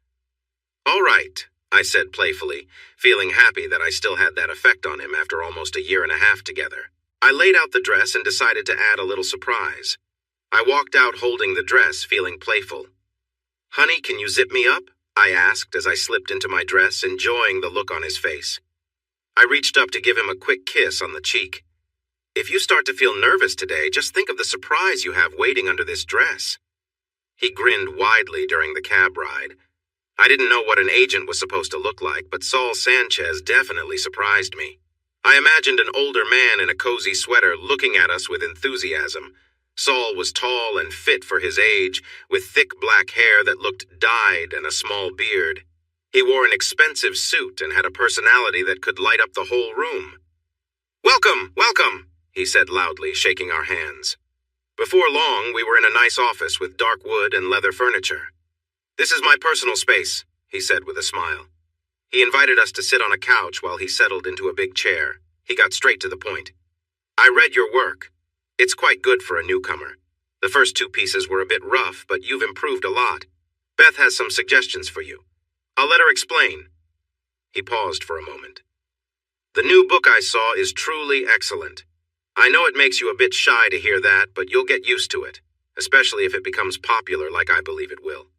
"All right," I said playfully, feeling happy that I still had that effect on him after almost a year and a half together. I laid out the dress and decided to add a little surprise. I walked out holding the dress, feeling playful. "Honey, can you zip me up?" I asked as I slipped into my dress, enjoying the look on his face. I reached up to give him a quick kiss on the cheek. If you start to feel nervous today, just think of the surprise you have waiting under this dress." He grinned widely during the cab ride. I didn't know what an agent was supposed to look like, but Saul Sanchez definitely surprised me. I imagined an older man in a cozy sweater looking at us with enthusiasm. Saul was tall and fit for his age, with thick black hair that looked dyed and a small beard. He wore an expensive suit and had a personality that could light up the whole room. "Welcome, welcome," he said loudly, shaking our hands. Before long, we were in a nice office with dark wood and leather furniture. "This is my personal space," he said with a smile. He invited us to sit on a couch while he settled into a big chair. He got straight to the point. "I read your work. It's quite good for a newcomer. The first 2 pieces were a bit rough, but you've improved a lot. Beth has some suggestions for you. I'll let her explain." He paused for a moment. "The new book I saw is truly excellent. I know it makes you a bit shy to hear that, but you'll get used to it, especially if it becomes popular like I believe it will.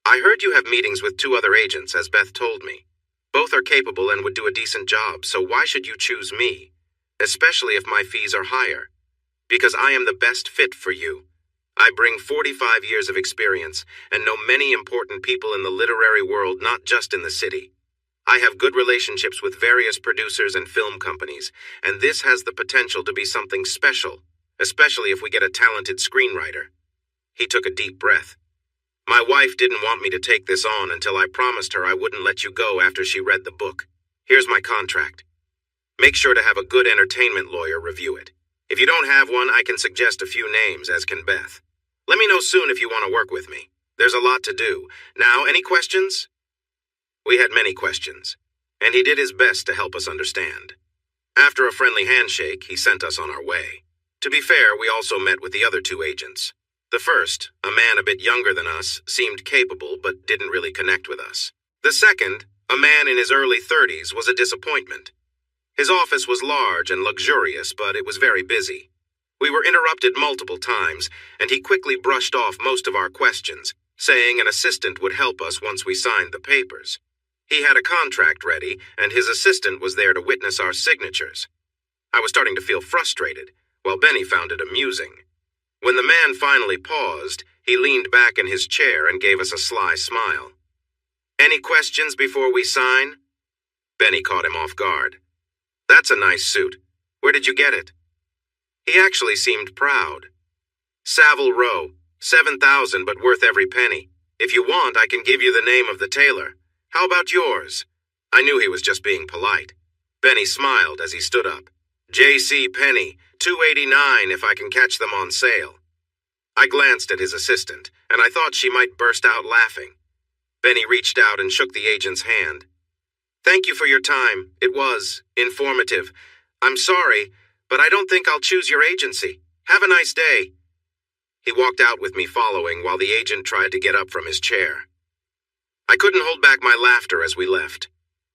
I heard you have meetings with 2 other agents, as Beth told me. Both are capable and would do a decent job, so why should you choose me, especially if my fees are higher? Because I am the best fit for you. I bring 45 years of experience and know many important people in the literary world, not just in the city. I have good relationships with various producers and film companies, and this has the potential to be something special, especially if we get a talented screenwriter." He took a deep breath. "My wife didn't want me to take this on until I promised her I wouldn't let you go after she read the book. Here's my contract. Make sure to have a good entertainment lawyer review it. If you don't have one, I can suggest a few names, as can Beth. Let me know soon if you want to work with me. There's a lot to do. Now, any questions?" We had many questions, and he did his best to help us understand. After a friendly handshake, he sent us on our way. To be fair, we also met with the other 2 agents. The first, a man a bit younger than us, seemed capable but didn't really connect with us. The second, a man in his early 30s, was a disappointment. His office was large and luxurious, but it was very busy. We were interrupted multiple times, and he quickly brushed off most of our questions, saying an assistant would help us once we signed the papers. He had a contract ready, and his assistant was there to witness our signatures. I was starting to feel frustrated, while Benny found it amusing. When the man finally paused, he leaned back in his chair and gave us a sly smile. "Any questions before we sign?" Benny caught him off guard. "That's a nice suit. Where did you get it?" He actually seemed proud. "Savile Row, 7,000, but worth every penny. If you want, I can give you the name of the tailor. How about yours?" I knew he was just being polite. Benny smiled as he stood up. "J.C. Penney, $2.89 if I can catch them on sale." I glanced at his assistant, and I thought she might burst out laughing. Benny reached out and shook the agent's hand. "Thank you for your time. It was informative. I'm sorry, but I don't think I'll choose your agency. Have a nice day." He walked out with me following while the agent tried to get up from his chair. I couldn't hold back my laughter as we left.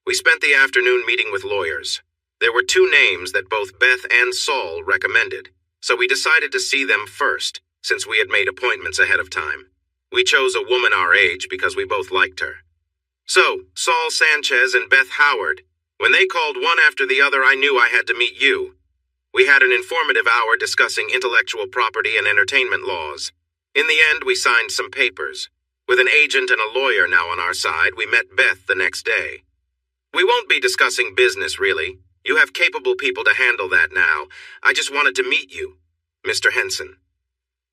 We spent the afternoon meeting with lawyers. There were 2 names that both Beth and Saul recommended, so we decided to see them first, since we had made appointments ahead of time. We chose a woman our age because we both liked her. So, Saul Sanchez and Beth Howard. When they called one after the other, I knew I had to meet you. We had an informative hour discussing intellectual property and entertainment laws. In the end, we signed some papers. With an agent and a lawyer now on our side, we met Beth the next day. "We won't be discussing business, really. You have capable people to handle that now. I just wanted to meet you, Mr. Henson."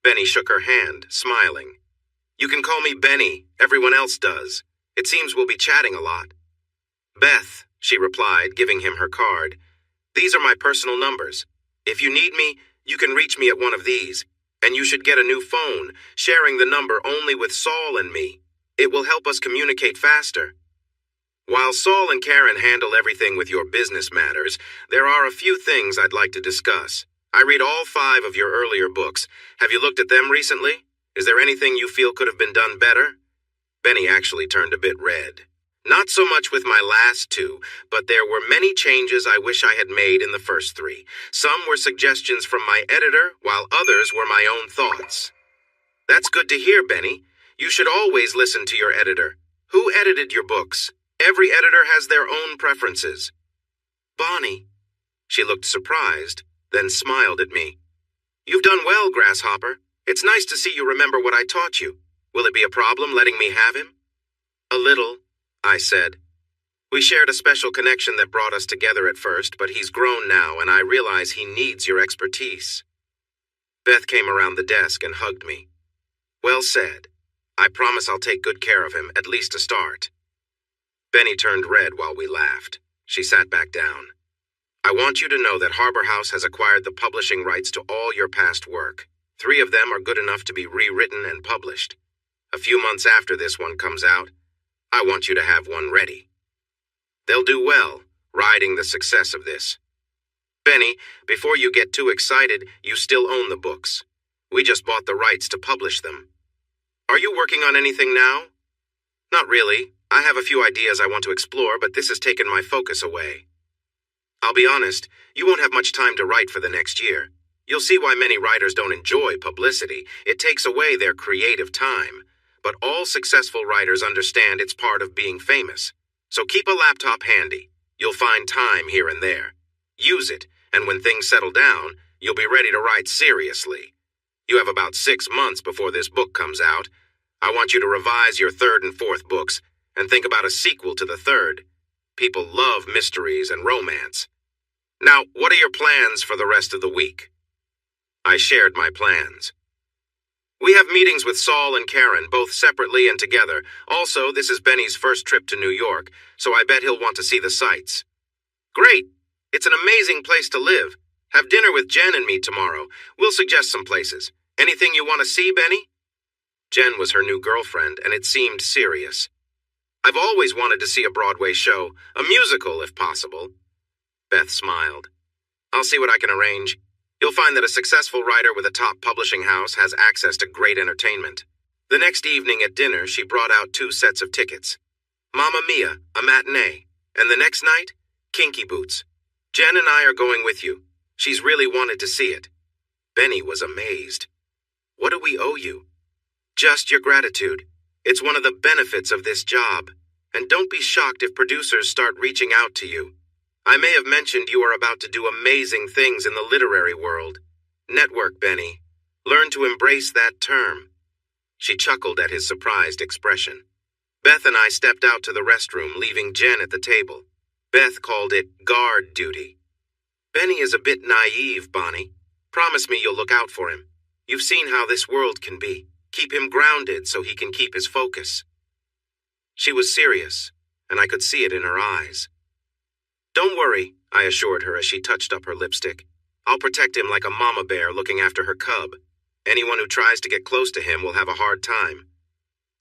Benny shook her hand, smiling. "You can call me Benny. Everyone else does. It seems we'll be chatting a lot." "Beth," she replied, giving him her card. "These are my personal numbers. If you need me, you can reach me at one of these. And you should get a new phone, sharing the number only with Saul and me. It will help us communicate faster. While Saul and Karen handle everything with your business matters, there are a few things I'd like to discuss. I read all 5 of your earlier books. Have you looked at them recently? Is there anything you feel could have been done better?" Benny actually turned a bit red. "Not so much with my last 2, but there were many changes I wish I had made in the first 3. Some were suggestions from my editor, while others were my own thoughts." "That's good to hear, Benny. You should always listen to your editor. Who edited your books? Every editor has their own preferences." "Bonnie." She looked surprised, then smiled at me. "You've done well, Grasshopper. It's nice to see you remember what I taught you. Will it be a problem letting me have him?" "A little," I said. "We shared a special connection that brought us together at first, but he's grown now, and I realize he needs your expertise." Beth came around the desk and hugged me. "Well said. I promise I'll take good care of him, at least to start." Benny turned red while we laughed. She sat back down. "I want you to know that Harbor House has acquired the publishing rights to all your past work. 3 of them are good enough to be rewritten and published. A few months after this one comes out, I want you to have one ready. They'll do well, riding the success of this. Benny, before you get too excited, you still own the books. We just bought the rights to publish them. Are you working on anything now?" "Not really. I have a few ideas I want to explore, but this has taken my focus away." "I'll be honest, you won't have much time to write for the next year. You'll see why many writers don't enjoy publicity. It takes away their creative time. But all successful writers understand it's part of being famous. So keep a laptop handy. You'll find time here and there. Use it, and when things settle down, you'll be ready to write seriously. You have about 6 months before this book comes out. I want you to revise your 3rd and 4th books, and think about a sequel to the 3rd. People love mysteries and romance. Now, what are your plans for the rest of the week?" I shared my plans. "We have meetings with Saul and Karen, both separately and together. Also, this is Benny's first trip to New York, so I bet he'll want to see the sights." "Great! It's an amazing place to live. Have dinner with Jen and me tomorrow. We'll suggest some places. Anything you want to see, Benny?" Jen was her new girlfriend, and it seemed serious. "I've always wanted to see a Broadway show, a musical if possible." Beth smiled. "I'll see what I can arrange. You'll find that a successful writer with a top publishing house has access to great entertainment." The next evening at dinner, she brought out 2 sets of tickets. Mamma Mia, a matinee, and the next night, Kinky Boots. "Jen and I are going with you. She's really wanted to see it." Benny was amazed. "What do we owe you?" "Just your gratitude. It's one of the benefits of this job. And don't be shocked if producers start reaching out to you. I may have mentioned you are about to do amazing things in the literary world. Network, Benny. Learn to embrace that term." She chuckled at his surprised expression. Beth and I stepped out to the restroom, leaving Jen at the table. Beth called it guard duty. "Benny is a bit naive, Bonnie. Promise me you'll look out for him. You've seen how this world can be. Keep him grounded so he can keep his focus." She was serious, and I could see it in her eyes. "Don't worry," I assured her as she touched up her lipstick. "I'll protect him like a mama bear looking after her cub. Anyone who tries to get close to him will have a hard time."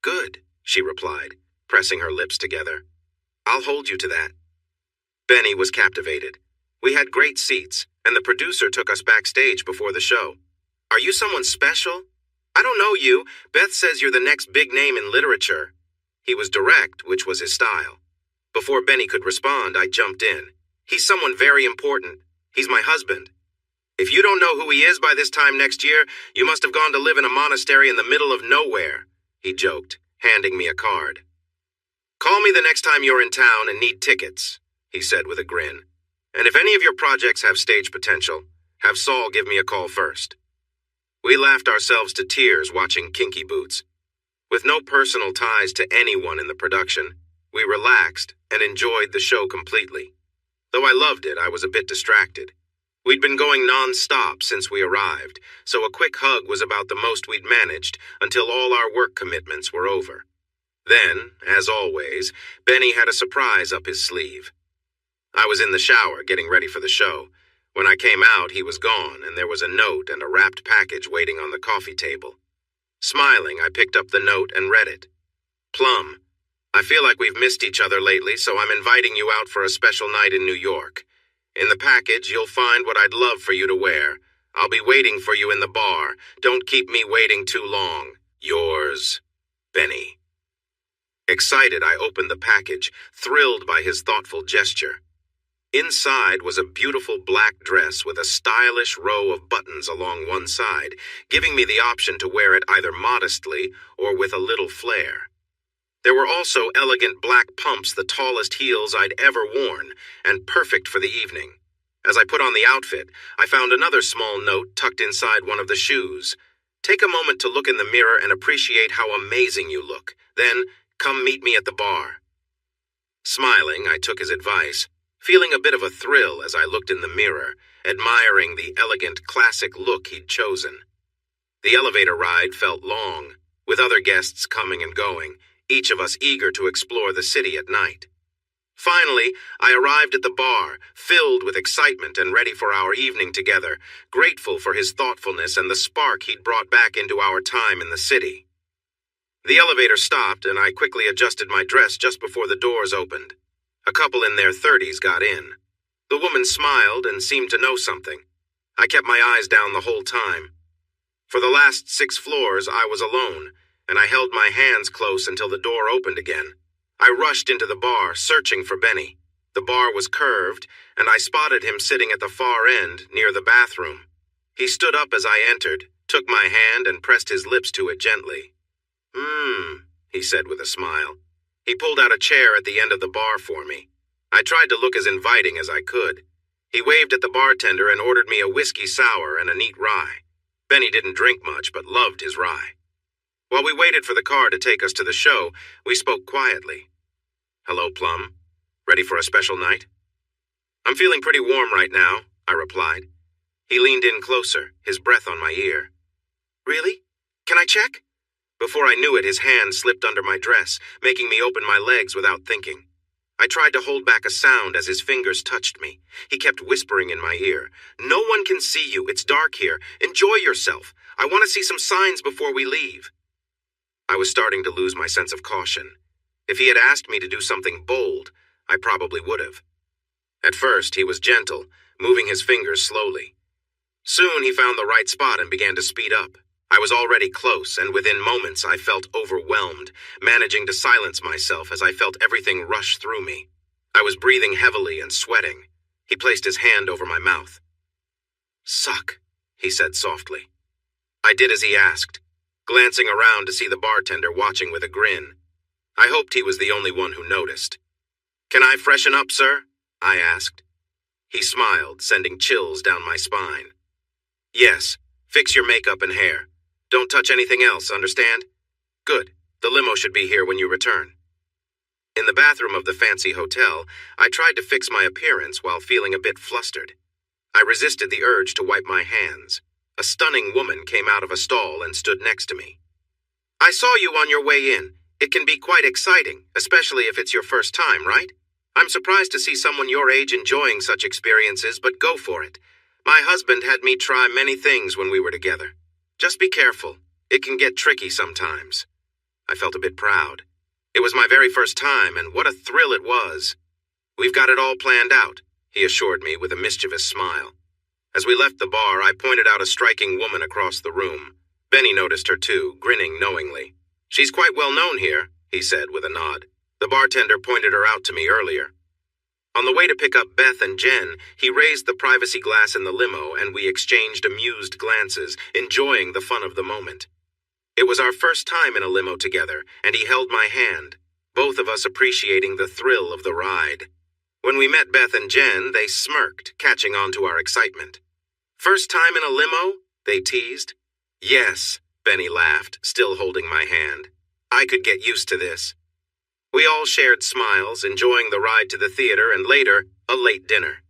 "Good," she replied, pressing her lips together. "I'll hold you to that." Benny was captivated. We had great seats, and the producer took us backstage before the show. "Are you someone special?" "I don't know you. Beth says you're the next big name in literature." He was direct, which was his style. Before Benny could respond, I jumped in. "He's someone very important. He's my husband." "If you don't know who he is by this time next year, you must have gone to live in a monastery in the middle of nowhere," he joked, handing me a card. "Call me the next time you're in town and need tickets," he said with a grin. "And if any of your projects have stage potential, have Saul give me a call first." We laughed ourselves to tears watching Kinky Boots. With no personal ties to anyone in the production, we relaxed and enjoyed the show completely. Though I loved it, I was a bit distracted. We'd been going non-stop since we arrived, so a quick hug was about the most we'd managed until all our work commitments were over. Then, as always, Benny had a surprise up his sleeve. I was in the shower getting ready for the show. When I came out, he was gone, and there was a note and a wrapped package waiting on the coffee table. Smiling, I picked up the note and read it. "Plum, I feel like we've missed each other lately, so I'm inviting you out for a special night in New York. In the package, you'll find what I'd love for you to wear. I'll be waiting for you in the bar. Don't keep me waiting too long. Yours, Benny." Excited, I opened the package, thrilled by his thoughtful gesture. Inside was a beautiful black dress with a stylish row of buttons along one side, giving me the option to wear it either modestly or with a little flair. There were also elegant black pumps, the tallest heels I'd ever worn, and perfect for the evening. As I put on the outfit, I found another small note tucked inside one of the shoes. Take a moment to look in the mirror and appreciate how amazing you look. Then, come meet me at the bar. Smiling, I took his advice, feeling a bit of a thrill as I looked in the mirror, admiring the elegant, classic look he'd chosen. The elevator ride felt long, with other guests coming and going, each of us eager to explore the city at night. Finally, I arrived at the bar, filled with excitement and ready for our evening together, grateful for his thoughtfulness and the spark he'd brought back into our time in the city. The elevator stopped, and I quickly adjusted my dress just before the doors opened. A couple in their 30s got in. The woman smiled and seemed to know something. I kept my eyes down the whole time. For the last 6 floors, I was alone, and I held my hands close until the door opened again. I rushed into the bar, searching for Benny. The bar was curved, and I spotted him sitting at the far end, near the bathroom. He stood up as I entered, took my hand, and pressed his lips to it gently. He said with a smile. He pulled out a chair at the end of the bar for me. I tried to look as inviting as I could. He waved at the bartender and ordered me a whiskey sour and a neat rye. Benny didn't drink much, but loved his rye. While we waited for the car to take us to the show, we spoke quietly. "Hello, Plum. Ready for a special night?" "I'm feeling pretty warm right now," I replied. He leaned in closer, his breath on my ear. "Really? Can I check?" Before I knew it, his hand slipped under my dress, making me open my legs without thinking. I tried to hold back a sound as his fingers touched me. He kept whispering in my ear, "No one can see you. It's dark here. Enjoy yourself. I want to see some signs before we leave." I was starting to lose my sense of caution. If he had asked me to do something bold, I probably would have. At first, he was gentle, moving his fingers slowly. Soon, he found the right spot and began to speed up. I was already close, and within moments I felt overwhelmed, managing to silence myself as I felt everything rush through me. I was breathing heavily and sweating. He placed his hand over my mouth. "Suck," he said softly. I did as he asked, glancing around to see the bartender watching with a grin. I hoped he was the only one who noticed. "Can I freshen up, sir?" I asked. He smiled, sending chills down my spine. "Yes, fix your makeup and hair. Don't touch anything else, understand? Good. The limo should be here when you return." In the bathroom of the fancy hotel, I tried to fix my appearance while feeling a bit flustered. I resisted the urge to wipe my hands. A stunning woman came out of a stall and stood next to me. "I saw you on your way in. It can be quite exciting, especially if it's your first time, right? I'm surprised to see someone your age enjoying such experiences, but go for it. My husband had me try many things when we were together. Just be careful. It can get tricky sometimes." I felt a bit proud. It was my very first time, and what a thrill it was. "We've got it all planned out," he assured me with a mischievous smile. As we left the bar, I pointed out a striking woman across the room. Benny noticed her too, grinning knowingly. "She's quite well known here," he said with a nod. "The bartender pointed her out to me earlier." On the way to pick up Beth and Jen, he raised the privacy glass in the limo and we exchanged amused glances, enjoying the fun of the moment. It was our first time in a limo together, and he held my hand, both of us appreciating the thrill of the ride. When we met Beth and Jen, they smirked, catching on to our excitement. "First time in a limo?" they teased. "Yes," Benny laughed, still holding my hand. "I could get used to this." We all shared smiles, enjoying the ride to the theater and later, a late dinner.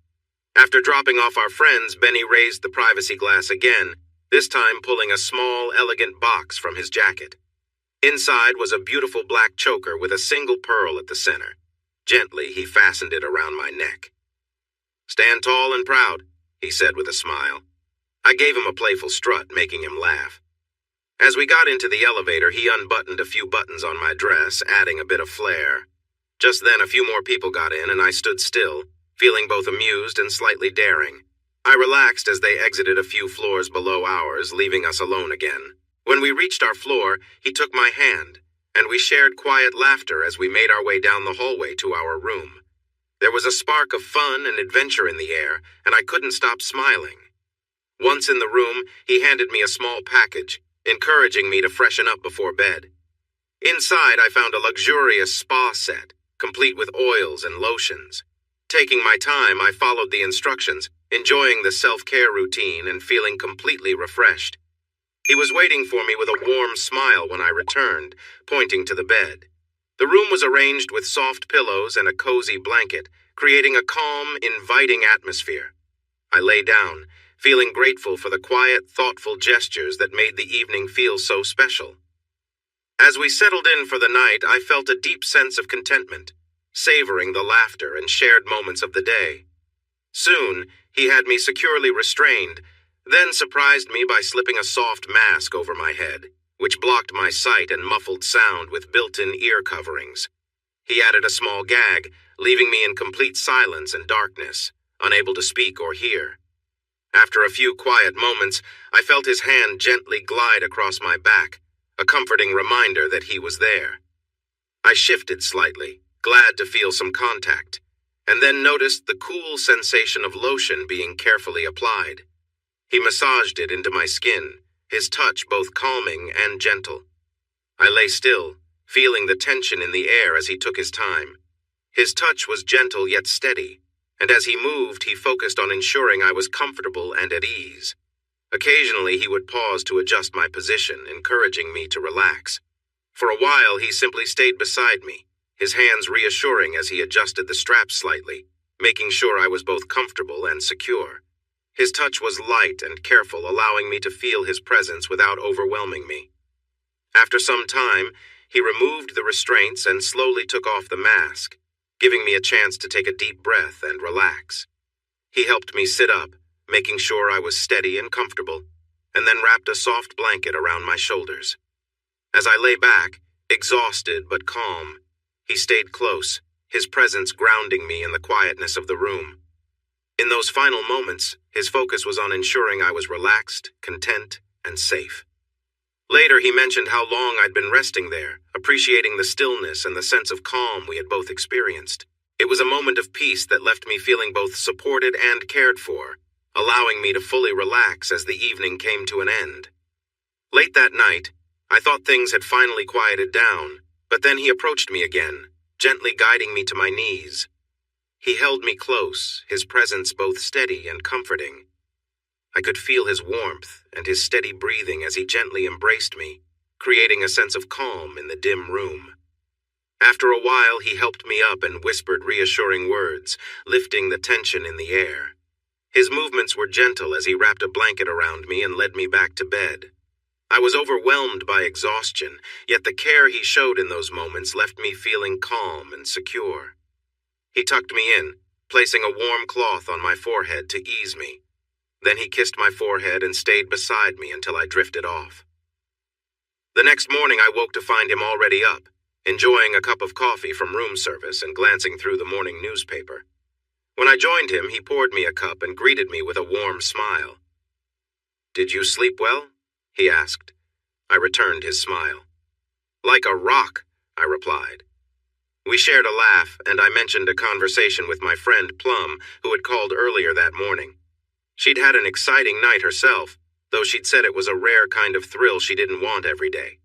After dropping off our friends, Benny raised the privacy glass again, this time pulling a small, elegant box from his jacket. Inside was a beautiful black choker with a single pearl at the center. Gently, he fastened it around my neck. "Stand tall and proud," he said with a smile. I gave him a playful strut, making him laugh. As we got into the elevator, he unbuttoned a few buttons on my dress, adding a bit of flair. Just then, a few more people got in, and I stood still, feeling both amused and slightly daring. I relaxed as they exited a few floors below ours, leaving us alone again. When we reached our floor, he took my hand, and we shared quiet laughter as we made our way down the hallway to our room. There was a spark of fun and adventure in the air, and I couldn't stop smiling. Once in the room, he handed me a small package, encouraging me to freshen up before bed. Inside, I found a luxurious spa set, complete with oils and lotions. Taking my time, I followed the instructions, enjoying the self-care routine and feeling completely refreshed. He was waiting for me with a warm smile when I returned, pointing to the bed. The room was arranged with soft pillows and a cozy blanket, creating a calm, inviting atmosphere. I lay down, feeling grateful for the quiet, thoughtful gestures that made the evening feel so special. As we settled in for the night, I felt a deep sense of contentment, savoring the laughter and shared moments of the day. Soon, he had me securely restrained, then surprised me by slipping a soft mask over my head, which blocked my sight and muffled sound with built-in ear coverings. He added a small gag, leaving me in complete silence and darkness, unable to speak or hear. After a few quiet moments, I felt his hand gently glide across my back, a comforting reminder that he was there. I shifted slightly, glad to feel some contact, and then noticed the cool sensation of lotion being carefully applied. He massaged it into my skin, his touch both calming and gentle. I lay still, feeling the tension in the air as he took his time. His touch was gentle yet steady, and as he moved, he focused on ensuring I was comfortable and at ease. Occasionally, he would pause to adjust my position, encouraging me to relax. For a while, he simply stayed beside me, his hands reassuring as he adjusted the straps slightly, making sure I was both comfortable and secure. His touch was light and careful, allowing me to feel his presence without overwhelming me. After some time, he removed the restraints and slowly took off the mask, giving me a chance to take a deep breath and relax. He helped me sit up, making sure I was steady and comfortable, and then wrapped a soft blanket around my shoulders. As I lay back, exhausted but calm, he stayed close, his presence grounding me in the quietness of the room. In those final moments, his focus was on ensuring I was relaxed, content, and safe. Later, he mentioned how long I'd been resting there, appreciating the stillness and the sense of calm we had both experienced. It was a moment of peace that left me feeling both supported and cared for, allowing me to fully relax as the evening came to an end. Late that night, I thought things had finally quieted down, but then he approached me again, gently guiding me to my knees. He held me close, his presence both steady and comforting. I could feel his warmth and his steady breathing as he gently embraced me, creating a sense of calm in the dim room. After a while, he helped me up and whispered reassuring words, lifting the tension in the air. His movements were gentle as he wrapped a blanket around me and led me back to bed. I was overwhelmed by exhaustion, yet the care he showed in those moments left me feeling calm and secure. He tucked me in, placing a warm cloth on my forehead to ease me. Then he kissed my forehead and stayed beside me until I drifted off. The next morning I woke to find him already up, enjoying a cup of coffee from room service and glancing through the morning newspaper. When I joined him, he poured me a cup and greeted me with a warm smile. "Did you sleep well?" he asked. I returned his smile. "Like a rock," I replied. We shared a laugh, and I mentioned a conversation with my friend Plum, who had called earlier that morning. She'd had an exciting night herself, though she'd said it was a rare kind of thrill she didn't want every day.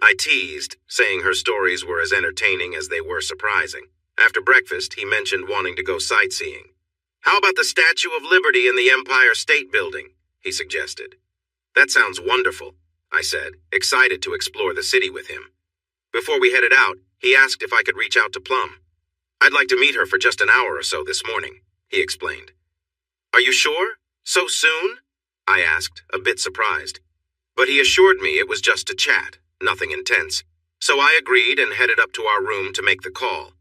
I teased, saying her stories were as entertaining as they were surprising. After breakfast, he mentioned wanting to go sightseeing. "How about the Statue of Liberty in the Empire State Building?" he suggested. "That sounds wonderful," I said, excited to explore the city with him. Before we headed out, he asked if I could reach out to Plum. "I'd like to meet her for just an hour or so this morning," he explained. "Are you sure? So soon?" I asked, a bit surprised. But he assured me it was just a chat, nothing intense. So I agreed and headed up to our room to make the call.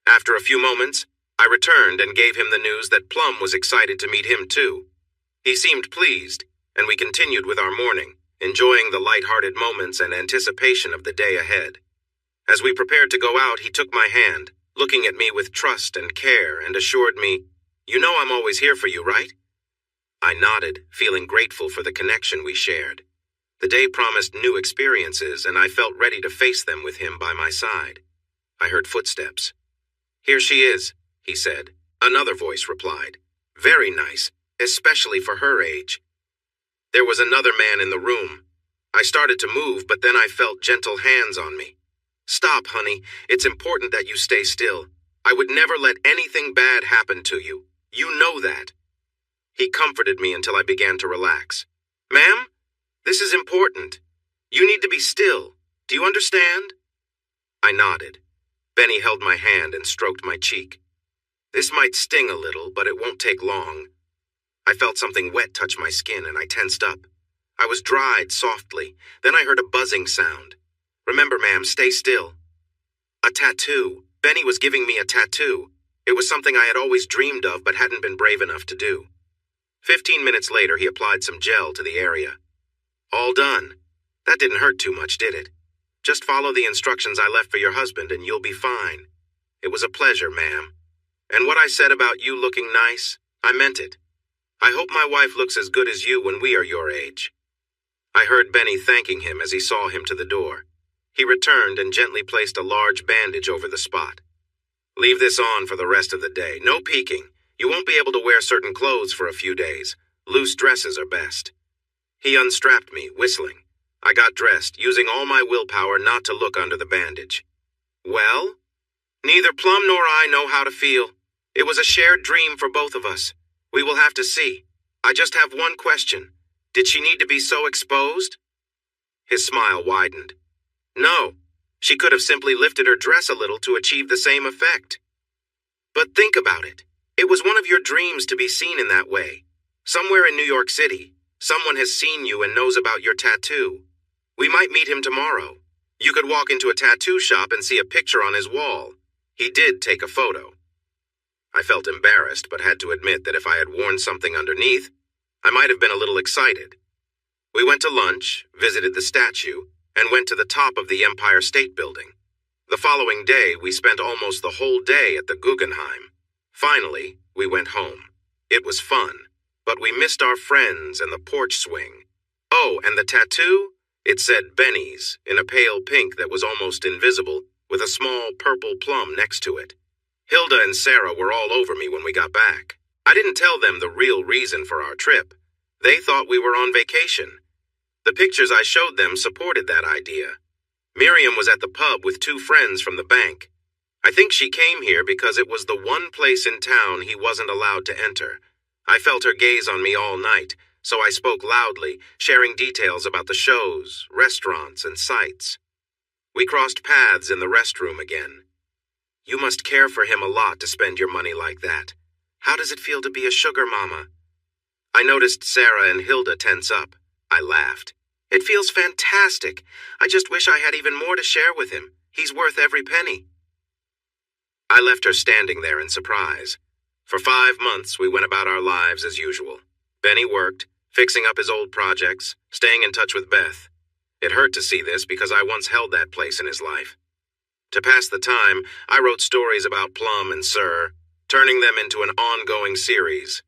After a few moments, I returned and gave him the news that Plum was excited to meet him too. He seemed pleased, and we continued with our morning, enjoying the light-hearted moments and anticipation of the day ahead. As we prepared to go out, he took my hand, looking at me with trust and care, and assured me, "You know I'm always here for you, right?" I nodded, feeling grateful for the connection we shared. The day promised new experiences, and I felt ready to face them with him by my side. I heard footsteps. "Here she is," he said. Another voice replied, "Very nice, especially for her age." There was another man in the room. I started to move, but then I felt gentle hands on me. "Stop, honey. It's important that you stay still. I would never let anything bad happen to you. You know that." He comforted me until I began to relax. "Ma'am, this is important. You need to be still. Do you understand?" I nodded. Benny held my hand and stroked my cheek. "This might sting a little, but it won't take long." I felt something wet touch my skin and I tensed up. I was dried softly. Then I heard a buzzing sound. "Remember, ma'am, stay still." A tattoo. Benny was giving me a tattoo. It was something I had always dreamed of but hadn't been brave enough to do. 15 minutes later, he applied some gel to the area. "All done. That didn't hurt too much, did it? Just follow the instructions I left for your husband and you'll be fine. It was a pleasure, ma'am. And what I said about you looking nice, I meant it. I hope my wife looks as good as you when we are your age." I heard Benny thanking him as he saw him to the door. He returned and gently placed a large bandage over the spot. "Leave this on for the rest of the day. No peeking. You won't be able to wear certain clothes for a few days. Loose dresses are best." He unstrapped me, whistling. I got dressed, using all my willpower not to look under the bandage. "Well?" "Neither Plum nor I know how to feel. It was a shared dream for both of us. We will have to see. I just have one question. Did she need to be so exposed?" His smile widened. "No. She could have simply lifted her dress a little to achieve the same effect." "But think about it. It was one of your dreams to be seen in that way. Somewhere in New York City, someone has seen you and knows about your tattoo. We might meet him tomorrow. You could walk into a tattoo shop and see a picture on his wall. He did take a photo." I felt embarrassed, but had to admit that if I had worn something underneath, I might have been a little excited. We went to lunch, visited the statue, and went to the top of the Empire State Building. The following day, we spent almost the whole day at the Guggenheim. Finally, we went home. It was fun, but we missed our friends and the porch swing. Oh, and the tattoo? It said Benny's in a pale pink that was almost invisible, with a small purple plum next to it. Hilda and Sarah were all over me when we got back. I didn't tell them the real reason for our trip. They thought we were on vacation. The pictures I showed them supported that idea. Miriam was at the pub with 2 friends from the bank. I think she came here because it was the one place in town he wasn't allowed to enter. I felt her gaze on me all night, so I spoke loudly, sharing details about the shows, restaurants, and sights. We crossed paths in the restroom again. "You must care for him a lot to spend your money like that. How does it feel to be a sugar mama?" I noticed Sarah and Hilda tense up. I laughed. "It feels fantastic. I just wish I had even more to share with him. He's worth every penny." I left her standing there in surprise. For 5 months, we went about our lives as usual. Benny worked, fixing up his old projects, staying in touch with Beth. It hurt to see this because I once held that place in his life. To pass the time, I wrote stories about Plum and Sir, turning them into an ongoing series.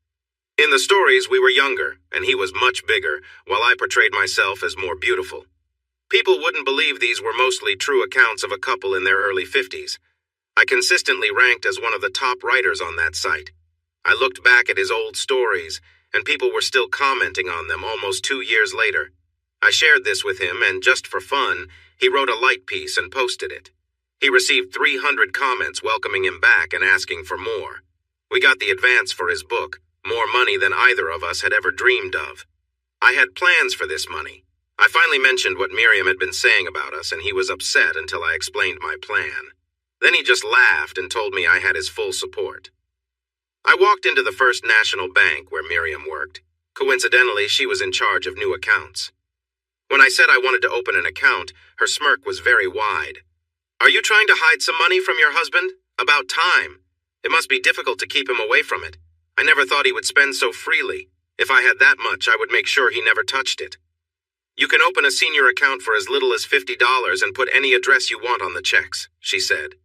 In the stories, we were younger, and he was much bigger, while I portrayed myself as more beautiful. People wouldn't believe these were mostly true accounts of a couple in their early 50s. I consistently ranked as one of the top writers on that site. I looked back at his old stories, and people were still commenting on them almost 2 years later. I shared this with him, and just for fun, he wrote a light piece and posted it. He received 300 comments welcoming him back and asking for more. We got the advance for his book, more money than either of us had ever dreamed of. I had plans for this money. I finally mentioned what Miriam had been saying about us, and he was upset until I explained my plan. Then he just laughed and told me I had his full support. I walked into the First National Bank where Miriam worked. Coincidentally, she was in charge of new accounts. When I said I wanted to open an account, her smirk was very wide. "Are you trying to hide some money from your husband? About time. It must be difficult to keep him away from it. I never thought he would spend so freely. If I had that much, I would make sure he never touched it. You can open a senior account for as little as $50 and put any address you want on the checks," she said.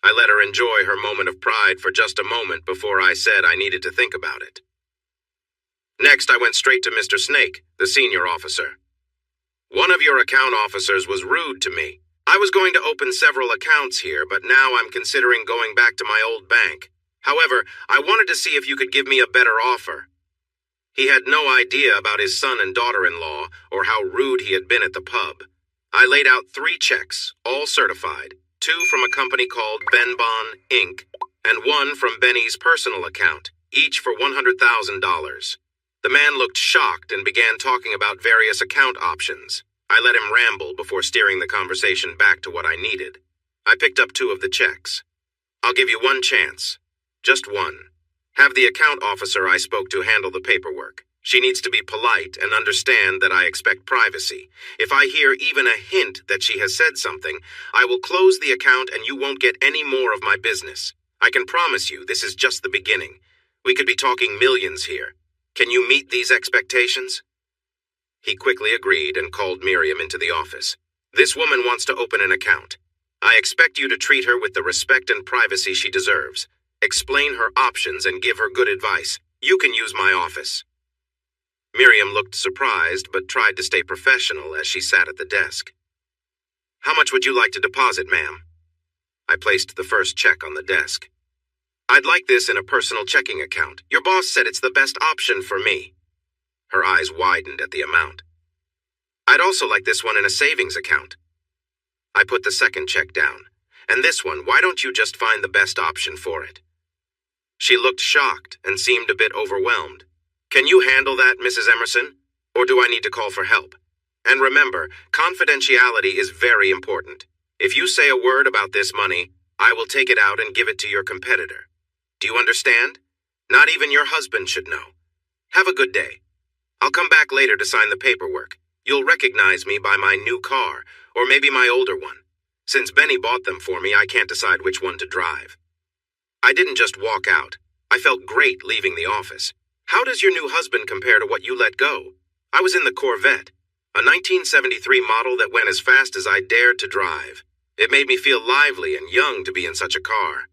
I let her enjoy her moment of pride for just a moment before I said I needed to think about it. Next, I went straight to Mr. Snake, the senior officer. "One of your account officers was rude to me. I was going to open several accounts here, but now I'm considering going back to my old bank. However, I wanted to see if you could give me a better offer." He had no idea about his son and daughter-in-law or how rude he had been at the pub. I laid out 3 checks, all certified, 2 from a company called Benbon, Inc., and 1 from Benny's personal account. each for $100,000. The man looked shocked and began talking about various account options. I let him ramble before steering the conversation back to what I needed. I picked up 2 of the checks. I'll give you one chance. Just one. Have the account officer I spoke to handle the paperwork. She needs to be polite and understand that I expect privacy. If I hear even a hint that she has said something, I will close the account and you won't get any more of my business. I can promise you this is just the beginning. We could be talking millions here. Can you meet these expectations? He quickly agreed and called Miriam into the office. This woman wants to open an account. I expect you to treat her with the respect and privacy she deserves. Explain her options and give her good advice. You can use my office. Miriam looked surprised but tried to stay professional as she sat at the desk. How much would you like to deposit, ma'am? I placed the first check on the desk. I'd like this in a personal checking account. Your boss said it's the best option for me. Her eyes widened at the amount. I'd also like this one in a savings account. I put the second check down. And this one, why don't you just find the best option for it? She looked shocked and seemed a bit overwhelmed. Can you handle that, Mrs. Emerson? Or do I need to call for help? And remember, confidentiality is very important. If you say a word about this money, I will take it out and give it to your competitor. Do you understand? Not even your husband should know. Have a good day. I'll come back later to sign the paperwork. You'll recognize me by my new car, or maybe my older one. Since Benny bought them for me, I can't decide which one to drive. I didn't just walk out. I felt great leaving the office. How does your new husband compare to what you let go? I was in the Corvette, a 1973 model that went as fast as I dared to drive. It made me feel lively and young to be in such a car.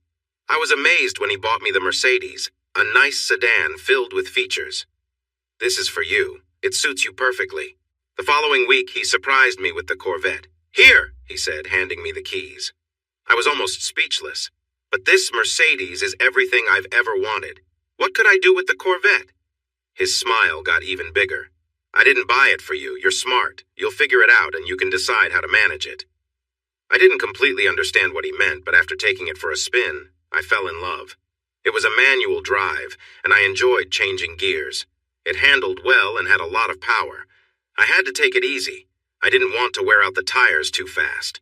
I was amazed when he bought me the Mercedes, a nice sedan filled with features. This is for you. It suits you perfectly. The following week, he surprised me with the Corvette. Here, he said, handing me the keys. I was almost speechless. But this Mercedes is everything I've ever wanted. What could I do with the Corvette? His smile got even bigger. I didn't buy it for you. You're smart. You'll figure it out and you can decide how to manage it. I didn't completely understand what he meant, but after taking it for a spin, I fell in love. It was a manual drive, and I enjoyed changing gears. It handled well and had a lot of power. I had to take it easy. I didn't want to wear out the tires too fast.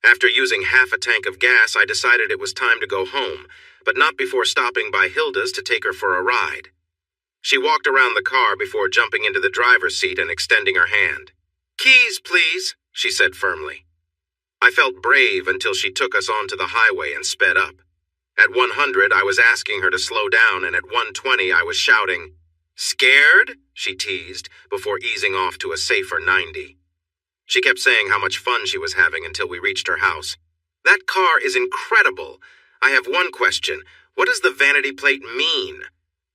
After using half a tank of gas, I decided it was time to go home, but not before stopping by Hilda's to take her for a ride. She walked around the car before jumping into the driver's seat and extending her hand. "Keys, please," she said firmly. I felt brave until she took us onto the highway and sped up. At 100, I was asking her to slow down, and at 120, I was shouting. "Scared?" she teased, before easing off to a safer 90. She kept saying how much fun she was having until we reached her house. "That car is incredible. I have one question. What does the vanity plate mean?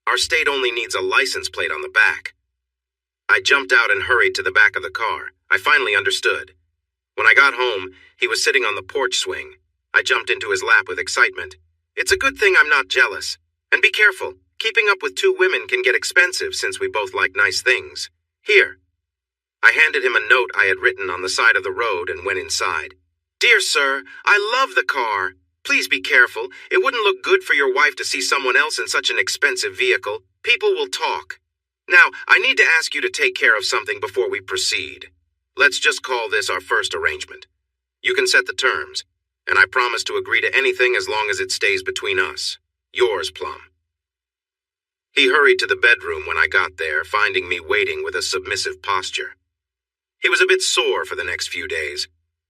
Our state only needs a license plate on the back." I jumped out and hurried to the back of the car. I finally understood. When I got home, he was sitting on the porch swing. I jumped into his lap with excitement. "It's a good thing I'm not jealous. And be careful. Keeping up with 2 women can get expensive since we both like nice things. Here." I handed him a note I had written on the side of the road and went inside. "Dear sir, I love the car. Please be careful. It wouldn't look good for your wife to see someone else in such an expensive vehicle. People will talk. Now, I need to ask you to take care of something before we proceed. Let's just call this our first arrangement. You can set the terms, and I promise to agree to anything as long as it stays between us. Yours, Plum." He hurried to the bedroom when I got there, finding me waiting with a submissive posture. He was a bit sore for the next few days.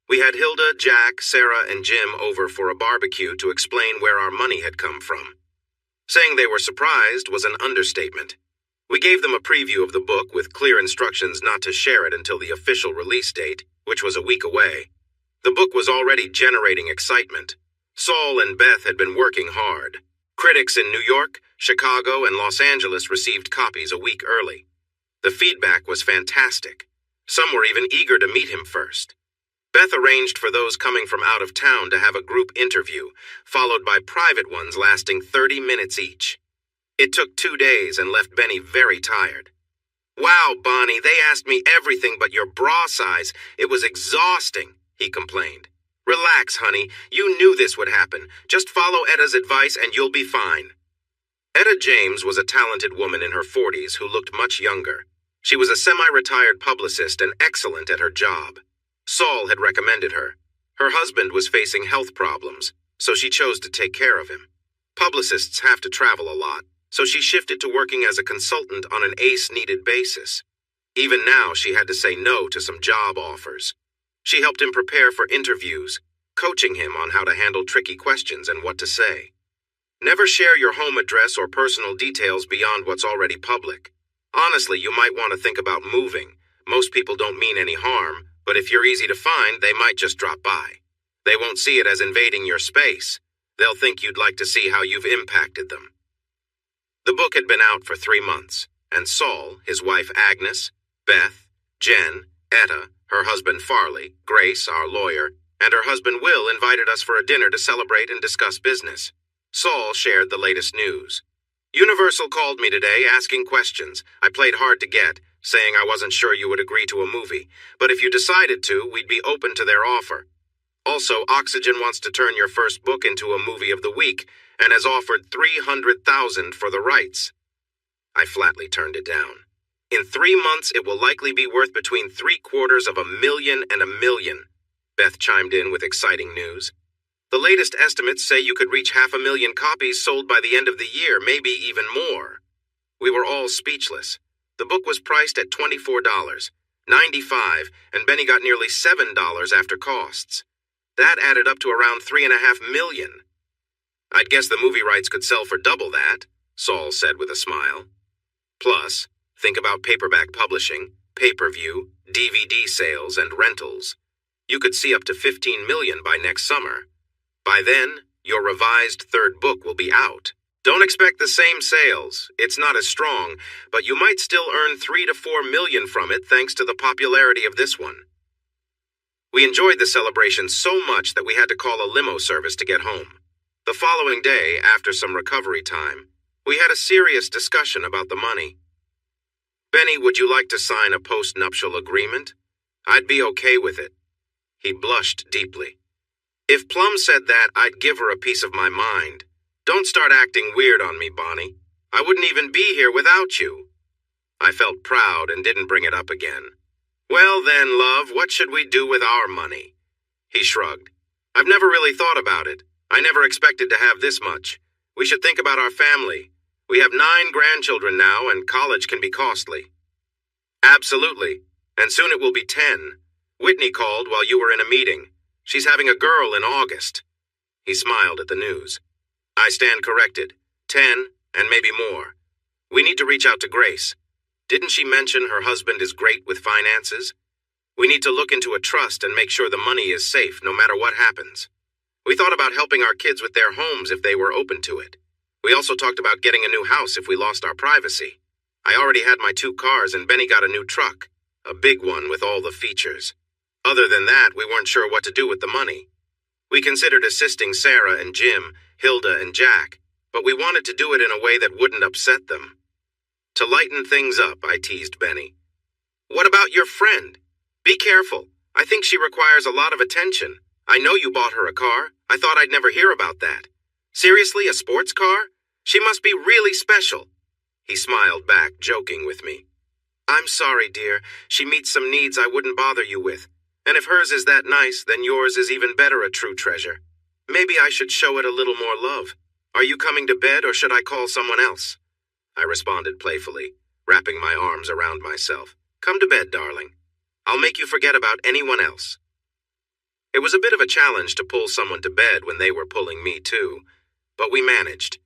We had Hilda, Jack, Sarah, and Jim over for a barbecue to explain where our money had come from. Saying they were surprised was an understatement. We gave them a preview of the book with clear instructions not to share it until the official release date, which was a week away. The book was already generating excitement. Saul and Beth had been working hard. Critics in New York, Chicago, and Los Angeles received copies a week early. The feedback was fantastic. Some were even eager to meet him first. Beth arranged for those coming from out of town to have a group interview, followed by private ones lasting 30 minutes each. It took 2 days and left Benny very tired. "Wow, Bonnie, they asked me everything but your bra size. It was exhausting," he complained. "Relax, honey. You knew this would happen. Just follow Etta's advice and you'll be fine." Etta James was a talented woman in her 40s who looked much younger. She was a semi-retired publicist and excellent at her job. Saul had recommended her. Her husband was facing health problems, so she chose to take care of him. Publicists have to travel a lot, so she shifted to working as a consultant on an ace-needed basis. Even now, she had to say no to some job offers. She helped him prepare for interviews, coaching him on how to handle tricky questions and what to say. Never share your home address or personal details beyond what's already public. Honestly, you might want to think about moving. Most people don't mean any harm, but if you're easy to find, they might just drop by. They won't see it as invading your space. They'll think you'd like to see how you've impacted them. The book had been out for 3 months, and Saul, his wife Agnes, Beth, Jen, Etta, her husband Farley, Grace, our lawyer, and her husband Will invited us for a dinner to celebrate and discuss business. Saul shared the latest news. Universal called me today asking questions. I played hard to get, saying I wasn't sure you would agree to a movie, but if you decided to, we'd be open to their offer. Also, Oxygen wants to turn your first book into a movie of the week and has offered $300,000 for the rights. I flatly turned it down. In 3 months, it will likely be worth between $750,000 and $1 million. Beth chimed in with exciting news. The latest estimates say you could reach 500,000 copies sold by the end of the year, maybe even more. We were all speechless. The book was priced at $24, $95, and Benny got nearly $7 after costs. That added up to around $3.5 million. I'd guess the movie rights could sell for double that, Saul said with a smile. Plus, think about paperback publishing, pay-per-view, DVD sales, and rentals. You could see up to $15 million by next summer. By then, your revised third book will be out. Don't expect the same sales. It's not as strong, but you might still earn $3 to $4 million from it thanks to the popularity of this one. We enjoyed the celebration so much that we had to call a limo service to get home. The following day, after some recovery time, we had a serious discussion about the money. Benny, would you like to sign a post-nuptial agreement? I'd be okay with it. He blushed deeply. If Plum said that, I'd give her a piece of my mind. Don't start acting weird on me, Bonnie. I wouldn't even be here without you. I felt proud and didn't bring it up again. Well then, love, what should we do with our money? He shrugged. I've never really thought about it. I never expected to have this much. We should think about our family. We have 9 grandchildren now, and college can be costly. Absolutely. And soon it will be 10. Whitney called while you were in a meeting. She's having a girl in August. He smiled at the news. I stand corrected. 10, and maybe more. We need to reach out to Grace. Didn't she mention her husband is great with finances? We need to look into a trust and make sure the money is safe no matter what happens. We thought about helping our kids with their homes if they were open to it. We also talked about getting a new house if we lost our privacy. I already had my 2 cars and Benny got a new truck, a big one with all the features. Other than that, we weren't sure what to do with the money. We considered assisting Sarah and Jim, Hilda and Jack, but we wanted to do it in a way that wouldn't upset them. To lighten things up, I teased Benny. What about your friend? Be careful. I think she requires a lot of attention. I know you bought her a car. I thought I'd never hear about that. Seriously, a sports car? She must be really special. He smiled back, joking with me. I'm sorry, dear. She meets some needs I wouldn't bother you with. And if hers is that nice, then yours is even better a true treasure. Maybe I should show it a little more love. Are you coming to bed or should I call someone else? I responded playfully, wrapping my arms around myself. Come to bed, darling. I'll make you forget about anyone else. It was a bit of a challenge to pull someone to bed when they were pulling me too, but we managed.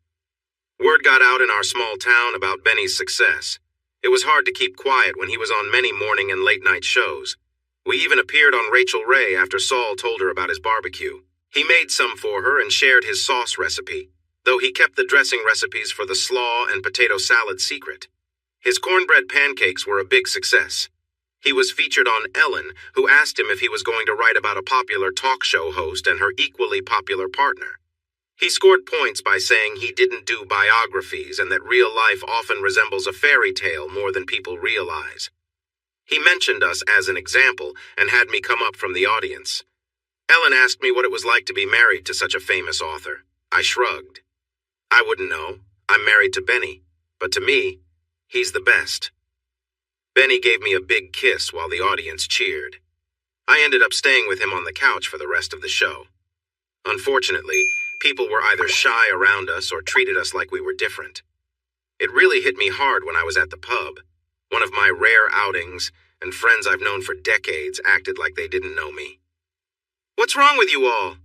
Word got out in our small town about Benny's success. It was hard to keep quiet when he was on many morning and late-night shows. We even appeared on Rachel Ray after Saul told her about his barbecue. He made some for her and shared his sauce recipe, though he kept the dressing recipes for the slaw and potato salad secret. His cornbread pancakes were a big success. He was featured on Ellen, who asked him if he was going to write about a popular talk show host and her equally popular partner. He scored points by saying he didn't do biographies and that real life often resembles a fairy tale more than people realize. He mentioned us as an example and had me come up from the audience. Ellen asked me what it was like to be married to such a famous author. I shrugged. I wouldn't know. I'm married to Benny, but to me, he's the best. Benny gave me a big kiss while the audience cheered. I ended up staying with him on the couch for the rest of the show. Unfortunately, people were either shy around us or treated us like we were different. It really hit me hard when I was at the pub. One of my rare outings, and friends I've known for decades acted like they didn't know me. What's wrong with you all?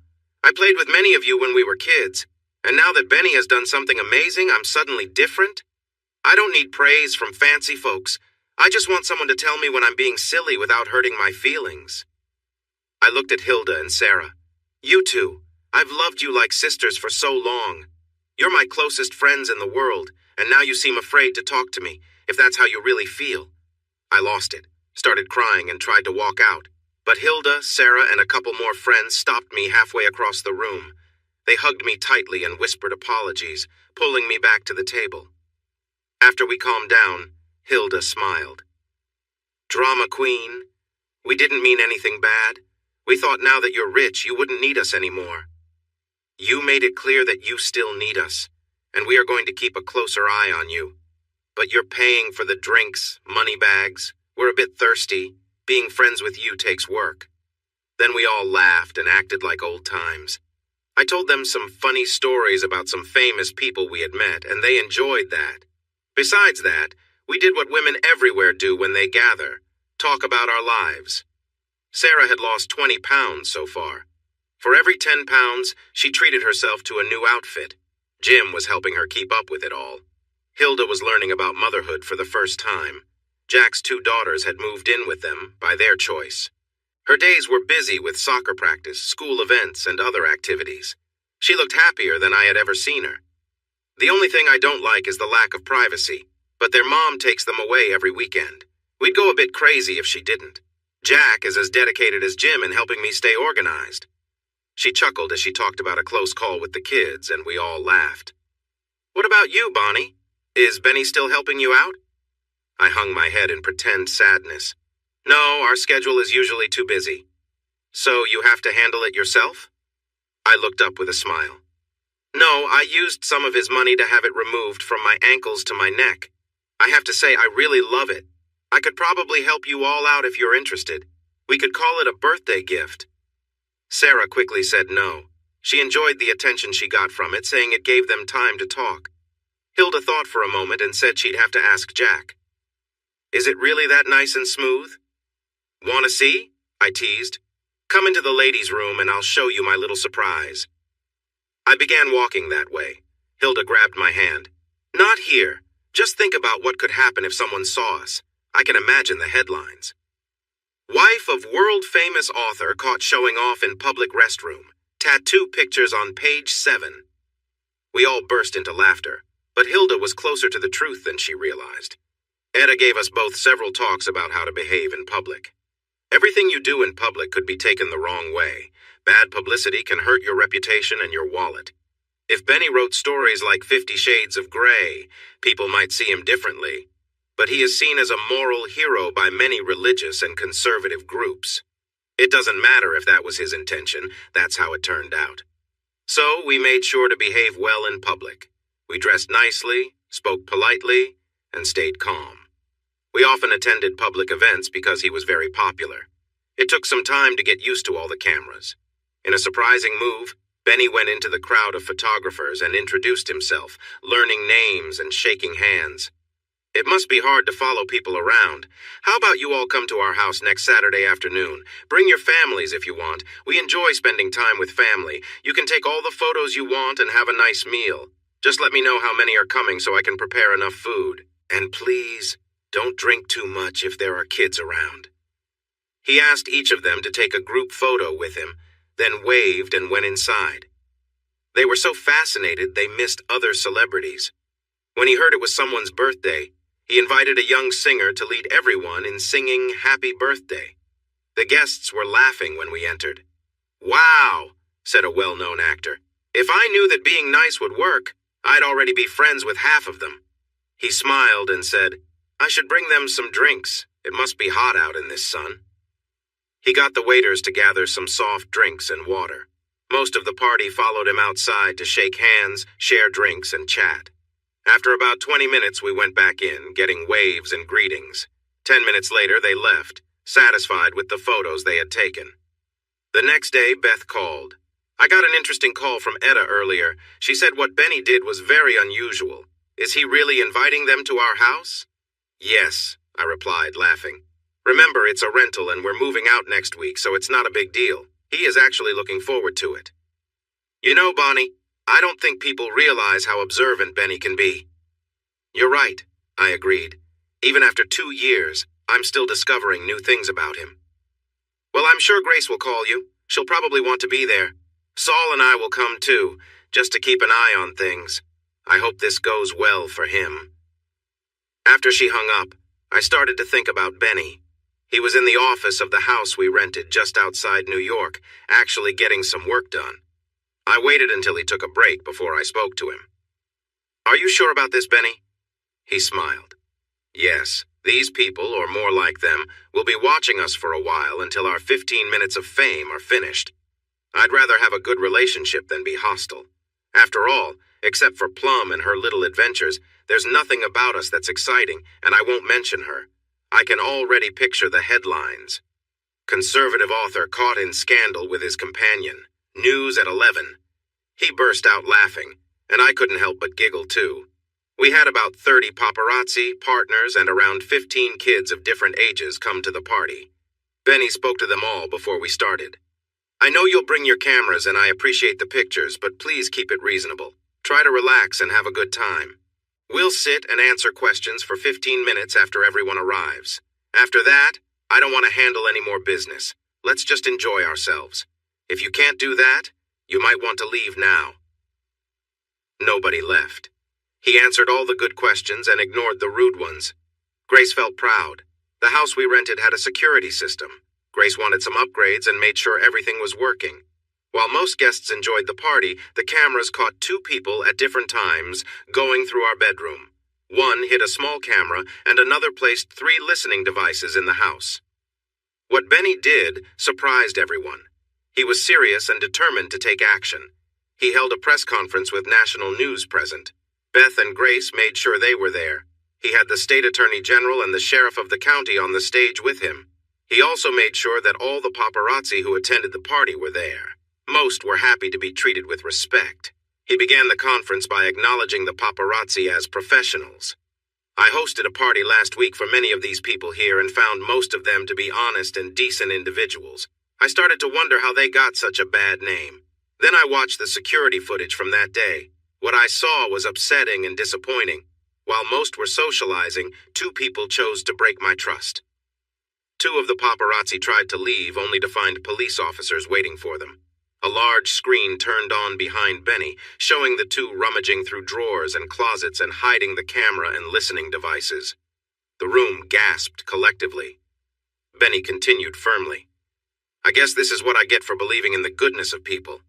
I played with many of you when we were kids, and now that Benny has done something amazing, I'm suddenly different? I don't need praise from fancy folks. I just want someone to tell me when I'm being silly without hurting my feelings. I looked at Hilda and Sarah. You two, I've loved you like sisters for so long. You're my closest friends in the world, and now you seem afraid to talk to me, if that's how you really feel. I lost it, started crying, and tried to walk out. But Hilda, Sarah, and a couple more friends stopped me halfway across the room. They hugged me tightly and whispered apologies, pulling me back to the table. After we calmed down, Hilda smiled. Drama queen, we didn't mean anything bad. We thought now that you're rich, you wouldn't need us anymore. You made it clear that you still need us, and we are going to keep a closer eye on you. But you're paying for the drinks, money bags. We're a bit thirsty. Being friends with you takes work. Then we all laughed and acted like old times. I told them some funny stories about some famous people we had met, and they enjoyed that. Besides that, we did what women everywhere do when they gather, talk about our lives. Sarah had lost 20 pounds so far. For every 10 pounds, she treated herself to a new outfit. Jim was helping her keep up with it all. Hilda was learning about motherhood for the first time. Jack's 2 daughters had moved in with them, by their choice. Her days were busy with soccer practice, school events, and other activities. She looked happier than I had ever seen her. The only thing I don't like is the lack of privacy, but their mom takes them away every weekend. We'd go a bit crazy if she didn't. Jack is as dedicated as Jim in helping me stay organized. She chuckled as she talked about a close call with the kids, and we all laughed. What about you, Bonnie? Is Benny still helping you out? I hung my head in pretend sadness. No, our schedule is usually too busy. So you have to handle it yourself? I looked up with a smile. No, I used some of his money to have it removed from my ankles to my neck. I have to say, I really love it. I could probably help you all out if you're interested. We could call it a birthday gift. Sarah quickly said no. She enjoyed the attention she got from it, saying it gave them time to talk. Hilda thought for a moment and said she'd have to ask Jack. Is it really that nice and smooth? Want to see? I teased. Come into the ladies' room and I'll show you my little surprise. I began walking that way. Hilda grabbed my hand. Not here. Just think about what could happen if someone saw us. I can imagine the headlines. Wife of world-famous author caught showing off in public restroom. Tattoo pictures on page 7. We all burst into laughter, but Hilda was closer to the truth than she realized. Etta gave us both several talks about how to behave in public. Everything you do in public could be taken the wrong way. Bad publicity can hurt your reputation and your wallet. If Benny wrote stories like 50 Shades of Grey, people might see him differently. But he is seen as a moral hero by many religious and conservative groups. It doesn't matter if that was his intention, that's how it turned out. So we made sure to behave well in public. We dressed nicely, spoke politely, and stayed calm. We often attended public events because he was very popular. It took some time to get used to all the cameras. In a surprising move, Benny went into the crowd of photographers and introduced himself, learning names and shaking hands. It must be hard to follow people around. How about you all come to our house next Saturday afternoon? Bring your families if you want. We enjoy spending time with family. You can take all the photos you want and have a nice meal. Just let me know how many are coming so I can prepare enough food. And please, don't drink too much if there are kids around. He asked each of them to take a group photo with him, then waved and went inside. They were so fascinated they missed other celebrities. When he heard it was someone's birthday, he invited a young singer to lead everyone in singing Happy Birthday. The guests were laughing when we entered. Wow, said a well-known actor. If I knew that being nice would work, I'd already be friends with half of them. He smiled and said, I should bring them some drinks. It must be hot out in this sun. He got the waiters to gather some soft drinks and water. Most of the party followed him outside to shake hands, share drinks, and chat. After about 20 minutes, we went back in, getting waves and greetings. 10 minutes later, they left, satisfied with the photos they had taken. The next day, Beth called. I got an interesting call from Etta earlier. She said what Benny did was very unusual. Is he really inviting them to our house? Yes, I replied, laughing. Remember, it's a rental and we're moving out next week, so it's not a big deal. He is actually looking forward to it. You know, Bonnie, I don't think people realize how observant Benny can be. You're right, I agreed. Even after 2 years, I'm still discovering new things about him. Well, I'm sure Grace will call you. She'll probably want to be there. Saul and I will come too, just to keep an eye on things. I hope this goes well for him. After she hung up, I started to think about Benny. He was in the office of the house we rented just outside New York, actually getting some work done. I waited until he took a break before I spoke to him. Are you sure about this, Benny? He smiled. Yes, these people, or more like them, will be watching us for a while until our 15 minutes of fame are finished. I'd rather have a good relationship than be hostile. After all, except for Plum and her little adventures, there's nothing about us that's exciting, and I won't mention her. I can already picture the headlines. Conservative author caught in scandal with his companion. News at 11. He burst out laughing, and I couldn't help but giggle too. We had about 30 paparazzi, partners, and around 15 kids of different ages come to the party. Benny spoke to them all before we started. I know you'll bring your cameras and I appreciate the pictures, but please keep it reasonable. Try to relax and have a good time. We'll sit and answer questions for 15 minutes after everyone arrives. After that, I don't want to handle any more business. Let's just enjoy ourselves. If you can't do that, you might want to leave now. Nobody left. He answered all the good questions and ignored the rude ones. Grace felt proud. The house we rented had a security system. Grace wanted some upgrades and made sure everything was working. While most guests enjoyed the party, the cameras caught 2 people at different times going through our bedroom. One hid a small camera and another placed 3 listening devices in the house. What Benny did surprised everyone. He was serious and determined to take action. He held a press conference with national news present. Beth and Grace made sure they were there. He had the state attorney general and the sheriff of the county on the stage with him. He also made sure that all the paparazzi who attended the party were there. Most were happy to be treated with respect. He began the conference by acknowledging the paparazzi as professionals. I hosted a party last week for many of these people here and found most of them to be honest and decent individuals. I started to wonder how they got such a bad name. Then I watched the security footage from that day. What I saw was upsetting and disappointing. While most were socializing, 2 people chose to break my trust. 2 of the paparazzi tried to leave only to find police officers waiting for them. A large screen turned on behind Benny, showing the 2 rummaging through drawers and closets and hiding the camera and listening devices. The room gasped collectively. Benny continued firmly. I guess this is what I get for believing in the goodness of people.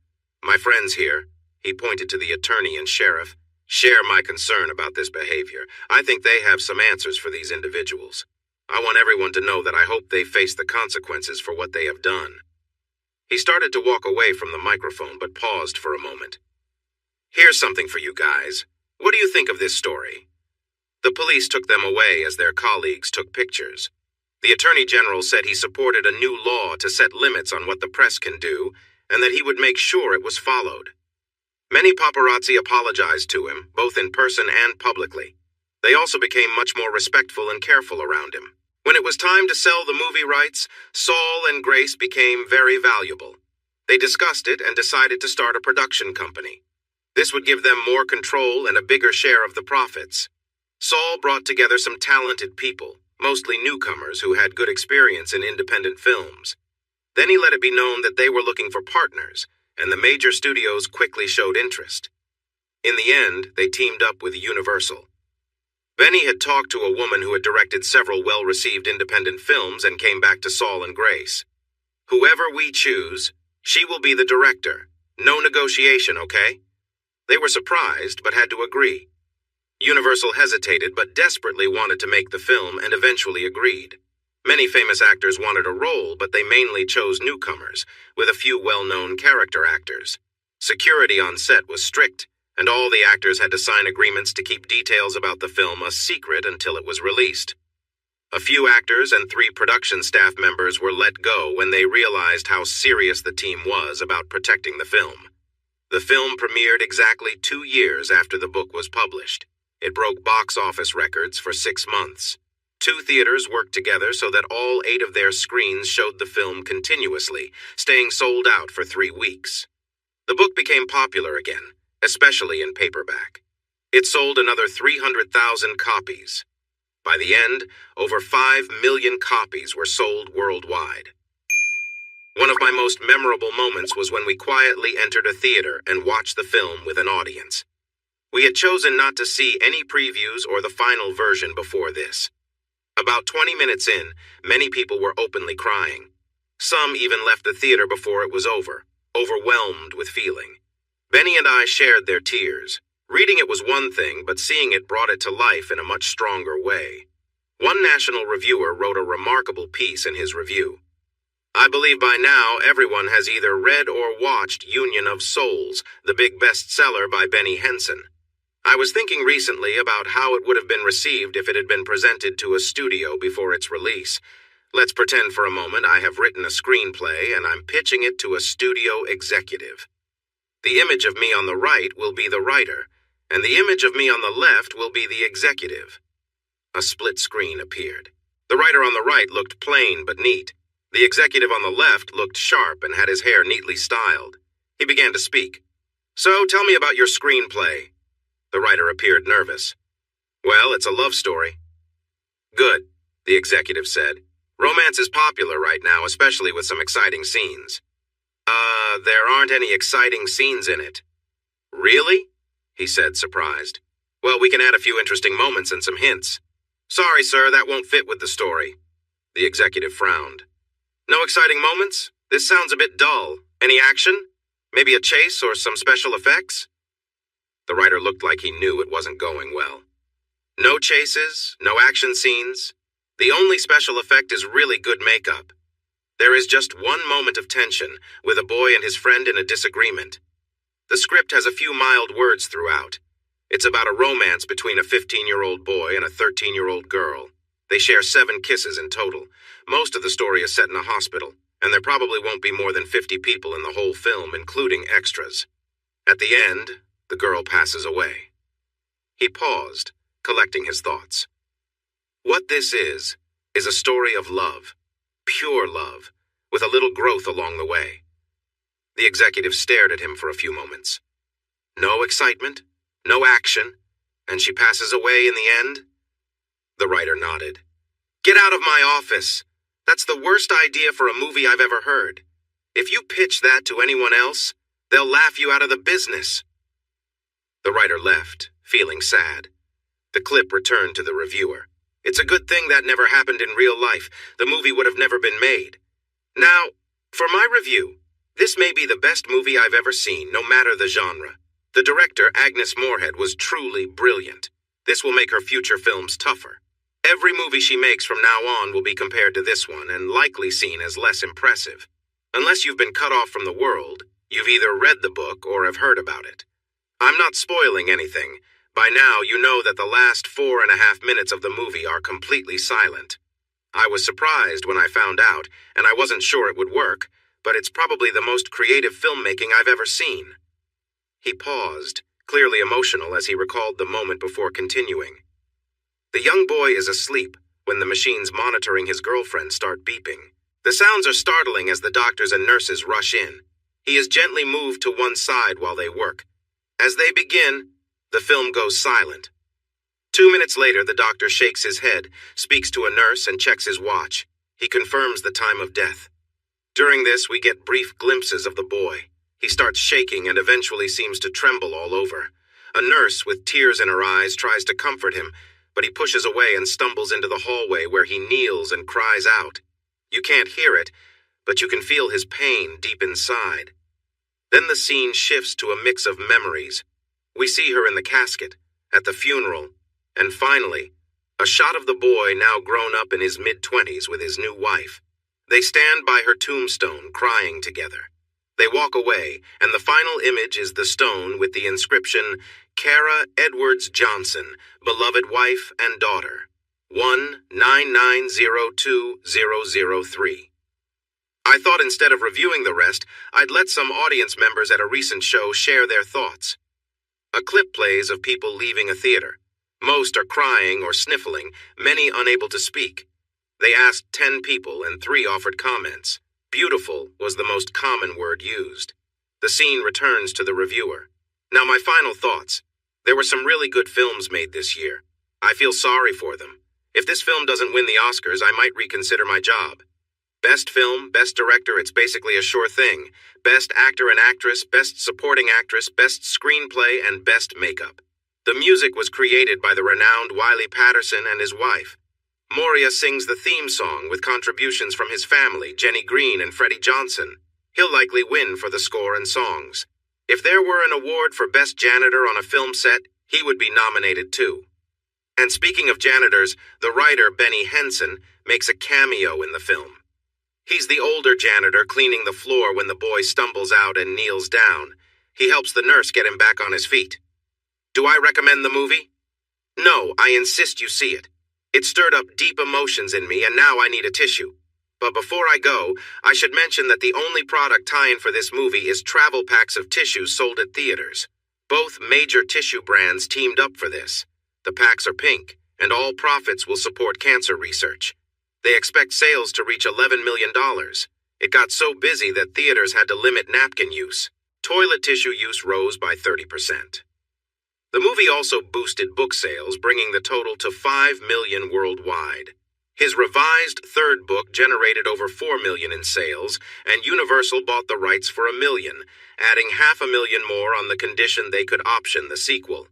My friends here, he pointed to the attorney and sheriff, share my concern about this behavior. I think they have some answers for these individuals. I want everyone to know that I hope they face the consequences for what they have done. He started to walk away from the microphone, but paused for a moment. Here's something for you guys. What do you think of this story? The police took them away as their colleagues took pictures. The Attorney General said he supported a new law to set limits on what the press can do, and that he would make sure it was followed. Many paparazzi apologized to him, both in person and publicly. They also became much more respectful and careful around him. When it was time to sell the movie rights, Saul and Grace became very valuable. They discussed it and decided to start a production company. This would give them more control and a bigger share of the profits. Saul brought together some talented people, mostly newcomers who had good experience in independent films. Then he let it be known that they were looking for partners, and the major studios quickly showed interest. In the end, they teamed up with Universal. Benny had talked to a woman who had directed several well-received independent films and came back to Saul and Grace. Whoever we choose, she will be the director. No negotiation, okay? They were surprised, but had to agree. Universal hesitated, but desperately wanted to make the film and eventually agreed. Many famous actors wanted a role, but they mainly chose newcomers, with a few well-known character actors. Security on set was strict, and all the actors had to sign agreements to keep details about the film a secret until it was released. A few actors and 3 production staff members were let go when they realized how serious the team was about protecting the film. The film premiered exactly 2 years after the book was published. It broke box office records for 6 months. 2 theaters worked together so that all 8 of their screens showed the film continuously, staying sold out for 3 weeks. The book became popular again, especially in paperback. It sold another 300,000 copies. By the end, over 5 million copies were sold worldwide. One of my most memorable moments was when we quietly entered a theater and watched the film with an audience. We had chosen not to see any previews or the final version before this. About 20 minutes in, many people were openly crying. Some even left the theater before it was over, overwhelmed with feeling. Benny and I shared their tears. Reading it was one thing, but seeing it brought it to life in a much stronger way. One national reviewer wrote a remarkable piece in his review. I believe by now everyone has either read or watched Union of Souls, the big bestseller by Benny Henson. I was thinking recently about how it would have been received if it had been presented to a studio before its release. Let's pretend for a moment I have written a screenplay and I'm pitching it to a studio executive. The image of me on the right will be the writer, and the image of me on the left will be the executive. A split screen appeared. The writer on the right looked plain but neat. The executive on the left looked sharp and had his hair neatly styled. He began to speak. "So, tell me about your screenplay." The writer appeared nervous. "Well, it's a love story." "Good," the executive said. "Romance is popular right now, especially with some exciting scenes." There aren't any exciting scenes in it." "Really?" he said, surprised. "Well, we can add a few interesting moments and some hints." "Sorry, sir, that won't fit with the story." The executive frowned. "No exciting moments? This sounds a bit dull. Any action? Maybe a chase or some special effects?" The writer looked like he knew it wasn't going well. "No chases, no action scenes. The only special effect is really good makeup. There is just one moment of tension, with a boy and his friend in a disagreement. The script has a few mild words throughout. It's about a romance between a 15-year-old boy and a 13-year-old girl. They share 7 kisses in total. Most of the story is set in a hospital, and there probably won't be more than 50 people in the whole film, including extras. At the end, the girl passes away." He paused, collecting his thoughts. "What this is a story of love. Pure love, with a little growth along the way." The executive stared at him for a few moments. "No excitement, no action, and she passes away in the end?" The writer nodded. "Get out of my office. That's the worst idea for a movie I've ever heard. If you pitch that to anyone else, they'll laugh you out of the business." The writer left, feeling sad. The clip returned to the reviewer. "It's a good thing that never happened in real life. The movie would have never been made. Now, for my review, this may be the best movie I've ever seen, no matter the genre. The director, Agnes Moorehead, was truly brilliant. This will make her future films tougher. Every movie she makes from now on will be compared to this one and likely seen as less impressive. Unless you've been cut off from the world, you've either read the book or have heard about it. I'm not spoiling anything. By now, you know that the last 4.5 minutes of the movie are completely silent. I was surprised when I found out, and I wasn't sure it would work, but it's probably the most creative filmmaking I've ever seen." He paused, clearly emotional as he recalled the moment before continuing. "The young boy is asleep when the machines monitoring his girlfriend start beeping. The sounds are startling as the doctors and nurses rush in. He is gently moved to one side while they work. As they begin, the film goes silent. 2 minutes later, the doctor shakes his head, speaks to a nurse, and checks his watch. He confirms the time of death. During this, we get brief glimpses of the boy. He starts shaking and eventually seems to tremble all over. A nurse with tears in her eyes tries to comfort him, but he pushes away and stumbles into the hallway where he kneels and cries out. You can't hear it, but you can feel his pain deep inside. Then the scene shifts to a mix of memories. We see her in the casket, at the funeral, and finally, a shot of the boy now grown up in his mid-20s with his new wife. They stand by her tombstone crying together. They walk away, and the final image is the stone with the inscription, Kara Edwards Johnson, beloved wife and daughter, 199020003. I thought instead of reviewing the rest, I'd let some audience members at a recent show share their thoughts. A clip plays of people leaving a theater. Most are crying or sniffling, many unable to speak. They asked 10 people and 3 offered comments. Beautiful was the most common word used. The scene returns to the reviewer. Now my final thoughts. There were some really good films made this year. I feel sorry for them. If this film doesn't win the Oscars, I might reconsider my job. Best film, best director, it's basically a sure thing. Best actor and actress, best supporting actress, best screenplay, and best makeup. The music was created by the renowned Wiley Patterson and his wife. Moria sings the theme song with contributions from his family, Jenny Green and Freddie Johnson. He'll likely win for the score and songs. If there were an award for best janitor on a film set, he would be nominated too. And speaking of janitors, the writer Benny Henson makes a cameo in the film. He's the older janitor cleaning the floor when the boy stumbles out and kneels down. He helps the nurse get him back on his feet. Do I recommend the movie? No, I insist you see it. It stirred up deep emotions in me, and now I need a tissue. But before I go, I should mention that the only product tie-in for this movie is travel packs of tissues sold at theaters. Both major tissue brands teamed up for this. The packs are pink, and all profits will support cancer research. They expect sales to reach $11 million. It got so busy that theaters had to limit napkin use. Toilet tissue use rose by 30%. The movie also boosted book sales, bringing the total to 5 million worldwide. His revised third book generated over 4 million in sales, and Universal bought the rights for $1 million, adding $500,000 more on the condition they could option the sequel.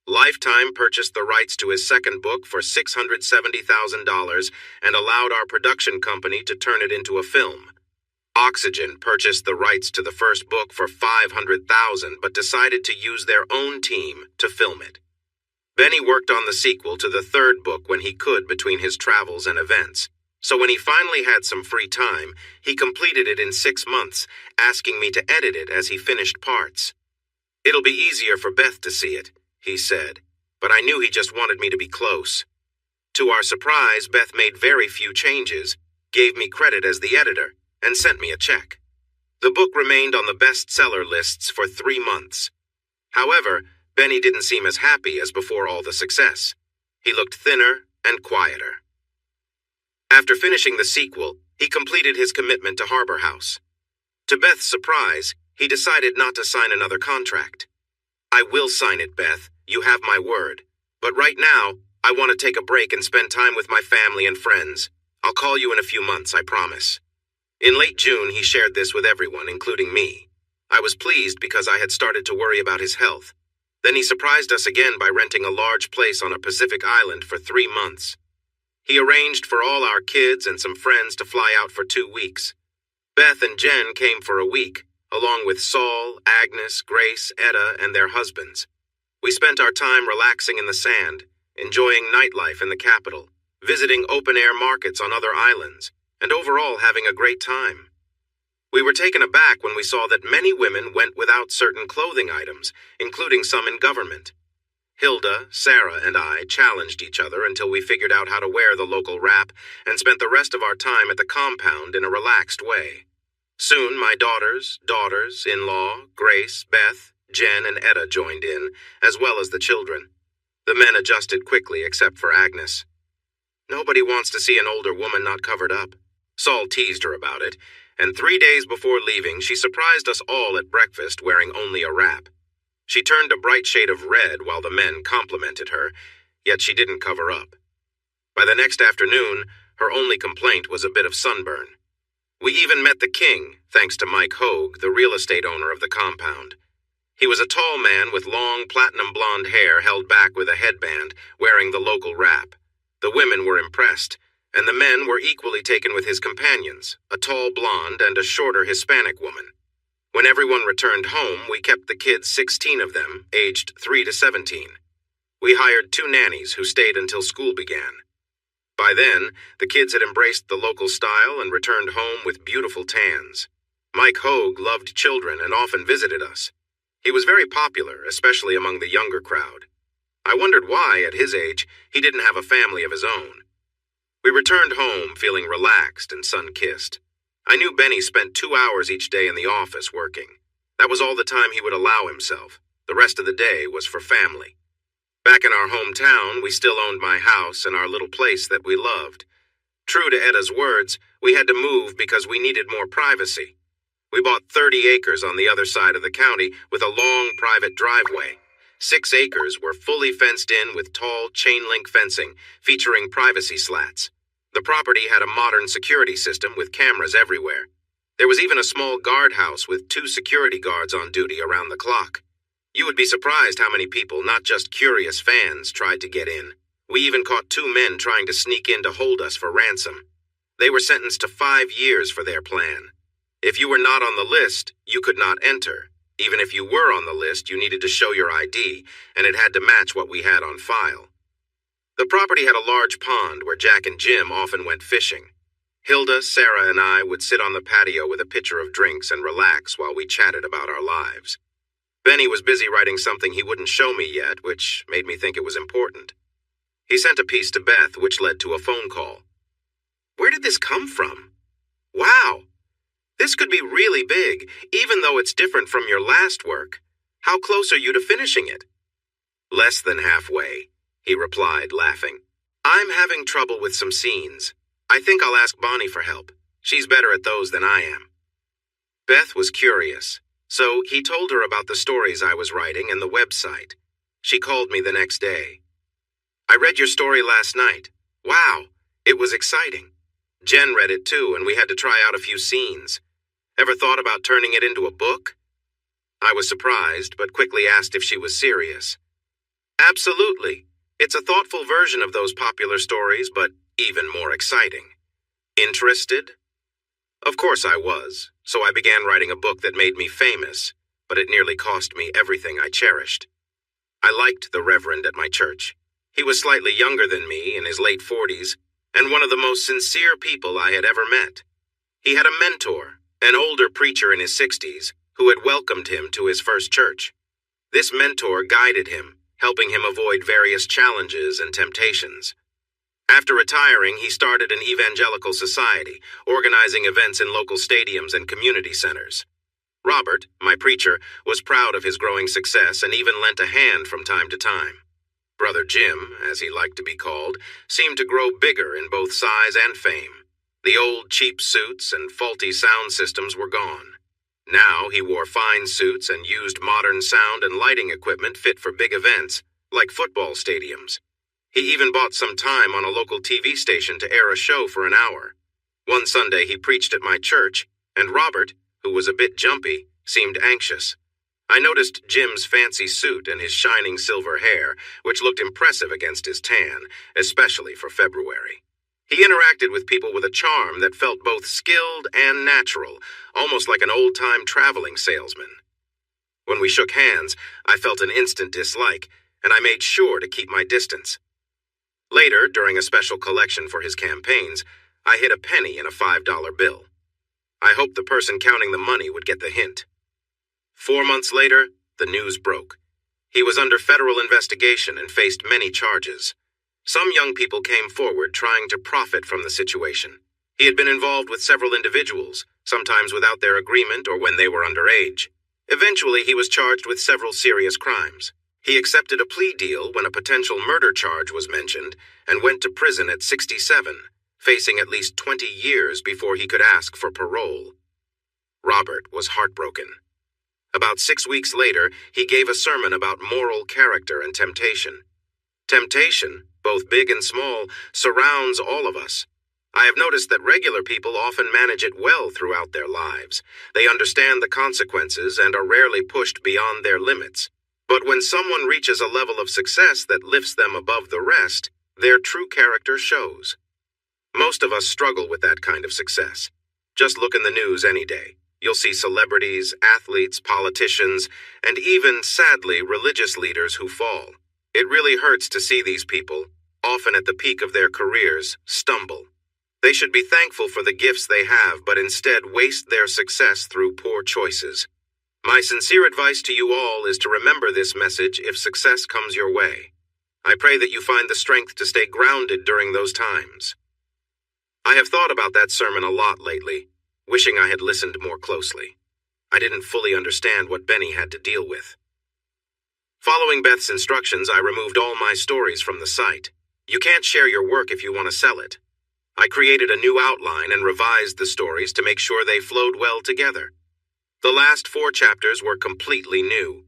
Lifetime purchased the rights to his second book for $670,000 and allowed our production company to turn it into a film. Oxygen purchased the rights to the first book for $500,000 but decided to use their own team to film it. Benny worked on the sequel to the third book when he could between his travels and events. So when he finally had some free time, he completed it in 6 months, asking me to edit it as he finished parts. It'll be easier for Beth to see it, he said, but I knew he just wanted me to be close. To our surprise, Beth made very few changes, gave me credit as the editor, and sent me a check. The book remained on the bestseller lists for 3 months. However, Benny didn't seem as happy as before all the success. He looked thinner and quieter. After finishing the sequel, he completed his commitment to Harbor House. To Beth's surprise, he decided not to sign another contract. I will sign it, Beth. You have my word. But right now, I want to take a break and spend time with my family and friends. I'll call you in a few months, I promise. In late June, he shared this with everyone, including me. I was pleased because I had started to worry about his health. Then he surprised us again by renting a large place on a Pacific island for 3 months. He arranged for all our kids and some friends to fly out for 2 weeks. Beth and Jen came for a week, along with Saul, Agnes, Grace, Etta, and their husbands. We spent our time relaxing in the sand, enjoying nightlife in the capital, visiting open-air markets on other islands, and overall having a great time. We were taken aback when we saw that many women went without certain clothing items, including some in government. Hilda, Sarah, and I challenged each other until we figured out how to wear the local wrap and spent the rest of our time at the compound in a relaxed way. Soon my daughters, in-law, Grace, Beth, Jen, and Etta joined in, as well as the children. The men adjusted quickly except for Agnes. Nobody wants to see an older woman not covered up. Saul teased her about it, and 3 days before leaving, she surprised us all at breakfast wearing only a wrap. She turned a bright shade of red while the men complimented her, yet she didn't cover up. By the next afternoon, her only complaint was a bit of sunburn. We even met the king, thanks to Mike Hogue, the real estate owner of the compound. He was a tall man with long platinum blonde hair held back with a headband, wearing the local wrap. The women were impressed, and the men were equally taken with his companions, a tall blonde and a shorter Hispanic woman. When everyone returned home, we kept the kids, 16 of them, aged 3 to 17. We hired 2 nannies who stayed until school began. By then, the kids had embraced the local style and returned home with beautiful tans. Mike Hogue loved children and often visited us. He was very popular, especially among the younger crowd. I wondered why, at his age, he didn't have a family of his own. We returned home feeling relaxed and sun-kissed. I knew Benny spent 2 hours each day in the office working. That was all the time he would allow himself. The rest of the day was for family. Back in our hometown, we still owned my house and our little place that we loved. True to Etta's words, we had to move because we needed more privacy. We bought 30 acres on the other side of the county with a long private driveway. 6 acres were fully fenced in with tall chain-link fencing featuring privacy slats. The property had a modern security system with cameras everywhere. There was even a small guardhouse with 2 security guards on duty around the clock. You would be surprised how many people, not just curious fans, tried to get in. We even caught 2 men trying to sneak in to hold us for ransom. They were sentenced to 5 years for their plan. If you were not on the list, you could not enter. Even if you were on the list, you needed to show your ID, and it had to match what we had on file. The property had a large pond where Jack and Jim often went fishing. Hilda, Sarah, and I would sit on the patio with a pitcher of drinks and relax while we chatted about our lives. Benny was busy writing something he wouldn't show me yet, which made me think it was important. He sent a piece to Beth, which led to a phone call. "Where did this come from? Wow! This could be really big, even though it's different from your last work. How close are you to finishing it?" "Less than halfway," he replied, laughing. "I'm having trouble with some scenes. I think I'll ask Bonnie for help. She's better at those than I am." Beth was curious, so he told her about the stories I was writing and the website. She called me the next day. "I read your story last night. Wow, it was exciting. Jen read it too, and we had to try out a few scenes. Ever thought about turning it into a book?" I was surprised, but quickly asked if she was serious. "Absolutely. It's a thoughtful version of those popular stories, but even more exciting." Interested? Of course I was, so I began writing a book that made me famous, but it nearly cost me everything I cherished. I liked the Reverend at my church. He was slightly younger than me, in his late 40s, and one of the most sincere people I had ever met. He had a mentor, an older preacher in his 60s, who had welcomed him to his first church. This mentor guided him, helping him avoid various challenges and temptations. After retiring, he started an evangelical society, organizing events in local stadiums and community centers. Robert, my preacher, was proud of his growing success and even lent a hand from time to time. Brother Jim, as he liked to be called, seemed to grow bigger in both size and fame. The old cheap suits and faulty sound systems were gone. Now he wore fine suits and used modern sound and lighting equipment fit for big events, like football stadiums. He even bought some time on a local TV station to air a show for an hour. One Sunday he preached at my church, and Robert, who was a bit jumpy, seemed anxious. I noticed Jim's fancy suit and his shining silver hair, which looked impressive against his tan, especially for February. He interacted with people with a charm that felt both skilled and natural, almost like an old-time traveling salesman. When we shook hands, I felt an instant dislike, and I made sure to keep my distance. Later, during a special collection for his campaigns, I hid a penny in a $5 bill. I hoped the person counting the money would get the hint. 4 months later, the news broke. He was under federal investigation and faced many charges. Some young people came forward trying to profit from the situation. He had been involved with several individuals, sometimes without their agreement or when they were underage. Eventually, he was charged with several serious crimes. He accepted a plea deal when a potential murder charge was mentioned and went to prison at 67, facing at least 20 years before he could ask for parole. Robert was heartbroken. About 6 weeks later, he gave a sermon about moral character and temptation. Temptation, both big and small, surrounds all of us. I have noticed that regular people often manage it well throughout their lives. They understand the consequences and are rarely pushed beyond their limits. But when someone reaches a level of success that lifts them above the rest, their true character shows. Most of us struggle with that kind of success. Just look in the news any day. You'll see celebrities, athletes, politicians, and even, sadly, religious leaders who fall. It really hurts to see these people, often at the peak of their careers, stumble. They should be thankful for the gifts they have, but instead waste their success through poor choices. My sincere advice to you all is to remember this message if success comes your way. I pray that you find the strength to stay grounded during those times. I have thought about that sermon a lot lately, wishing I had listened more closely. I didn't fully understand what Benny had to deal with. Following Beth's instructions, I removed all my stories from the site. You can't share your work if you want to sell it. I created a new outline and revised the stories to make sure they flowed well together. The last 4 chapters were completely new.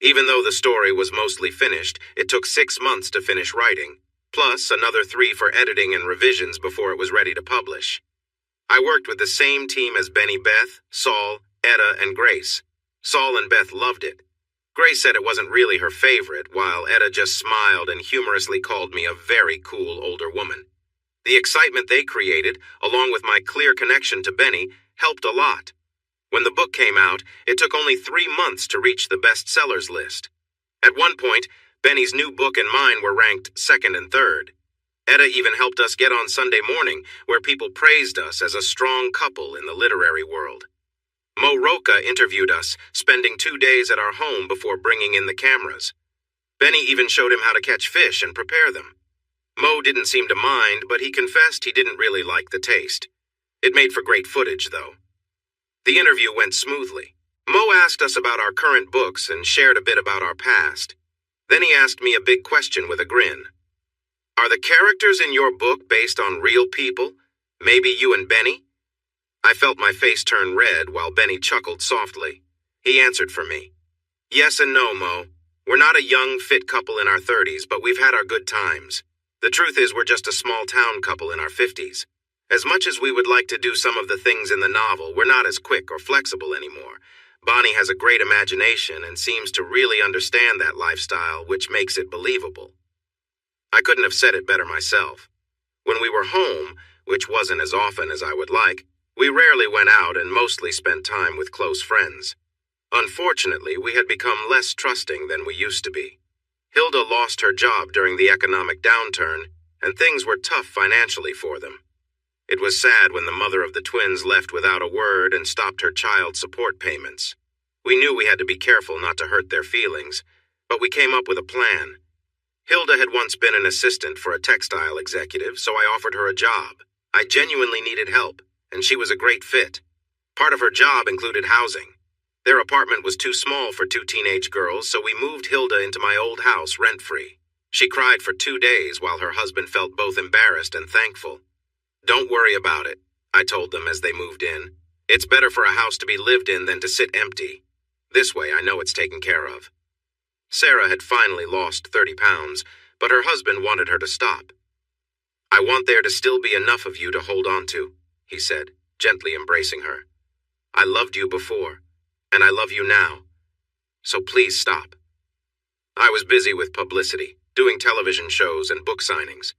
Even though the story was mostly finished, it took 6 months to finish writing, plus another 3 for editing and revisions before it was ready to publish. I worked with the same team as Benny, Beth, Saul, Etta, and Grace. Saul and Beth loved it. Grace said it wasn't really her favorite, while Etta just smiled and humorously called me a very cool older woman. The excitement they created, along with my clear connection to Benny, helped a lot. When the book came out, it took only 3 months to reach the bestsellers list. At one point, Benny's new book and mine were ranked 2nd and 3rd. Etta even helped us get on Sunday morning, where people praised us as a strong couple in the literary world. Mo Roca interviewed us, spending 2 days at our home before bringing in the cameras. Benny even showed him how to catch fish and prepare them. Mo didn't seem to mind, but he confessed he didn't really like the taste. It made for great footage, though. The interview went smoothly. Mo asked us about our current books and shared a bit about our past. Then he asked me a big question with a grin. Are the characters in your book based on real people? Maybe you and Benny? I felt my face turn red while Benny chuckled softly. He answered for me. Yes and no, Mo. We're not a young, fit couple in our 30s, but we've had our good times. The truth is we're just a small-town couple in our 50s. As much as we would like to do some of the things in the novel, we're not as quick or flexible anymore. Bonnie has a great imagination and seems to really understand that lifestyle, which makes it believable. I couldn't have said it better myself. When we were home, which wasn't as often as I would like, we rarely went out and mostly spent time with close friends. Unfortunately, we had become less trusting than we used to be. Hilda lost her job during the economic downturn, and things were tough financially for them. It was sad when the mother of the twins left without a word and stopped her child support payments. We knew we had to be careful not to hurt their feelings, but we came up with a plan. Hilda had once been an assistant for a textile executive, so I offered her a job. I genuinely needed help, and she was a great fit. Part of her job included housing. Their apartment was too small for 2 teenage girls, so we moved Hilda into my old house rent-free. She cried for 2 days while her husband felt both embarrassed and thankful. Don't worry about it, I told them as they moved in. It's better for a house to be lived in than to sit empty. This way I know it's taken care of. Sarah had finally lost 30 pounds, but her husband wanted her to stop. I want there to still be enough of you to hold on to, he said, gently embracing her. I loved you before, and I love you now. So please stop. I was busy with publicity, doing television shows and book signings.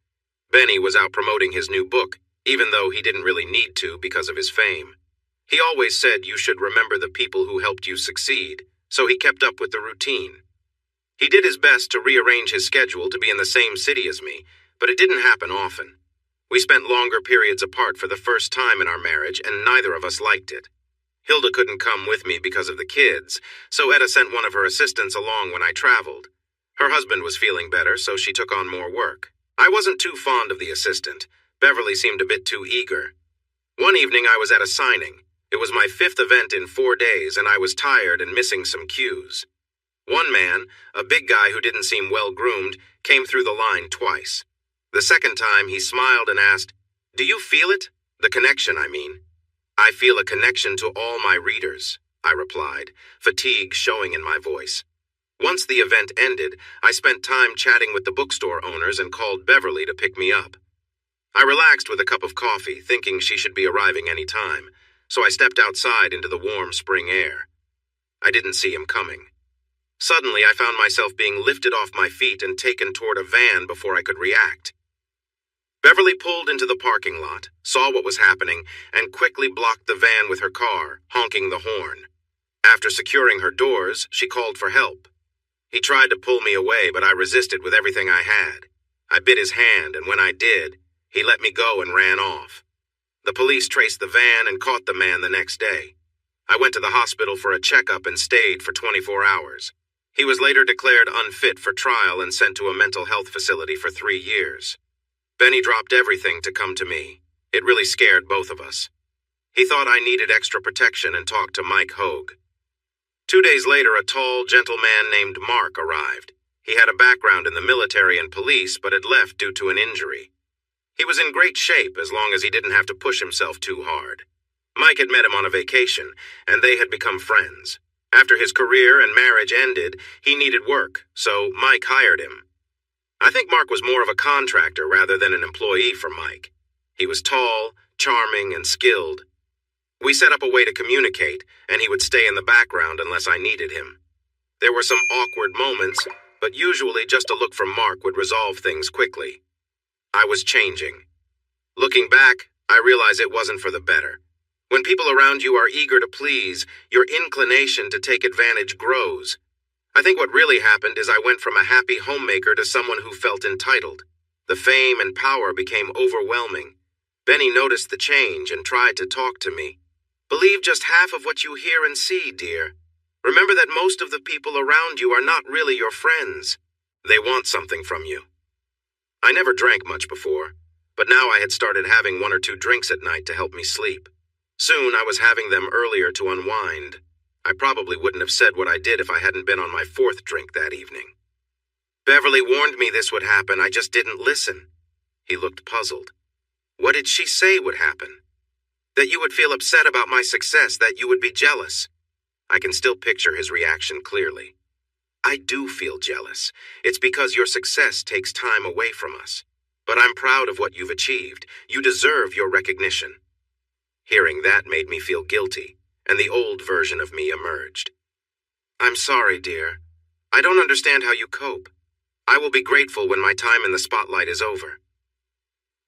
Benny was out promoting his new book, even though he didn't really need to because of his fame. He always said you should remember the people who helped you succeed, so he kept up with the routine. He did his best to rearrange his schedule to be in the same city as me, but it didn't happen often. We spent longer periods apart for the first time in our marriage, and neither of us liked it. Hilda couldn't come with me because of the kids, so Etta sent one of her assistants along when I traveled. Her husband was feeling better, so she took on more work. I wasn't too fond of the assistant. Beverly seemed a bit too eager. One evening I was at a signing. It was my 5th event in 4 days, and I was tired and missing some cues. One man, a big guy who didn't seem well-groomed, came through the line twice. The second time he smiled and asked, "Do you feel it? The connection, I mean." "I feel a connection to all my readers," I replied, fatigue showing in my voice. Once the event ended, I spent time chatting with the bookstore owners and called Beverly to pick me up. I relaxed with a cup of coffee, thinking she should be arriving any time, so I stepped outside into the warm spring air. I didn't see him coming. Suddenly, I found myself being lifted off my feet and taken toward a van before I could react. Beverly pulled into the parking lot, saw what was happening, and quickly blocked the van with her car, honking the horn. After securing her doors, she called for help. He tried to pull me away, but I resisted with everything I had. I bit his hand, and when I did, He let me go and ran off. The police traced the van and caught the man the next day. I went to the hospital for a checkup and stayed for 24 hours. He was later declared unfit for trial and sent to a mental health facility for 3 years. Benny dropped everything to come to me. It really scared both of us. He thought I needed extra protection and talked to Mike Hogue. 2 days later, a tall, gentle man named Mark arrived. He had a background in the military and police, but had left due to an injury. He was in great shape as long as he didn't have to push himself too hard. Mike had met him on a vacation, and they had become friends. After his career and marriage ended, he needed work, so Mike hired him. I think Mark was more of a contractor rather than an employee for Mike. He was tall, charming, and skilled. We set up a way to communicate, and he would stay in the background unless I needed him. There were some awkward moments, but usually just a look from Mark would resolve things quickly. I was changing. Looking back, I realize it wasn't for the better. When people around you are eager to please, your inclination to take advantage grows. I think what really happened is I went from a happy homemaker to someone who felt entitled. The fame and power became overwhelming. Benny noticed the change and tried to talk to me. Believe just half of what you hear and see, dear. Remember that most of the people around you are not really your friends. They want something from you. I never drank much before, but now I had started having 1 or 2 drinks at night to help me sleep. Soon I was having them earlier to unwind. I probably wouldn't have said what I did if I hadn't been on my 4th drink that evening. Beverly warned me this would happen, I just didn't listen. He looked puzzled. What did she say would happen? That you would feel upset about my success, that you would be jealous. I can still picture his reaction clearly. I do feel jealous. It's because your success takes time away from us. But I'm proud of what you've achieved. You deserve your recognition. Hearing that made me feel guilty, and the old version of me emerged. I'm sorry, dear. I don't understand how you cope. I will be grateful when my time in the spotlight is over.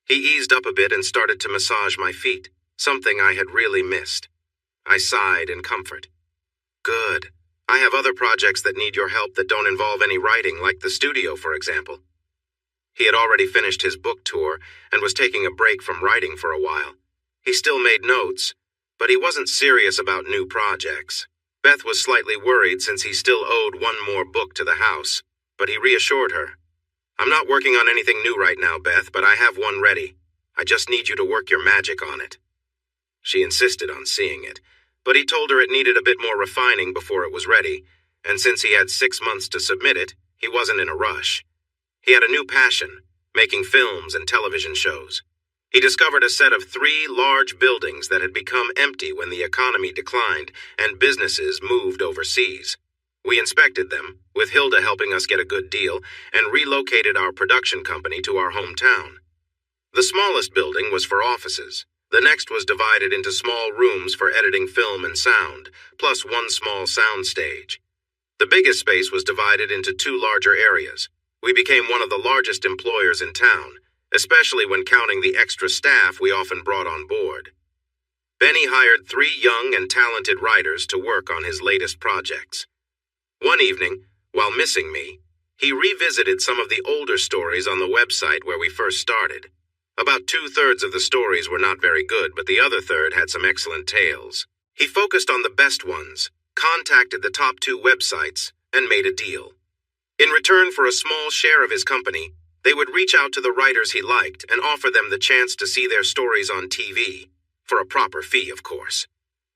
He eased up a bit and started to massage my feet, something I had really missed. I sighed in comfort. Good. I have other projects that need your help that don't involve any writing, like the studio, for example. He had already finished his book tour and was taking a break from writing for a while. He still made notes, but he wasn't serious about new projects. Beth was slightly worried since he still owed 1 more book to the house, but he reassured her. I'm not working on anything new right now, Beth, but I have one ready. I just need you to work your magic on it. She insisted on seeing it, but he told her it needed a bit more refining before it was ready, and since he had 6 months to submit it, he wasn't in a rush. He had a new passion, making films and television shows. He discovered a set of 3 large buildings that had become empty when the economy declined and businesses moved overseas. We inspected them, with Hilda helping us get a good deal, and relocated our production company to our hometown. The smallest building was for offices. The next was divided into small rooms for editing film and sound, plus 1 small sound stage. The biggest space was divided into 2 larger areas. We became one of the largest employers in town, especially when counting the extra staff we often brought on board. Benny hired 3 young and talented writers to work on his latest projects. One evening, while missing me, he revisited some of the older stories on the website where we first started. About 2/3 of the stories were not very good, but the other third had some excellent tales. He focused on the best ones, contacted the top 2 websites, and made a deal. In return for a small share of his company, they would reach out to the writers he liked and offer them the chance to see their stories on TV, for a proper fee, of course.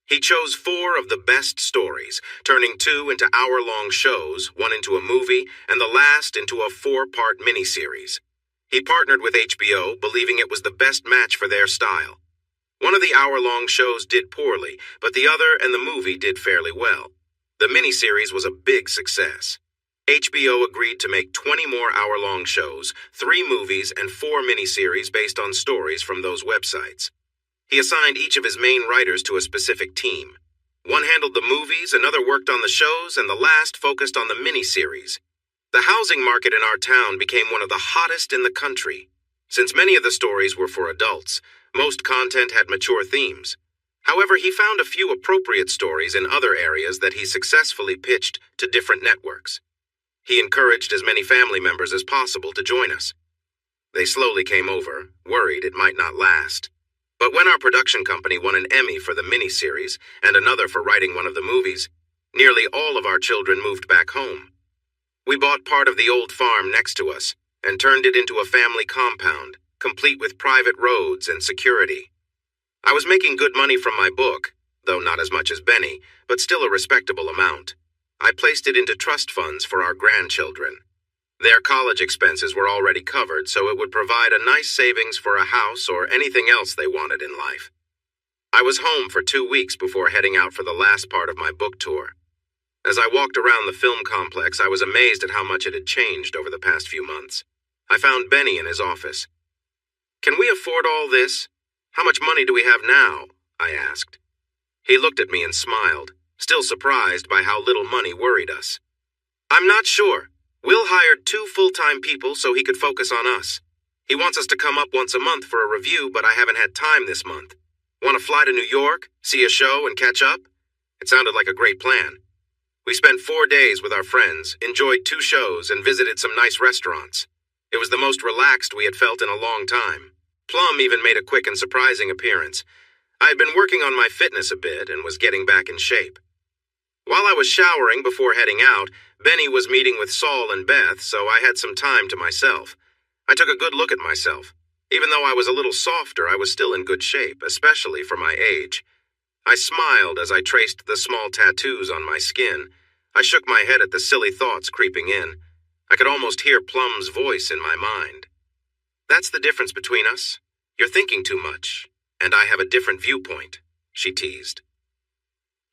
He chose 4 of the best stories, turning 2 into hour-long shows, 1 into a movie, and the last into a 4-part miniseries. He partnered with HBO, believing it was the best match for their style. One of the hour-long shows did poorly, but the other and the movie did fairly well. The miniseries was a big success. HBO agreed to make 20 more hour-long shows, 3 movies, and 4 miniseries based on stories from those websites. He assigned each of his main writers to a specific team. One handled the movies, another worked on the shows, and the last focused on the miniseries. The housing market in our town became one of the hottest in the country. Since many of the stories were for adults, most content had mature themes. However, he found a few appropriate stories in other areas that he successfully pitched to different networks. He encouraged as many family members as possible to join us. They slowly came over, worried it might not last. But when our production company won an Emmy for the miniseries and another for writing one of the movies, nearly all of our children moved back home. We bought part of the old farm next to us and turned it into a family compound, complete with private roads and security. I was making good money from my book, though not as much as Benny, but still a respectable amount. I placed it into trust funds for our grandchildren. Their college expenses were already covered, so it would provide a nice savings for a house or anything else they wanted in life. I was home for 2 weeks before heading out for the last part of my book tour. As I walked around the film complex, I was amazed at how much it had changed over the past few months. I found Benny in his office. "Can we afford all this? How much money do we have now?" I asked. He looked at me and smiled, still surprised by how little money worried us. "I'm not sure. Will hired 2 full-time people so he could focus on us. He wants us to come up once a month for a review, but I haven't had time this month. Want to fly to New York, see a show, and catch up?" It sounded like a great plan. We spent 4 days with our friends, enjoyed 2 shows, and visited some nice restaurants. It was the most relaxed we had felt in a long time. Plum even made a quick and surprising appearance. I had been working on my fitness a bit and was getting back in shape. While I was showering before heading out, Benny was meeting with Saul and Beth, so I had some time to myself. I took a good look at myself. Even though I was a little softer, I was still in good shape, especially for my age. I smiled as I traced the small tattoos on my skin. I shook my head at the silly thoughts creeping in. I could almost hear Plum's voice in my mind. "That's the difference between us. You're thinking too much, and I have a different viewpoint," she teased.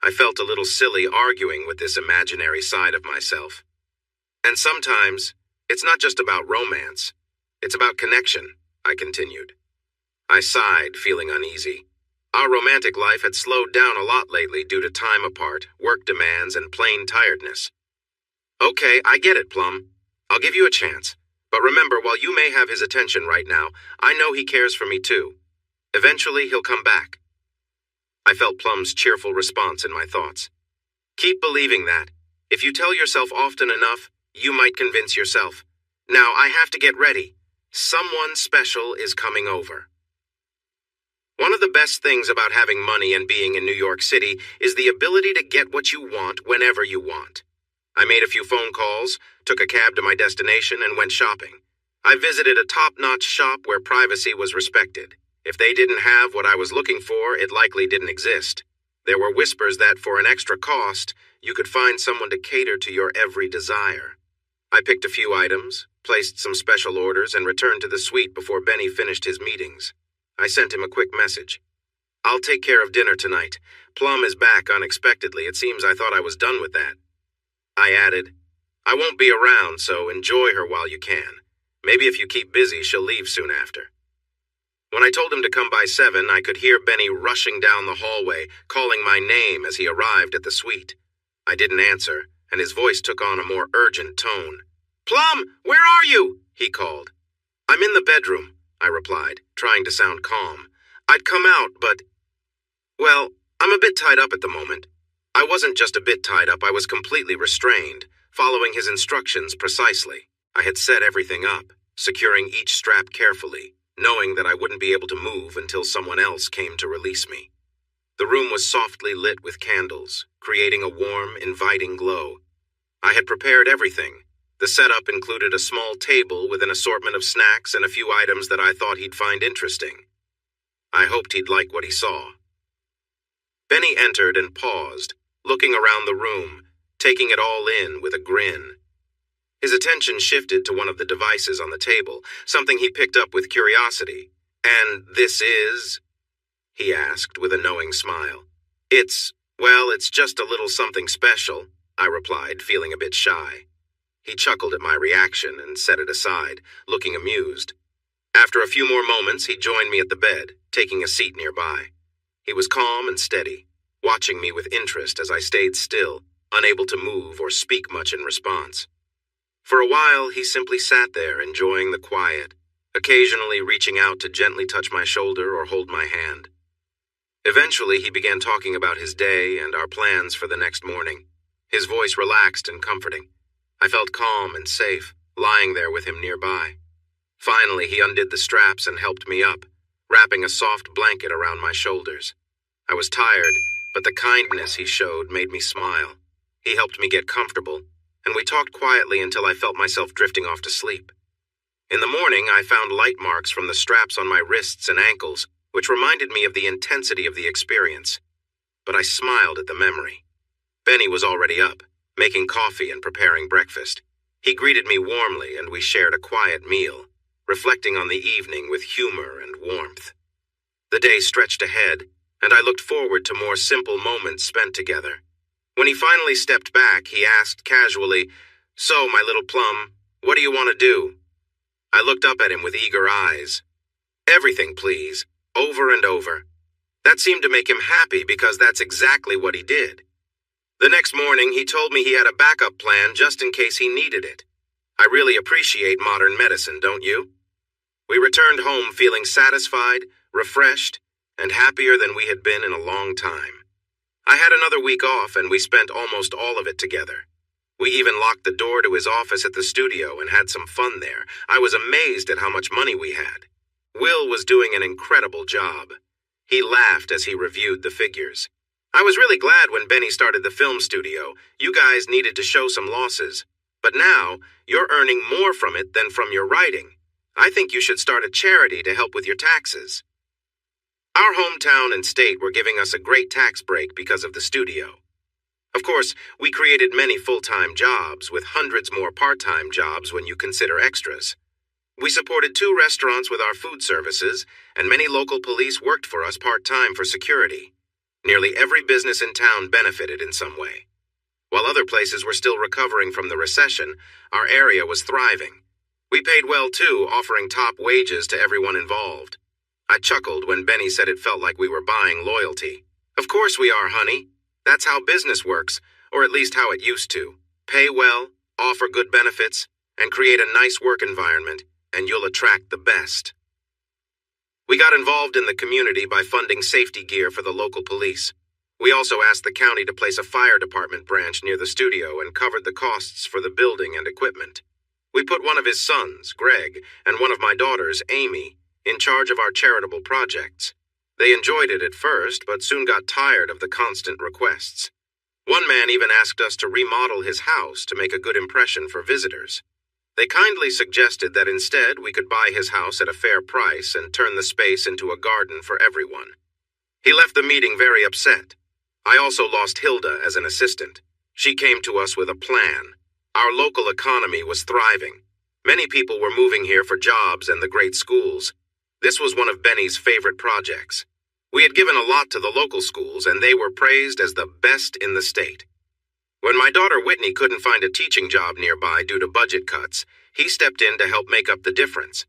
I felt a little silly arguing with this imaginary side of myself. "And sometimes, it's not just about romance. It's about connection," I continued. I sighed, feeling uneasy. Our romantic life had slowed down a lot lately due to time apart, work demands, and plain tiredness. "Okay, I get it, Plum. I'll give you a chance. But remember, while you may have his attention right now, I know he cares for me too. Eventually, he'll come back." I felt Plum's cheerful response in my thoughts. "Keep believing that. If you tell yourself often enough, you might convince yourself. Now, I have to get ready. Someone special is coming over." One of the best things about having money and being in New York City is the ability to get what you want whenever you want. I made a few phone calls, took a cab to my destination, and went shopping. I visited a top-notch shop where privacy was respected. If they didn't have what I was looking for, it likely didn't exist. There were whispers that for an extra cost, you could find someone to cater to your every desire. I picked a few items, placed some special orders, and returned to the suite before Benny finished his meetings. I sent him a quick message. "I'll take care of dinner tonight. Plum is back unexpectedly. It seems I thought I was done with that." I added, "I won't be around, so enjoy her while you can. Maybe if you keep busy, she'll leave soon after." When I told him to come by 7, I could hear Benny rushing down the hallway, calling my name as he arrived at the suite. I didn't answer, and his voice took on a more urgent tone. "Plum, where are you?" he called. "I'm in the bedroom," I replied, trying to sound calm. "I'd come out, but... well, I'm a bit tied up at the moment." I wasn't just a bit tied up, I was completely restrained, following his instructions precisely. I had set everything up, securing each strap carefully, knowing that I wouldn't be able to move until someone else came to release me. The room was softly lit with candles, creating a warm, inviting glow. I had prepared everything. The setup included a small table with an assortment of snacks and a few items that I thought he'd find interesting. I hoped he'd like what he saw. Benny entered and paused, looking around the room, taking it all in with a grin. His attention shifted to one of the devices on the table, something he picked up with curiosity. "And this is?" he asked with a knowing smile. It's just a little something special," I replied, feeling a bit shy. He chuckled at my reaction and set it aside, looking amused. After a few more moments, he joined me at the bed, taking a seat nearby. He was calm and steady, watching me with interest as I stayed still, unable to move or speak much in response. For a while, he simply sat there, enjoying the quiet, occasionally reaching out to gently touch my shoulder or hold my hand. Eventually, he began talking about his day and our plans for the next morning. His voice relaxed and comforting. I felt calm and safe, lying there with him nearby. Finally, he undid the straps and helped me up, wrapping a soft blanket around my shoulders. I was tired, but the kindness he showed made me smile. He helped me get comfortable, and we talked quietly until I felt myself drifting off to sleep. In the morning, I found light marks from the straps on my wrists and ankles, which reminded me of the intensity of the experience. But I smiled at the memory. Benny was already up, making coffee and preparing breakfast. He greeted me warmly, and we shared a quiet meal, reflecting on the evening with humor and warmth. The day stretched ahead, and I looked forward to more simple moments spent together. When he finally stepped back, he asked casually, "So, my little plum, what do you want to do?" I looked up at him with eager eyes. "Everything, please," over and over. That seemed to make him happy because that's exactly what he did. The next morning, he told me he had a backup plan just in case he needed it. I really appreciate modern medicine, don't you? We returned home feeling satisfied, refreshed, and happier than we had been in a long time. I had another week off, and we spent almost all of it together. We even locked the door to his office at the studio and had some fun there. I was amazed at how much money we had. Will was doing an incredible job. He laughed as he reviewed the figures. I was really glad when Benny started the film studio. You guys needed to show some losses. But now, you're earning more from it than from your writing. I think you should start a charity to help with your taxes. Our hometown and state were giving us a great tax break because of the studio. Of course, we created many full-time jobs, with hundreds more part-time jobs when you consider extras. We supported 2 restaurants with our food services, and many local police worked for us part-time for security. Nearly every business in town benefited in some way. While other places were still recovering from the recession, our area was thriving. We paid well, too, offering top wages to everyone involved. I chuckled when Benny said it felt like we were buying loyalty. Of course we are, honey. That's how business works, or at least how it used to. Pay well, offer good benefits, and create a nice work environment, and you'll attract the best. We got involved in the community by funding safety gear for the local police. We also asked the county to place a fire department branch near the studio and covered the costs for the building and equipment. We put one of his sons, Greg, and one of my daughters, Amy, in charge of our charitable projects. They enjoyed it at first, but soon got tired of the constant requests. One man even asked us to remodel his house to make a good impression for visitors. They kindly suggested that instead we could buy his house at a fair price and turn the space into a garden for everyone. He left the meeting very upset. I also lost Hilda as an assistant. She came to us with a plan. Our local economy was thriving. Many people were moving here for jobs and the great schools. This was one of Benny's favorite projects. We had given a lot to the local schools, and they were praised as the best in the state. When my daughter Whitney couldn't find a teaching job nearby due to budget cuts, he stepped in to help make up the difference.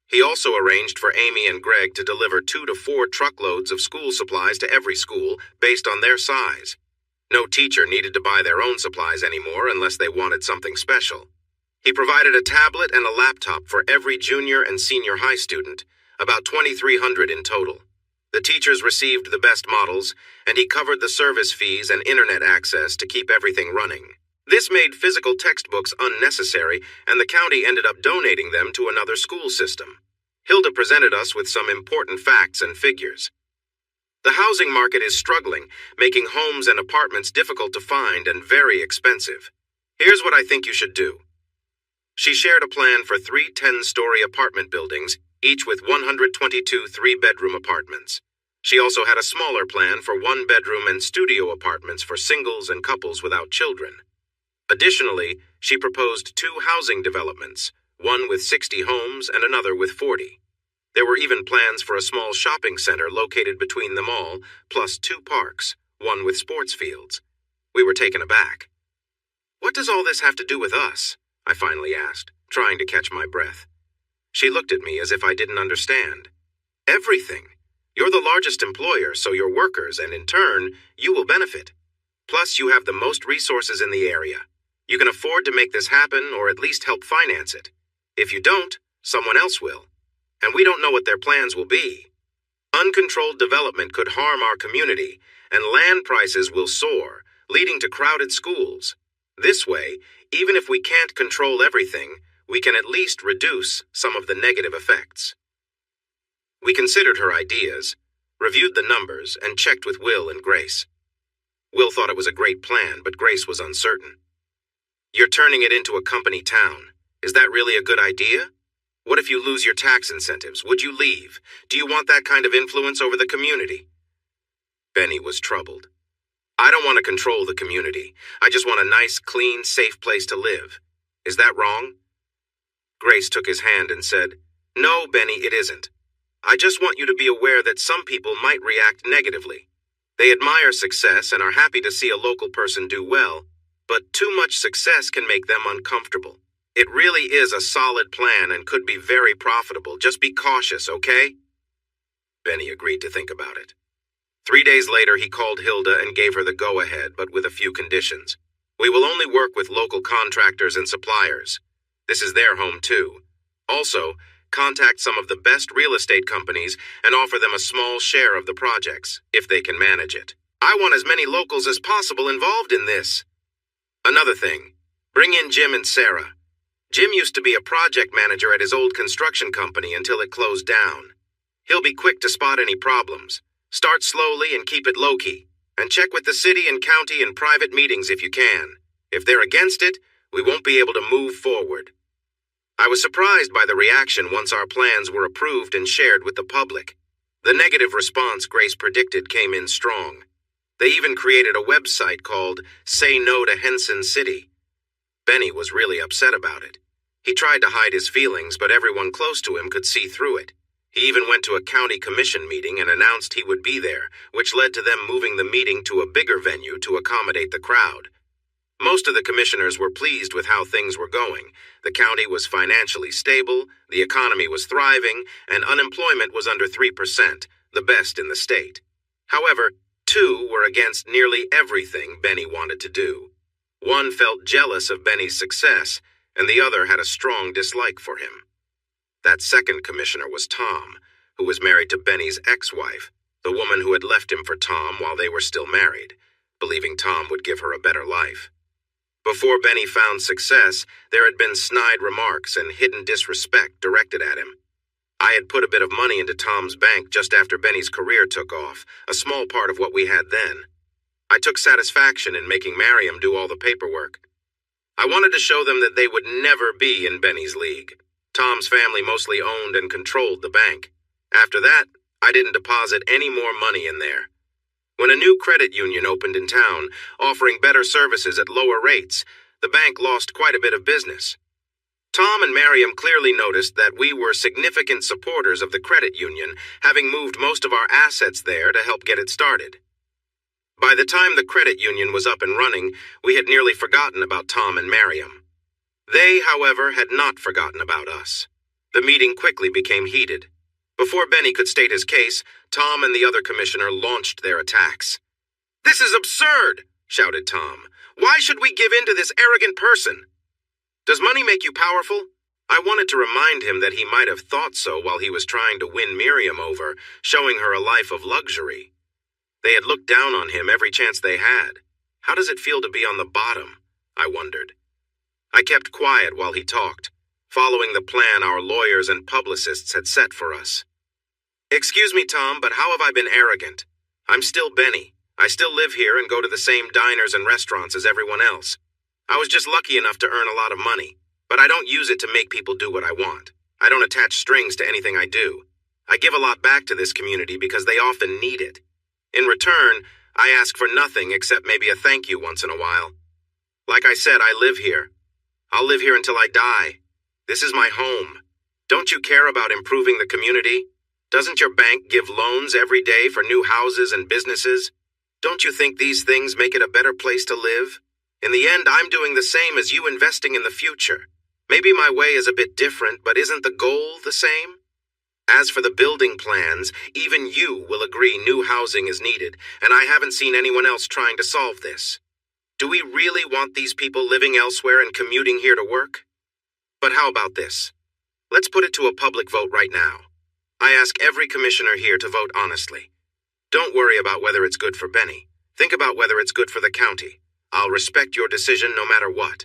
He also arranged for Amy and Greg to deliver 2 to 4 truckloads of school supplies to every school based on their size. No teacher needed to buy their own supplies anymore unless they wanted something special. He provided a tablet and a laptop for every junior and senior high student, about 2,300 in total. The teachers received the best models, and he covered the service fees and internet access to keep everything running. This made physical textbooks unnecessary, and the county ended up donating them to another school system. Hilda presented us with some important facts and figures. The housing market is struggling, making homes and apartments difficult to find and very expensive. Here's what I think you should do. She shared a plan for 3 10-story apartment buildings, each with 122 3-bedroom apartments. She also had a smaller plan for 1-bedroom and studio apartments for singles and couples without children. Additionally, she proposed 2 housing developments, one with 60 homes and another with 40. There were even plans for a small shopping center located between them all, plus 2 parks, one with sports fields. We were taken aback. "What does all this have to do with us?" I finally asked, trying to catch my breath. She looked at me as if I didn't understand. "Everything. You're the largest employer, so your workers, and in turn, you will benefit. Plus, you have the most resources in the area. You can afford to make this happen or at least help finance it. If you don't, someone else will. And we don't know what their plans will be. Uncontrolled development could harm our community, and land prices will soar, leading to crowded schools. This way, even if we can't control everything, we can at least reduce some of the negative effects. We considered her ideas, reviewed the numbers, and checked with Will and Grace. Will thought it was a great plan, but Grace was uncertain. You're turning it into a company town. Is that really a good idea? What if you lose your tax incentives? Would you leave? Do you want that kind of influence over the community? Benny was troubled. I don't want to control the community. I just want a nice, clean, safe place to live. Is that wrong? Grace took his hand and said, No, Benny, it isn't. I just want you to be aware that some people might react negatively. They admire success and are happy to see a local person do well, but too much success can make them uncomfortable. It really is a solid plan and could be very profitable. Just be cautious, okay? Benny agreed to think about it. 3 days later, he called Hilda and gave her the go-ahead, but with a few conditions. We will only work with local contractors and suppliers. This is their home, too. Also, contact some of the best real estate companies and offer them a small share of the projects, if they can manage it. I want as many locals as possible involved in this. Another thing, bring in Jim and Sarah. Jim used to be a project manager at his old construction company until it closed down. He'll be quick to spot any problems. Start slowly and keep it low-key. And check with the city and county in private meetings if you can. If they're against it, we won't be able to move forward. I was surprised by the reaction once our plans were approved and shared with the public. The negative response Grace predicted came in strong. They even created a website called Say No to Henson City. Benny was really upset about it. He tried to hide his feelings, but everyone close to him could see through it. He even went to a county commission meeting and announced he would be there, which led to them moving the meeting to a bigger venue to accommodate the crowd. Most of the commissioners were pleased with how things were going. The county was financially stable, the economy was thriving, and unemployment was under 3%, the best in the state. However, 2 were against nearly everything Benny wanted to do. One felt jealous of Benny's success, and the other had a strong dislike for him. That second commissioner was Tom, who was married to Benny's ex-wife, the woman who had left him for Tom while they were still married, believing Tom would give her a better life. Before Benny found success, there had been snide remarks and hidden disrespect directed at him. I had put a bit of money into Tom's bank just after Benny's career took off, a small part of what we had then. I took satisfaction in making Mariam do all the paperwork. I wanted to show them that they would never be in Benny's league. Tom's family mostly owned and controlled the bank. After that, I didn't deposit any more money in there. When a new credit union opened in town, offering better services at lower rates, the bank lost quite a bit of business. Tom and Mariam clearly noticed that we were significant supporters of the credit union, having moved most of our assets there to help get it started. By the time the credit union was up and running, we had nearly forgotten about Tom and Mariam. They, however, had not forgotten about us. The meeting quickly became heated. Before Benny could state his case, Tom and the other commissioner launched their attacks. "This is absurd," shouted Tom. "Why should we give in to this arrogant person? Does money make you powerful?" I wanted to remind him that he might have thought so while he was trying to win Miriam over, showing her a life of luxury. They had looked down on him every chance they had. How does it feel to be on the bottom? I wondered. I kept quiet while he talked, following the plan our lawyers and publicists had set for us. "Excuse me, Tom, but how have I been arrogant? I'm still Benny. I still live here and go to the same diners and restaurants as everyone else. I was just lucky enough to earn a lot of money, but I don't use it to make people do what I want. I don't attach strings to anything I do. I give a lot back to this community because they often need it. In return, I ask for nothing except maybe a thank you once in a while. Like I said, I live here. I'll live here until I die. This is my home. Don't you care about improving the community? Doesn't your bank give loans every day for new houses and businesses? Don't you think these things make it a better place to live? In the end, I'm doing the same as you investing in the future. Maybe my way is a bit different, but isn't the goal the same? As for the building plans, even you will agree new housing is needed, and I haven't seen anyone else trying to solve this. Do we really want these people living elsewhere and commuting here to work? But how about this? Let's put it to a public vote right now. I ask every commissioner here to vote honestly. Don't worry about whether it's good for Benny. Think about whether it's good for the county. I'll respect your decision no matter what."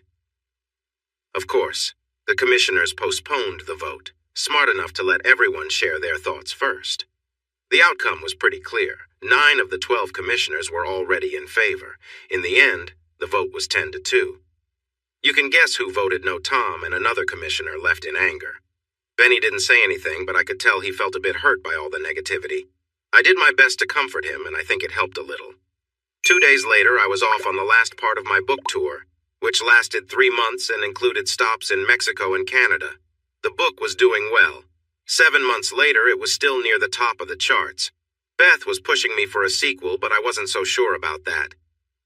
Of course, the The commissioners postponed the vote, smart enough to let everyone share their thoughts first. The outcome was pretty clear. 9 of the 12 commissioners were already in favor. In the end, the vote was 10-2. You can guess who voted no. Tom and another commissioner left in anger. Benny didn't say anything, but I could tell he felt a bit hurt by all the negativity. I did my best to comfort him, and I think it helped a little. 2 days later, I was off on the last part of my book tour, which lasted 3 months and included stops in Mexico and Canada. The book was doing well. 7 months later, it was still near the top of the charts. Beth was pushing me for a sequel, but I wasn't so sure about that.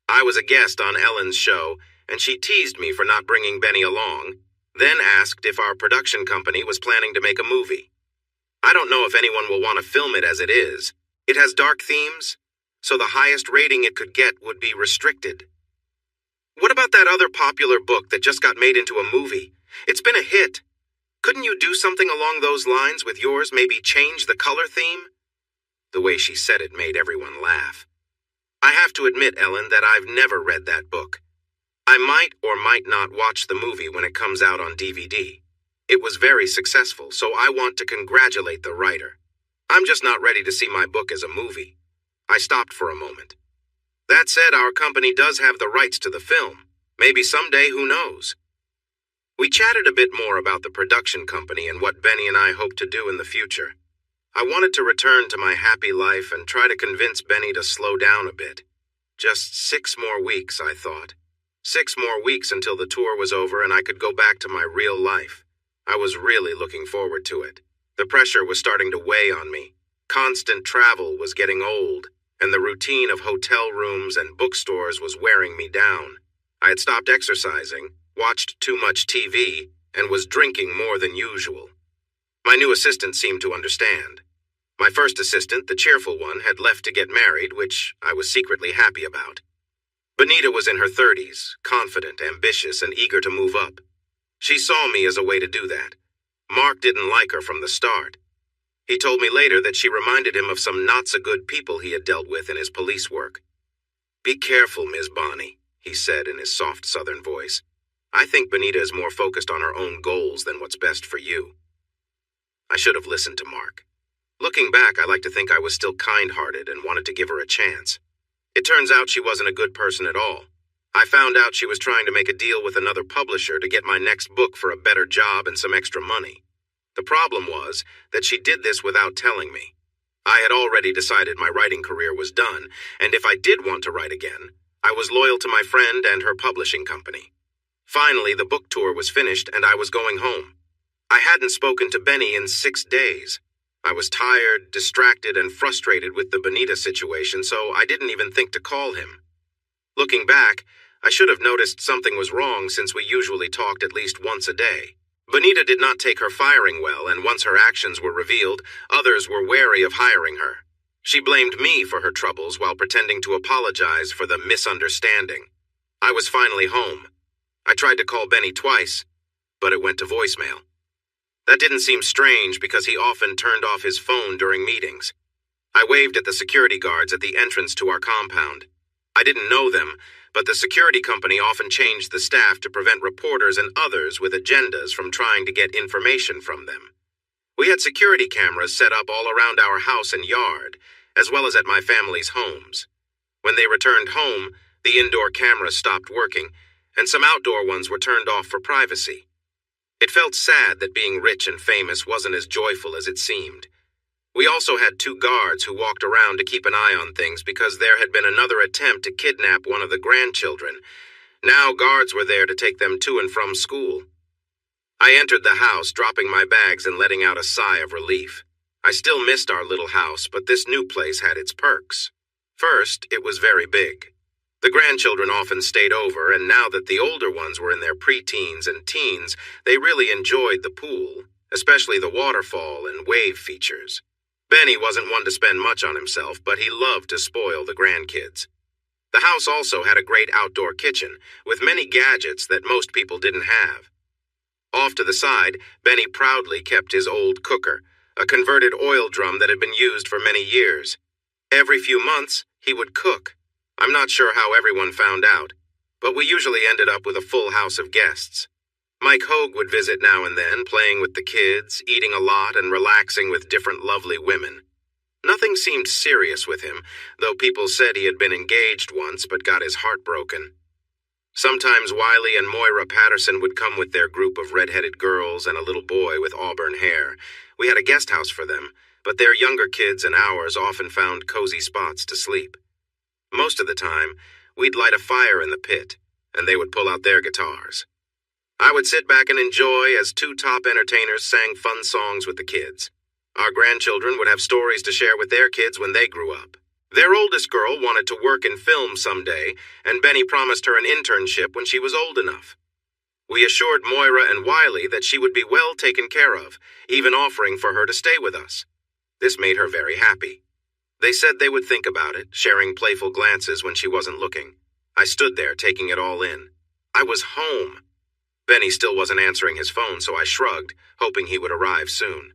I was a guest on Ellen's show, and she teased me for not bringing Benny along, then asked if our production company was planning to make a movie. I don't know if anyone will want to film it as it is. It has dark themes, so the highest rating it could get would be restricted. What about that other popular book that just got made into a movie? It's been a hit. Couldn't you do something along those lines with yours, maybe change the color theme? The way she said it made everyone laugh. I have to admit, Ellen, that I've never read that book. I might or might not watch the movie when it comes out on DVD. It was very successful, so I want to congratulate the writer. I'm just not ready to see my book as a movie. I stopped for a moment. That said, our company does have the rights to the film. Maybe someday, who knows? We chatted a bit more about the production company and what Benny and I hope to do in the future. I wanted to return to my happy life and try to convince Benny to slow down a bit. Just 6 more weeks, I thought. 6 more weeks until the tour was over and I could go back to my real life. I was really looking forward to it. The pressure was starting to weigh on me. Constant travel was getting old, and the routine of hotel rooms and bookstores was wearing me down. I had stopped exercising, watched too much TV, and was drinking more than usual. My new assistant seemed to understand. My first assistant, the cheerful one, had left to get married, which I was secretly happy about. Benita was in her 30s, confident, ambitious, and eager to move up. She saw me as a way to do that. Mark didn't like her from the start. He told me later that she reminded him of some not-so-good people he had dealt with in his police work. "Be careful, Ms. Bonnie," he said in his soft southern voice. "I think Benita is more focused on her own goals than what's best for you." I should have listened to Mark. Looking back, I like to think I was still kind-hearted and wanted to give her a chance. It turns out she wasn't a good person at all. I found out she was trying to make a deal with another publisher to get my next book for a better job and some extra money. The problem was that she did this without telling me. I had already decided my writing career was done, and if I did want to write again, I was loyal to my friend and her publishing company. Finally, the book tour was finished and I was going home. I hadn't spoken to Benny in 6 days. I was tired, distracted, and frustrated with the Benita situation, so I didn't even think to call him. Looking back, I should have noticed something was wrong since we usually talked at least once a day. Benita did not take her firing well, and once her actions were revealed, others were wary of hiring her. She blamed me for her troubles while pretending to apologize for the misunderstanding. I was finally home. I tried to call Benny twice, but it went to voicemail. That didn't seem strange because he often turned off his phone during meetings. I waved at the security guards at the entrance to our compound. I didn't know them, but the security company often changed the staff to prevent reporters and others with agendas from trying to get information from them. We had security cameras set up all around our house and yard, as well as at my family's homes. When they returned home, the indoor cameras stopped working, and some outdoor ones were turned off for privacy. It felt sad that being rich and famous wasn't as joyful as it seemed. We also had 2 guards who walked around to keep an eye on things because there had been another attempt to kidnap one of the grandchildren. Now guards were there to take them to and from school. I entered the house, dropping my bags and letting out a sigh of relief. I still missed our little house, but this new place had its perks. First, it was very big. The grandchildren often stayed over, and now that the older ones were in their preteens and teens, they really enjoyed the pool, especially the waterfall and wave features. Benny wasn't one to spend much on himself, but he loved to spoil the grandkids. The house also had a great outdoor kitchen, with many gadgets that most people didn't have. Off to the side, Benny proudly kept his old cooker, a converted oil drum that had been used for many years. Every few months, he would cook. I'm not sure how everyone found out, but we usually ended up with a full house of guests. Mike Hogue would visit now and then, playing with the kids, eating a lot, and relaxing with different lovely women. Nothing seemed serious with him, though people said he had been engaged once but got his heart broken. Sometimes Wiley and Moira Patterson would come with their group of red-headed girls and a little boy with auburn hair. We had a guest house for them, but their younger kids and ours often found cozy spots to sleep. Most of the time, we'd light a fire in the pit, and they would pull out their guitars. I would sit back and enjoy as two top entertainers sang fun songs with the kids. Our grandchildren would have stories to share with their kids when they grew up. Their oldest girl wanted to work in film someday, and Benny promised her an internship when she was old enough. We assured Moira and Wiley that she would be well taken care of, even offering for her to stay with us. This made her very happy. They said they would think about it, sharing playful glances when she wasn't looking. I stood there, taking it all in. I was home. Benny still wasn't answering his phone, so I shrugged, hoping he would arrive soon.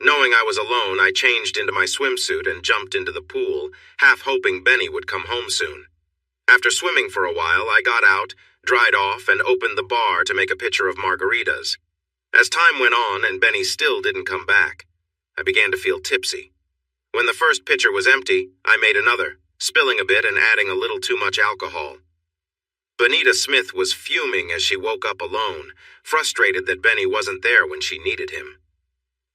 Knowing I was alone, I changed into my swimsuit and jumped into the pool, half hoping Benny would come home soon. After swimming for a while, I got out, dried off, and opened the bar to make a pitcher of margaritas. As time went on and Benny still didn't come back, I began to feel tipsy. When the first pitcher was empty, I made another, spilling a bit and adding a little too much alcohol. Benita Smith was fuming as she woke up alone, frustrated that Benny wasn't there when she needed him.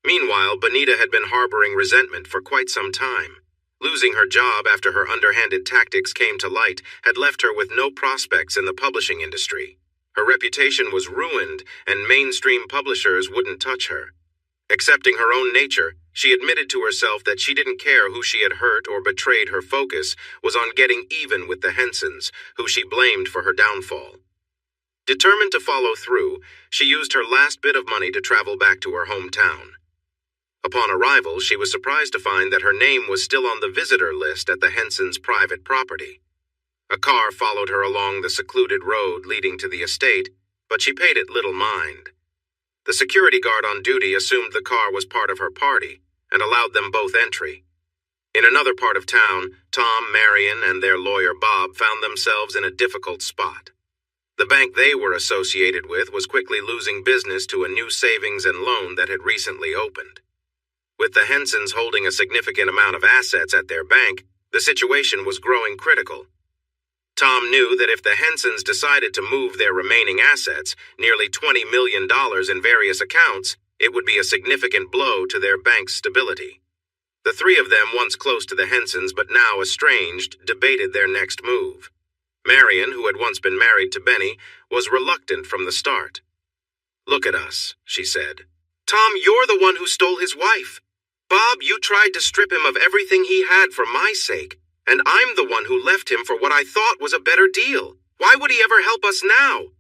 Meanwhile, Benita had been harboring resentment for quite some time. Losing her job after her underhanded tactics came to light had left her with no prospects in the publishing industry. Her reputation was ruined, and mainstream publishers wouldn't touch her. Accepting her own nature, she admitted to herself that she didn't care who she had hurt or betrayed. Her focus was on getting even with the Hensons, who she blamed for her downfall. Determined to follow through, she used her last bit of money to travel back to her hometown. Upon arrival, she was surprised to find that her name was still on the visitor list at the Hensons' private property. A car followed her along the secluded road leading to the estate, but she paid it little mind. The security guard on duty assumed the car was part of her party and allowed them both entry. In another part of town, Tom, Marion, and their lawyer Bob found themselves in a difficult spot. The bank they were associated with was quickly losing business to a new savings and loan that had recently opened. With the Hensons holding a significant amount of assets at their bank, the situation was growing critical. Tom knew that if the Hensons decided to move their remaining assets, nearly $20 million in various accounts, it would be a significant blow to their bank's stability. The three of them, once close to the Hensons but now estranged, debated their next move. Marion, who had once been married to Benny, was reluctant from the start. "Look at us," she said. "Tom, you're the one who stole his wife. Bob, you tried to strip him of everything he had for my sake, and I'm the one who left him for what I thought was a better deal. Why would he ever help us now?"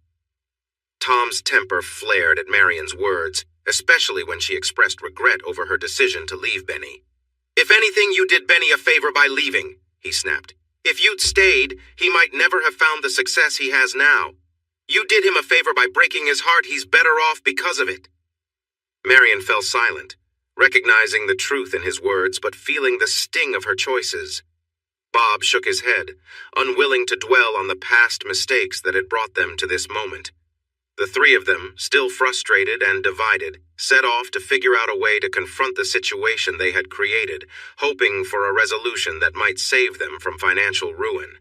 Tom's temper flared at Marion's words, especially when she expressed regret over her decision to leave Benny. "If anything, you did Benny a favor by leaving," he snapped. "If you'd stayed, he might never have found the success he has now. You did him a favor by breaking his heart. He's better off because of it." Marion fell silent, recognizing the truth in his words but feeling the sting of her choices. Bob shook his head, unwilling to dwell on the past mistakes that had brought them to this moment. The three of them, still frustrated and divided, set off to figure out a way to confront the situation they had created, hoping for a resolution that might save them from financial ruin.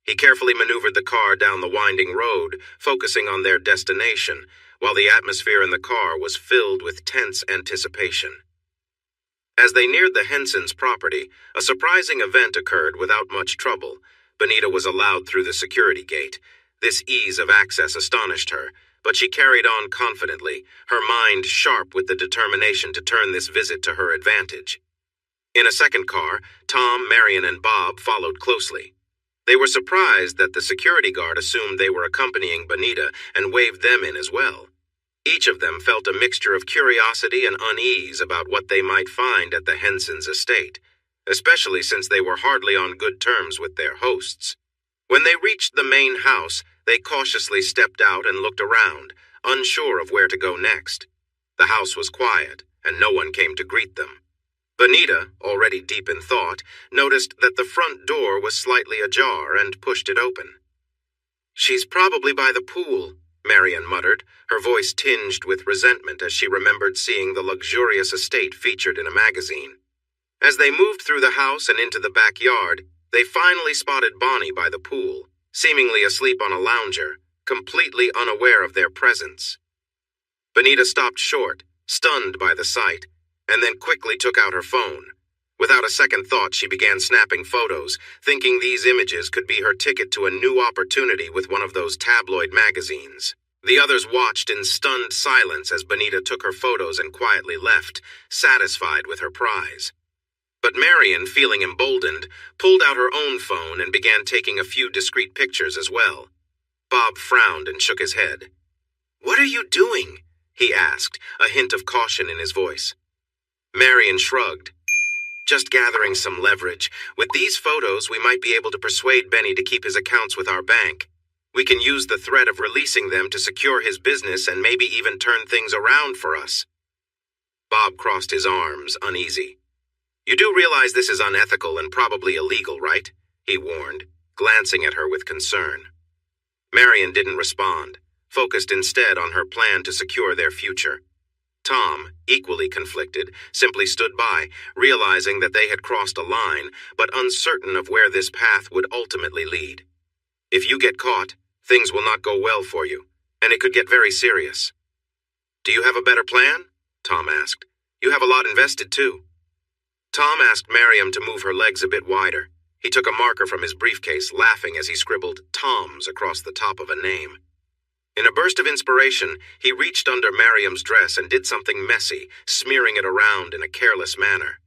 He carefully maneuvered the car down the winding road, focusing on their destination, while the atmosphere in the car was filled with tense anticipation. As they neared the Hensons' property, a surprising event occurred without much trouble. Benita was allowed through the security gate. This ease of access astonished her, but she carried on confidently, her mind sharp with the determination to turn this visit to her advantage. In a second car, Tom, Marion, and Bob followed closely. They were surprised that the security guard assumed they were accompanying Benita and waved them in as well. Each of them felt a mixture of curiosity and unease about what they might find at the Hensons' estate, especially since they were hardly on good terms with their hosts. When they reached the main house, they cautiously stepped out and looked around, unsure of where to go next. The house was quiet, and no one came to greet them. Benita, already deep in thought, noticed that the front door was slightly ajar and pushed it open. "She's probably by the pool," Marian muttered, her voice tinged with resentment as she remembered seeing the luxurious estate featured in a magazine. As they moved through the house and into the backyard, they finally spotted Bonnie by the pool, seemingly asleep on a lounger, completely unaware of their presence. Benita stopped short, stunned by the sight, and then quickly took out her phone. Without a second thought, she began snapping photos, thinking these images could be her ticket to a new opportunity with one of those tabloid magazines. The others watched in stunned silence as Benita took her photos and quietly left, satisfied with her prize. But Marian, feeling emboldened, pulled out her own phone and began taking a few discreet pictures as well. Bob frowned and shook his head. "What are you doing?" he asked, a hint of caution in his voice. Marian shrugged. "Just gathering some leverage. With these photos, we might be able to persuade Benny to keep his accounts with our bank. We can use the threat of releasing them to secure his business and maybe even turn things around for us." Bob crossed his arms, uneasy. "You do realize this is unethical and probably illegal, right?" he warned, glancing at her with concern. Marian didn't respond, focused instead on her plan to secure their future. Tom, equally conflicted, simply stood by, realizing that they had crossed a line, but uncertain of where this path would ultimately lead. "If you get caught, things will not go well for you, and it could get very serious." "Do you have a better plan?" Tom asked. "You have a lot invested, too." Tom asked Miriam to move her legs a bit wider. He took a marker from his briefcase, laughing as he scribbled Tom's across the top of a name. In a burst of inspiration, he reached under Miriam's dress and did something messy, smearing it around in a careless manner.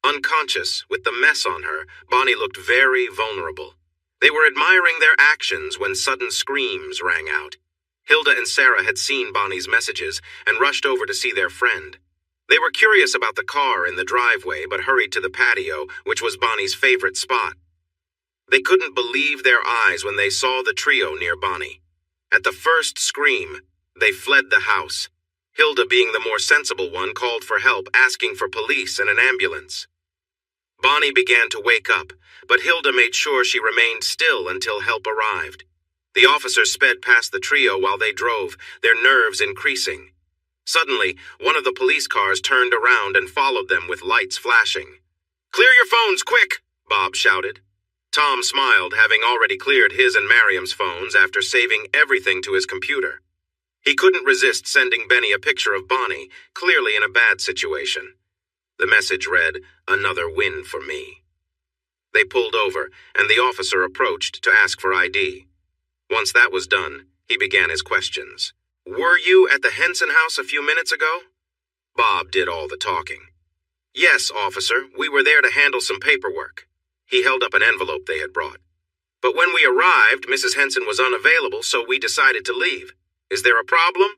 Unconscious, with the mess on her, Bonnie looked very vulnerable. They were admiring their actions when sudden screams rang out. Hilda and Sarah had seen Bonnie's messages and rushed over to see their friend. They were curious about the car in the driveway but hurried to the patio, which was Bonnie's favorite spot. They couldn't believe their eyes when they saw the trio near Bonnie. At the first scream, they fled the house. Hilda, being the more sensible one, called for help, asking for police and an ambulance. Bonnie began to wake up, but Hilda made sure she remained still until help arrived. The officers sped past the trio while they drove, their nerves increasing. Suddenly, one of the police cars turned around and followed them with lights flashing. "Clear your phones, quick!" Bob shouted. Tom smiled, having already cleared his and Miriam's phones after saving everything to his computer. He couldn't resist sending Benny a picture of Bonnie, clearly in a bad situation. The message read, "Another win for me." They pulled over, and the officer approached to ask for ID. Once that was done, he began his questions. "Were you at the Henson house a few minutes ago?" Bob did all the talking. "Yes, officer, we were there to handle some paperwork." He held up an envelope they had brought. "But when we arrived, Mrs. Henson was unavailable, so we decided to leave. Is there a problem?"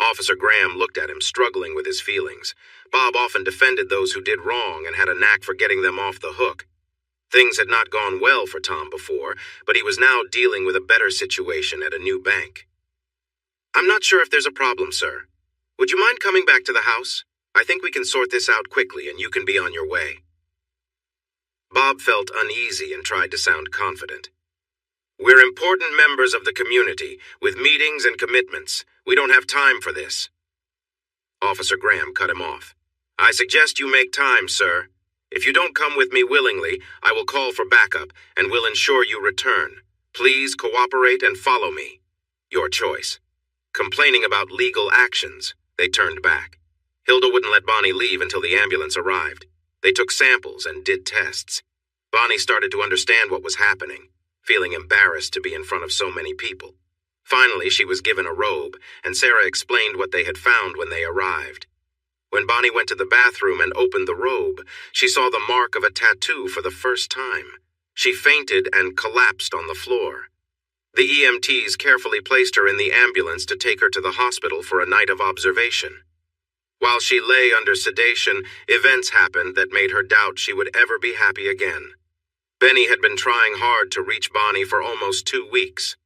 Officer Graham looked at him, struggling with his feelings. Bob often defended those who did wrong and had a knack for getting them off the hook. Things had not gone well for Tom before, but he was now dealing with a better situation at a new bank. "I'm not sure if there's a problem, sir. Would you mind coming back to the house? I think we can sort this out quickly and you can be on your way." Bob felt uneasy and tried to sound confident. "We're important members of the community, with meetings and commitments. We don't have time for this." Officer Graham cut him off. "I suggest you make time, sir. If you don't come with me willingly, I will call for backup and will ensure you return. Please cooperate and follow me. Your choice." Complaining about legal actions, they turned back. Hilda wouldn't let Bonnie leave until the ambulance arrived. They took samples and did tests. Bonnie started to understand what was happening, feeling embarrassed to be in front of so many people. Finally, she was given a robe, and Sarah explained what they had found when they arrived. When Bonnie went to the bathroom and opened the robe, she saw the mark of a tattoo for the first time. She fainted and collapsed on the floor. The EMTs carefully placed her in the ambulance to take her to the hospital for a night of observation. While she lay under sedation, events happened that made her doubt she would ever be happy again. Benny had been trying hard to reach Bonnie for almost 2 weeks.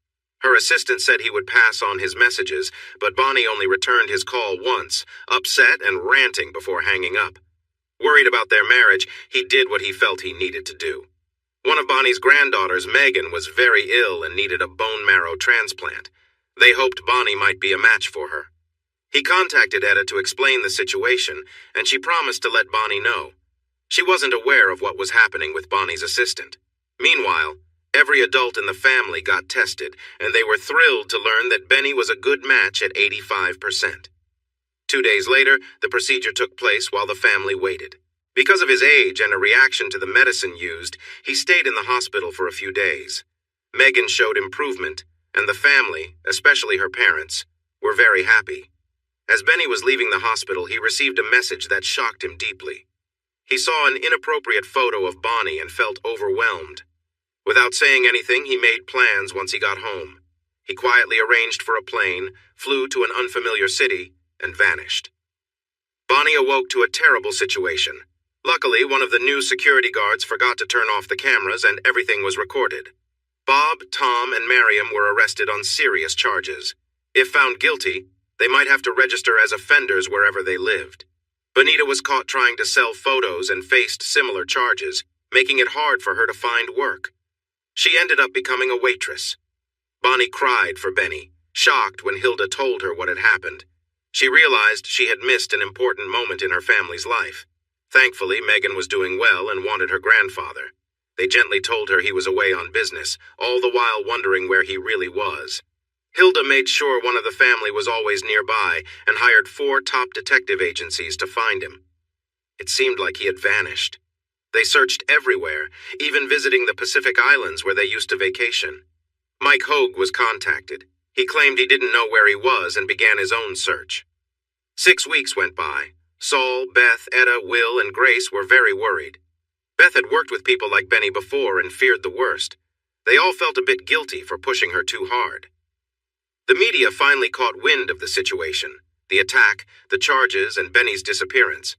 Her assistant said he would pass on his messages, but Bonnie only returned his call once, upset and ranting before hanging up. Worried about their marriage, he did what he felt he needed to do. One of Bonnie's granddaughters, Megan, was very ill and needed a bone marrow transplant. They hoped Bonnie might be a match for her. He contacted Etta to explain the situation, and she promised to let Bonnie know. She wasn't aware of what was happening with Bonnie's assistant. Meanwhile, every adult in the family got tested, and they were thrilled to learn that Benny was a good match at 85%. 2 days later, the procedure took place while the family waited. Because of his age and a reaction to the medicine used, he stayed in the hospital for a few days. Megan showed improvement, and the family, especially her parents, were very happy. As Benny was leaving the hospital, he received a message that shocked him deeply. He saw an inappropriate photo of Bonnie and felt overwhelmed. Without saying anything, he made plans once he got home. He quietly arranged for a plane, flew to an unfamiliar city, and vanished. Bonnie awoke to a terrible situation. Luckily, one of the new security guards forgot to turn off the cameras and everything was recorded. Bob, Tom, and Miriam were arrested on serious charges. If found guilty, they might have to register as offenders wherever they lived. Bonita was caught trying to sell photos and faced similar charges, making it hard for her to find work. She ended up becoming a waitress. Bonnie cried for Benny, shocked when Hilda told her what had happened. She realized she had missed an important moment in her family's life. Thankfully, Megan was doing well and wanted her grandfather. They gently told her he was away on business, all the while wondering where he really was. Hilda made sure one of the family was always nearby and hired 4 top detective agencies to find him. It seemed like he had vanished. They searched everywhere, even visiting the Pacific Islands where they used to vacation. Mike Hogue was contacted. He claimed he didn't know where he was and began his own search. 6 weeks went by. Saul, Beth, Etta, Will, and Grace were very worried. Beth had worked with people like Benny before and feared the worst. They all felt a bit guilty for pushing her too hard. The media finally caught wind of the situation, the attack, the charges, and Benny's disappearance.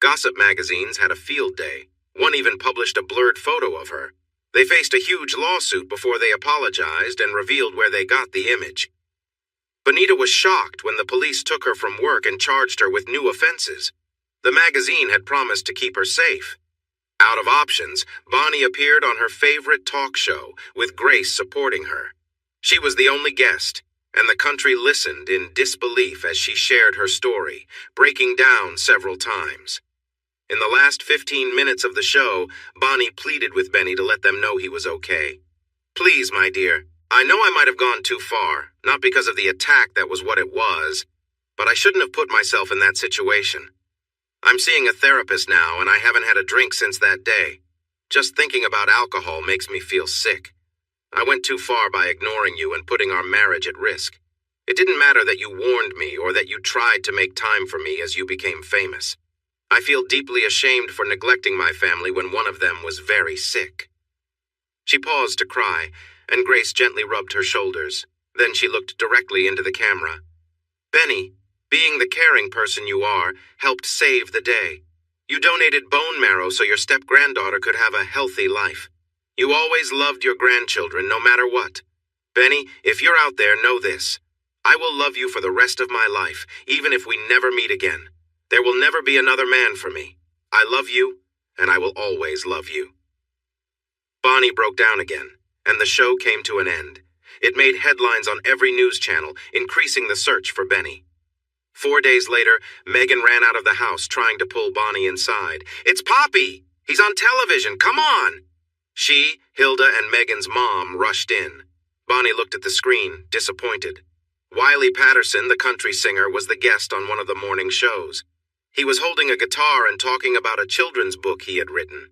Gossip magazines had a field day. One even published a blurred photo of her. They faced a huge lawsuit before they apologized and revealed where they got the image. Bonita was shocked when the police took her from work and charged her with new offenses. The magazine had promised to keep her safe. Out of options, Bonnie appeared on her favorite talk show, with Grace supporting her. She was the only guest, and the country listened in disbelief as she shared her story, breaking down several times. In the last 15 minutes of the show, Bonnie pleaded with Benny to let them know he was okay. "Please, my dear, I know I might have gone too far, not because of the attack that was what it was, but I shouldn't have put myself in that situation. I'm seeing a therapist now, and I haven't had a drink since that day. Just thinking about alcohol makes me feel sick. I went too far by ignoring you and putting our marriage at risk. It didn't matter that you warned me or that you tried to make time for me as you became famous. I feel deeply ashamed for neglecting my family when one of them was very sick." She paused to cry, and Grace gently rubbed her shoulders. Then she looked directly into the camera. "Benny, being the caring person you are, helped save the day. You donated bone marrow so your step-granddaughter could have a healthy life. You always loved your grandchildren, no matter what. Benny, if you're out there, know this. I will love you for the rest of my life, even if we never meet again. There will never be another man for me. I love you, and I will always love you." Bonnie broke down again, and the show came to an end. It made headlines on every news channel, increasing the search for Benny. 4 days later, Megan ran out of the house trying to pull Bonnie inside. "It's Poppy! He's on television! Come on!" She, Hilda, and Megan's mom rushed in. Bonnie looked at the screen, disappointed. Wiley Patterson, the country singer, was the guest on one of the morning shows. He was holding a guitar and talking about a children's book he had written.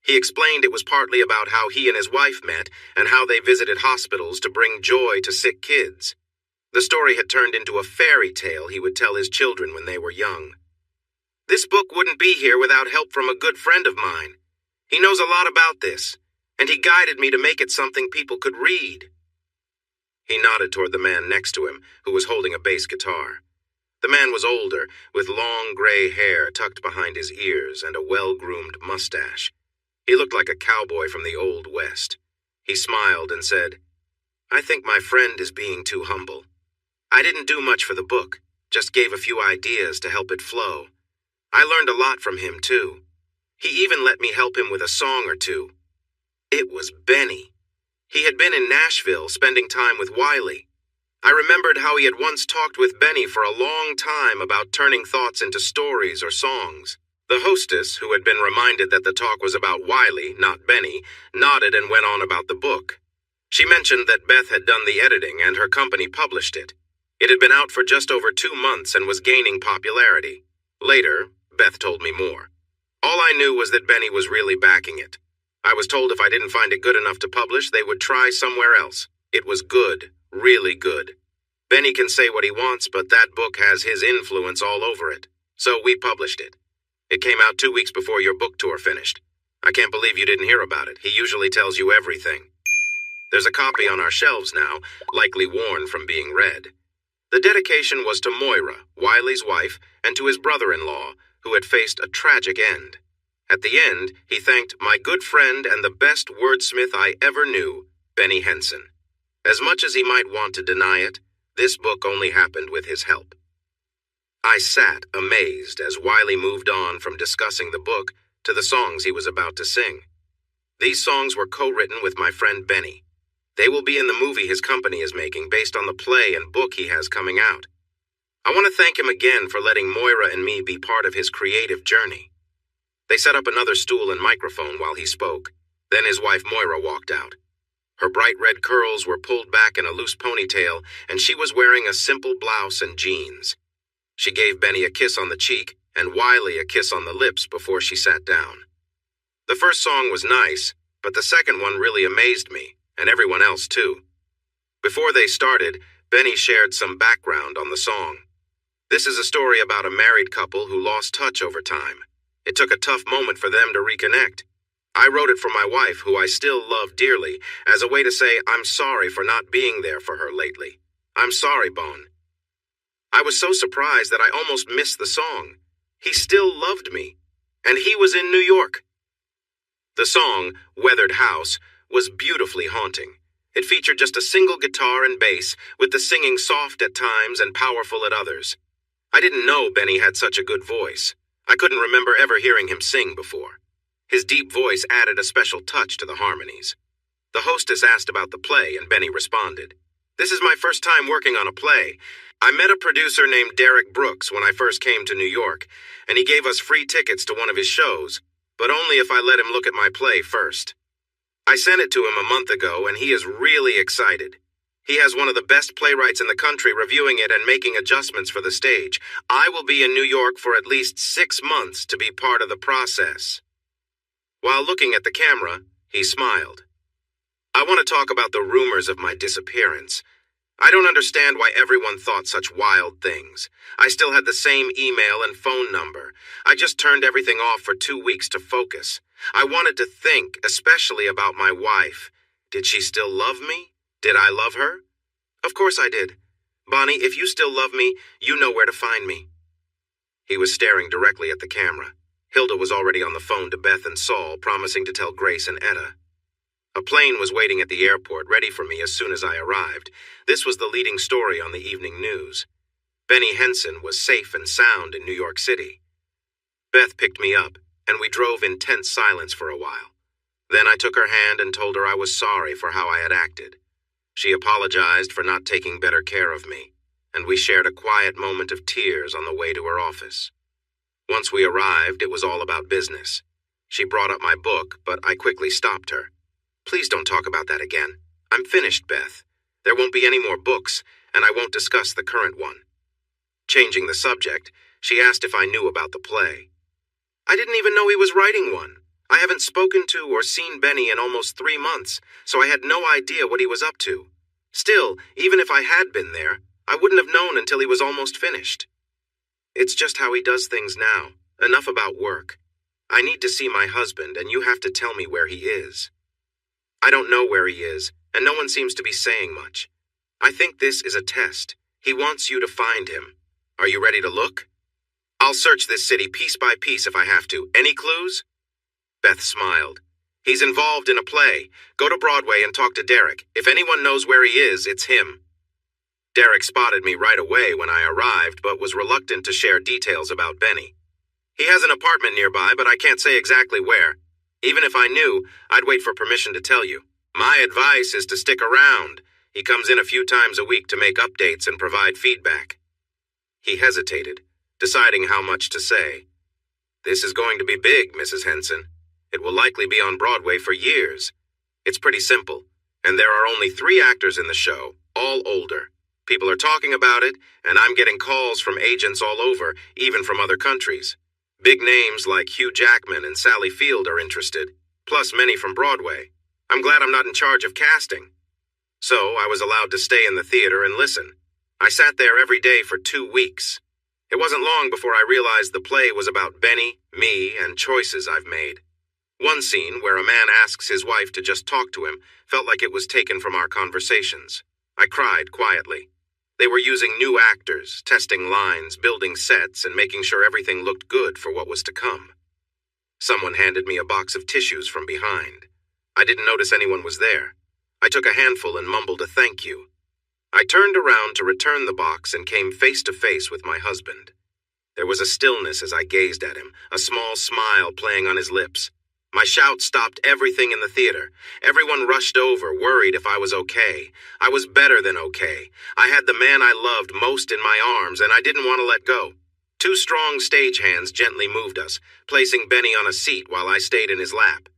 He explained it was partly about how he and his wife met and how they visited hospitals to bring joy to sick kids. The story had turned into a fairy tale he would tell his children when they were young. "This book wouldn't be here without help from a good friend of mine. He knows a lot about this, and he guided me to make it something people could read." He nodded toward the man next to him, who was holding a bass guitar. The man was older, with long gray hair tucked behind his ears and a well-groomed mustache. He looked like a cowboy from the Old West. He smiled and said, "I think my friend is being too humble. I didn't do much for the book, just gave a few ideas to help it flow. I learned a lot from him, too. He even let me help him with a song or two." It was Benny. He had been in Nashville spending time with Wiley. I remembered how he had once talked with Benny for a long time about turning thoughts into stories or songs. The hostess, who had been reminded that the talk was about Wiley, not Benny, nodded and went on about the book. She mentioned that Beth had done the editing and her company published it. It had been out for just over 2 months and was gaining popularity. Later, Beth told me more. All I knew was that Benny was really backing it. I was told if I didn't find it good enough to publish, they would try somewhere else. It was good, really good. Benny can say what he wants, but that book has his influence all over it. So we published it. It came out 2 weeks before your book tour finished. I can't believe you didn't hear about it. He usually tells you everything. There's a copy on our shelves now, likely worn from being read. The dedication was to Moira, Wiley's wife, and to his brother-in-law, who had faced a tragic end. At the end, he thanked my good friend and the best wordsmith I ever knew, Benny Henson. As much as he might want to deny it, this book only happened with his help. I sat amazed as Wiley moved on from discussing the book to the songs he was about to sing. These songs were co-written with my friend Benny. They will be in the movie his company is making based on the play and book he has coming out. I want to thank him again for letting Moira and me be part of his creative journey. They set up another stool and microphone while he spoke. Then his wife Moira walked out. Her bright red curls were pulled back in a loose ponytail, and she was wearing a simple blouse and jeans. She gave Benny a kiss on the cheek and Wiley a kiss on the lips before she sat down. The first song was nice, but the second one really amazed me, and everyone else too. Before they started, Benny shared some background on the song. This is a story about a married couple who lost touch over time. It took a tough moment for them to reconnect. I wrote it for my wife, who I still love dearly, as a way to say I'm sorry for not being there for her lately. I'm sorry, Bone. I was so surprised that I almost missed the song. He still loved me, and he was in New York. The song, Weathered House, was beautifully haunting. It featured just a single guitar and bass, with the singing soft at times and powerful at others. I didn't know Benny had such a good voice. I couldn't remember ever hearing him sing before. His deep voice added a special touch to the harmonies. The hostess asked about the play, and Benny responded. This is my first time working on a play. I met a producer named Derek Brooks when I first came to New York, and he gave us free tickets to one of his shows, but only if I let him look at my play first. I sent it to him a month ago, and he is really excited. He has one of the best playwrights in the country reviewing it and making adjustments for the stage. I will be in New York for at least 6 months to be part of the process. While looking at the camera, he smiled. I want to talk about the rumors of my disappearance. I don't understand why everyone thought such wild things. I still had the same email and phone number. I just turned everything off for 2 weeks to focus. I wanted to think, especially about my wife. Did she still love me? Did I love her? Of course I did. Bonnie, if you still love me, you know where to find me. He was staring directly at the camera. Hilda was already on the phone to Beth and Saul, promising to tell Grace and Etta. A plane was waiting at the airport, ready for me as soon as I arrived. This was the leading story on the evening news. Benny Henson was safe and sound in New York City. Beth picked me up, and we drove in tense silence for a while. Then I took her hand and told her I was sorry for how I had acted. She apologized for not taking better care of me, and we shared a quiet moment of tears on the way to her office. Once we arrived, it was all about business. She brought up my book, but I quickly stopped her. Please don't talk about that again. I'm finished, Beth. There won't be any more books, and I won't discuss the current one. Changing the subject, she asked if I knew about the play. I didn't even know he was writing one. I haven't spoken to or seen Benny in almost 3 months, so I had no idea what he was up to. Still, even if I had been there, I wouldn't have known until he was almost finished. It's just how he does things now. Enough about work. I need to see my husband, and you have to tell me where he is. I don't know where he is, and no one seems to be saying much. I think this is a test. He wants you to find him. Are you ready to look? I'll search this city piece by piece if I have to. Any clues? Beth smiled. He's involved in a play. Go to Broadway and talk to Derek. If anyone knows where he is, it's him. Derek spotted me right away when I arrived, but was reluctant to share details about Benny. He has an apartment nearby, but I can't say exactly where. Even if I knew, I'd wait for permission to tell you. My advice is to stick around. He comes in a few times a week to make updates and provide feedback." He hesitated, deciding how much to say. "This is going to be big, Mrs. Henson. It will likely be on Broadway for years. It's pretty simple, and there are only 3 actors in the show, all older. People are talking about it, and I'm getting calls from agents all over, even from other countries. Big names like Hugh Jackman and Sally Field are interested, plus many from Broadway. I'm glad I'm not in charge of casting." So I was allowed to stay in the theater and listen. I sat there every day for 2 weeks. It wasn't long before I realized the play was about Benny, me, and choices I've made. One scene, where a man asks his wife to just talk to him, felt like it was taken from our conversations. I cried quietly. They were using new actors, testing lines, building sets, and making sure everything looked good for what was to come. Someone handed me a box of tissues from behind. I didn't notice anyone was there. I took a handful and mumbled a thank you. I turned around to return the box and came face to face with my husband. There was a stillness as I gazed at him, a small smile playing on his lips. My shout stopped everything in the theater. Everyone rushed over, worried if I was okay. I was better than okay. I had the man I loved most in my arms, and I didn't want to let go. 2 strong stage hands gently moved us, placing Benny on a seat while I stayed in his lap.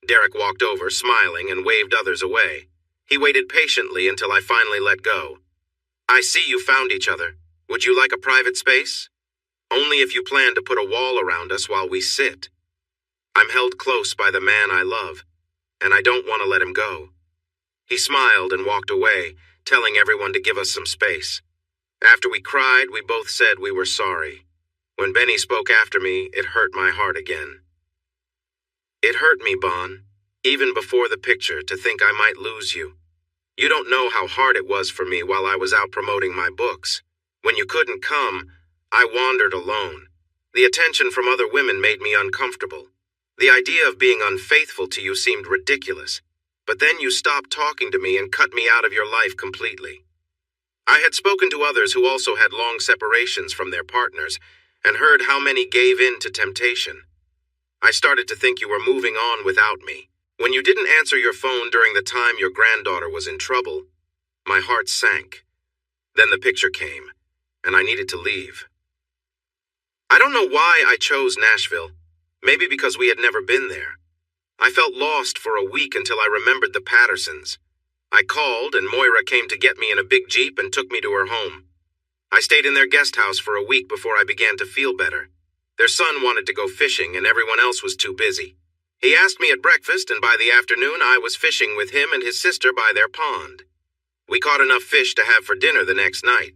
Derek walked over, smiling, and waved others away. He waited patiently until I finally let go. "I see you found each other. Would you like a private space?" "Only if you plan to put a wall around us while we sit." I'm held close by the man I love, and I don't want to let him go. He smiled and walked away, telling everyone to give us some space. After we cried, we both said we were sorry. When Benny spoke after me, it hurt my heart again. "It hurt me, Bon, even before the picture, to think I might lose you. You don't know how hard it was for me while I was out promoting my books. When you couldn't come, I wandered alone. The attention from other women made me uncomfortable. The idea of being unfaithful to you seemed ridiculous, but then you stopped talking to me and cut me out of your life completely." I had spoken to others who also had long separations from their partners and heard how many gave in to temptation. I started to think you were moving on without me. When you didn't answer your phone during the time your granddaughter was in trouble, my heart sank. Then the picture came, and I needed to leave. I don't know why I chose Nashville. Maybe because we had never been there. I felt lost for a week until I remembered the Pattersons. I called, and Moira came to get me in a big Jeep and took me to her home. I stayed in their guest house for a week before I began to feel better. Their son wanted to go fishing, and everyone else was too busy. He asked me at breakfast, and by the afternoon I was fishing with him and his sister by their pond. We caught enough fish to have for dinner the next night.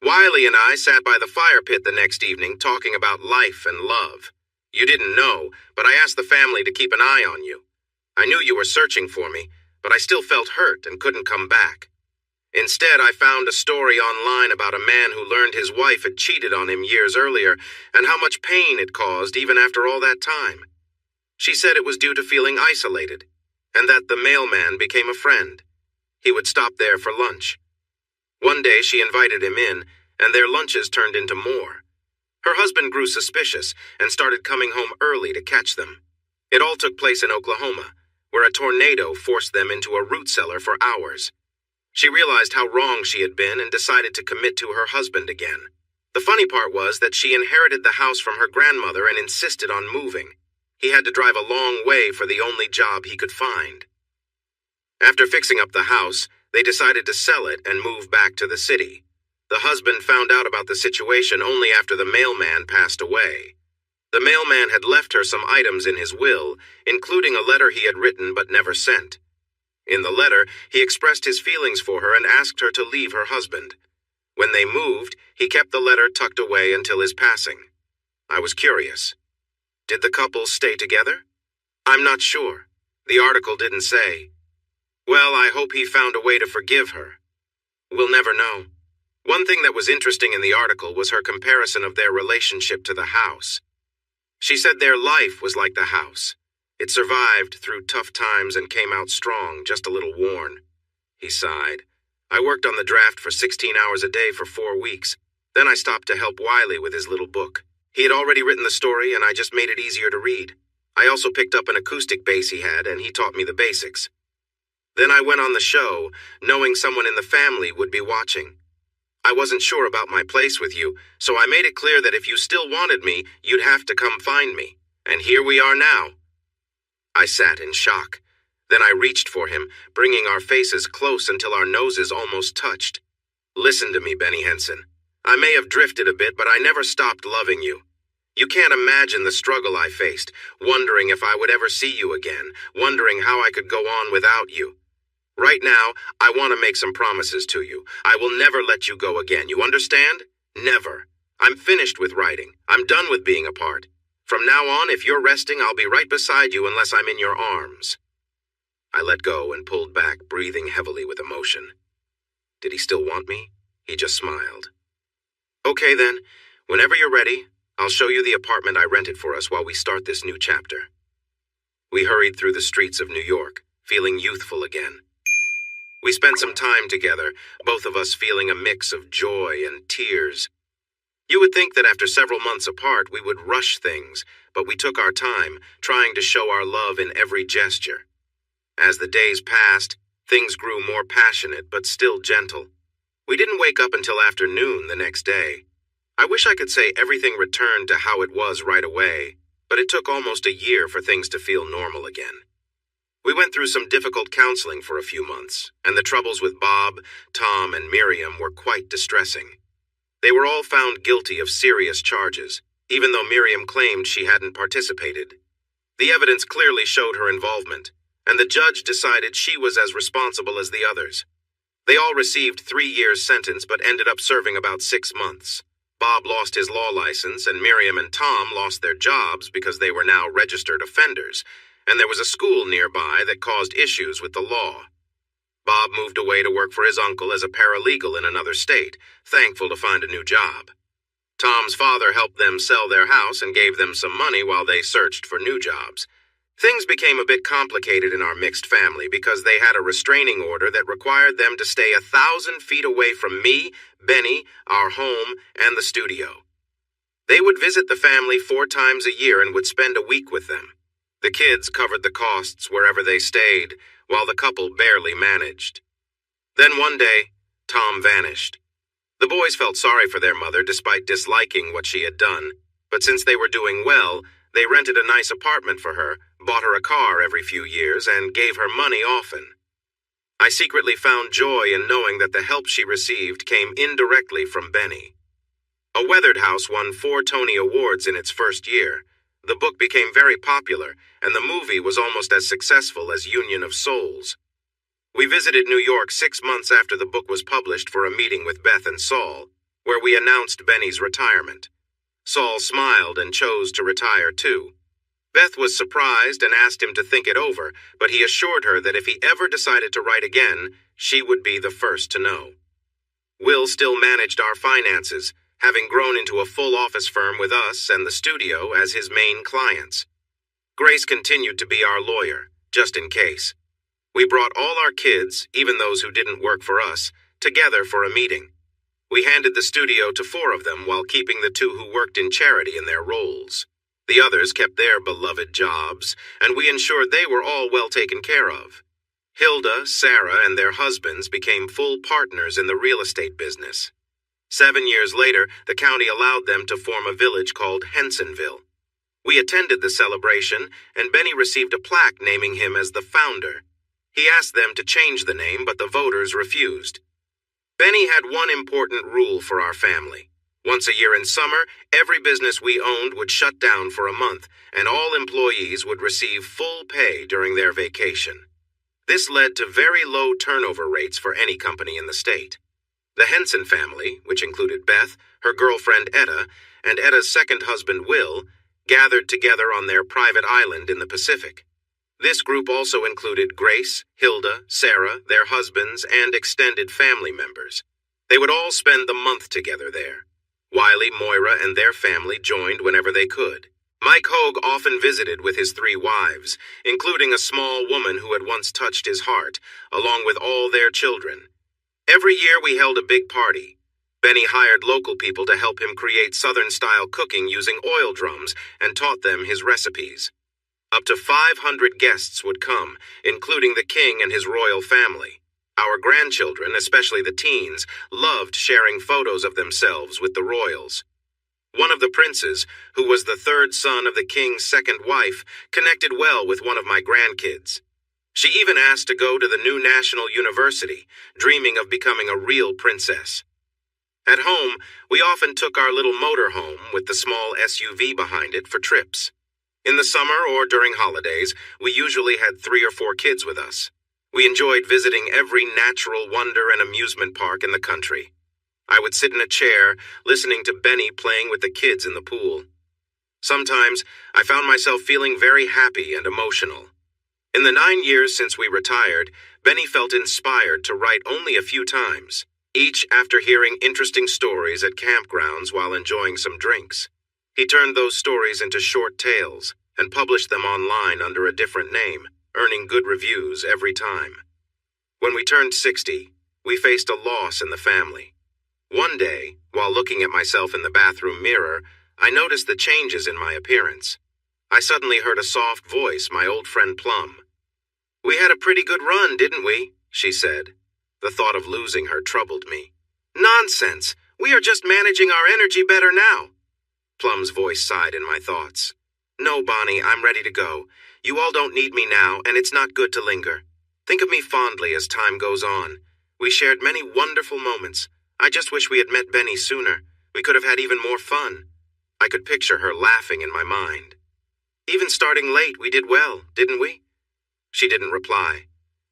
Wiley and I sat by the fire pit the next evening talking about life and love. You didn't know, but I asked the family to keep an eye on you. I knew you were searching for me, but I still felt hurt and couldn't come back. Instead, I found a story online about a man who learned his wife had cheated on him years earlier and how much pain it caused even after all that time. She said it was due to feeling isolated, and that the mailman became a friend. He would stop there for lunch. One day she invited him in, and their lunches turned into more. Her husband grew suspicious and started coming home early to catch them. It all took place in Oklahoma, where a tornado forced them into a root cellar for hours. She realized how wrong she had been and decided to commit to her husband again. The funny part was that she inherited the house from her grandmother and insisted on moving. He had to drive a long way for the only job he could find. After fixing up the house, they decided to sell it and move back to the city. The husband found out about the situation only after the mailman passed away. The mailman had left her some items in his will, including a letter he had written but never sent. In the letter, he expressed his feelings for her and asked her to leave her husband. When they moved, he kept the letter tucked away until his passing. I was curious. Did the couple stay together? I'm not sure. The article didn't say. Well, I hope he found a way to forgive her. We'll never know. One thing that was interesting in the article was her comparison of their relationship to the house. She said their life was like the house. It survived through tough times and came out strong, just a little worn. He sighed. I worked on the draft for 16 hours a day for 4 weeks. Then I stopped to help Wiley with his little book. He had already written the story, and I just made it easier to read. I also picked up an acoustic bass he had, and he taught me the basics. Then I went on the show, knowing someone in the family would be watching. I wasn't sure about my place with you, so I made it clear that if you still wanted me, you'd have to come find me. And here we are now." I sat in shock. Then I reached for him, bringing our faces close until our noses almost touched. "Listen to me, Benny Henson. I may have drifted a bit, but I never stopped loving you. You can't imagine the struggle I faced, wondering if I would ever see you again, wondering how I could go on without you. Right now, I want to make some promises to you. I will never let you go again, you understand? Never. I'm finished with writing. I'm done with being apart. From now on, if you're resting, I'll be right beside you unless I'm in your arms." I let go and pulled back, breathing heavily with emotion. Did he still want me? He just smiled. "Okay then, whenever you're ready, I'll show you the apartment I rented for us while we start this new chapter." We hurried through the streets of New York, feeling youthful again. We spent some time together, both of us feeling a mix of joy and tears. You would think that after several months apart we would rush things, but we took our time, trying to show our love in every gesture. As the days passed, things grew more passionate but still gentle. We didn't wake up until afternoon the next day. I wish I could say everything returned to how it was right away, but it took almost a year for things to feel normal again. We went through some difficult counseling for a few months, and the troubles with Bob, Tom, and Miriam were quite distressing. They were all found guilty of serious charges, even though Miriam claimed she hadn't participated. The evidence clearly showed her involvement, and the judge decided she was as responsible as the others. They all received 3 years' sentence but ended up serving about 6 months. Bob lost his law license, and Miriam and Tom lost their jobs because they were now registered offenders, and there was a school nearby that caused issues with the law. Bob moved away to work for his uncle as a paralegal in another state, thankful to find a new job. Tom's father helped them sell their house and gave them some money while they searched for new jobs. Things became a bit complicated in our mixed family because they had a restraining order that required them to stay 1,000 feet away from me, Benny, our home, and the studio. They would visit the family 4 times a year and would spend a week with them. The kids covered the costs wherever they stayed, while the couple barely managed. Then one day, Tom vanished. The boys felt sorry for their mother despite disliking what she had done, but since they were doing well, they rented a nice apartment for her, bought her a car every few years, and gave her money often. I secretly found joy in knowing that the help she received came indirectly from Benny. A Weathered House won 4 Tony Awards in its first year. The book became very popular, and the movie was almost as successful as Union of Souls. We visited New York 6 months after the book was published for a meeting with Beth and Saul, where we announced Benny's retirement. Saul smiled and chose to retire too. Beth was surprised and asked him to think it over, but he assured her that if he ever decided to write again, she would be the first to know. Will still managed our finances, having grown into a full office firm with us and the studio as his main clients. Grace continued to be our lawyer, just in case. We brought all our kids, even those who didn't work for us, together for a meeting. We handed the studio to 4 of them while keeping the 2 who worked in charity in their roles. The others kept their beloved jobs, and we ensured they were all well taken care of. Hilda, Sarah, and their husbands became full partners in the real estate business. 7 years later, the county allowed them to form a village called Hensonville. We attended the celebration, and Benny received a plaque naming him as the founder. He asked them to change the name, but the voters refused. Benny had one important rule for our family. Once a year in summer, every business we owned would shut down for a month, and all employees would receive full pay during their vacation. This led to very low turnover rates for any company in the state. The Henson family, which included Beth, her girlfriend Etta, and Etta's second husband Will, gathered together on their private island in the Pacific. This group also included Grace, Hilda, Sarah, their husbands, and extended family members. They would all spend the month together there. Wiley, Moira, and their family joined whenever they could. Mike Hogue often visited with his 3 wives, including a small woman who had once touched his heart, along with all their children. Every year we held a big party. Benny hired local people to help him create Southern-style cooking using oil drums and taught them his recipes. Up to 500 guests would come, including the king and his royal family. Our grandchildren, especially the teens, loved sharing photos of themselves with the royals. One of the princes, who was the third son of the king's second wife, connected well with one of my grandkids. She even asked to go to the new national university, dreaming of becoming a real princess. At home, we often took our little motor home with the small SUV behind it for trips. In the summer or during holidays, we usually had 3 or 4 kids with us. We enjoyed visiting every natural wonder and amusement park in the country. I would sit in a chair, listening to Benny playing with the kids in the pool. Sometimes, I found myself feeling very happy and emotional. In the 9 years since we retired, Benny felt inspired to write only a few times, each after hearing interesting stories at campgrounds while enjoying some drinks. He turned those stories into short tales and published them online under a different name, earning good reviews every time. When we turned 60, we faced a loss in the family. One day, while looking at myself in the bathroom mirror, I noticed the changes in my appearance. I suddenly heard a soft voice, my old friend Plum. "We had a pretty good run, didn't we?" she said. The thought of losing her troubled me. "Nonsense! We are just managing our energy better now." Plum's voice sighed in my thoughts. "No, Bonnie, I'm ready to go. You all don't need me now, and it's not good to linger. Think of me fondly as time goes on. We shared many wonderful moments. I just wish we had met Benny sooner. We could have had even more fun." I could picture her laughing in my mind. "Even starting late, we did well, didn't we?" She didn't reply,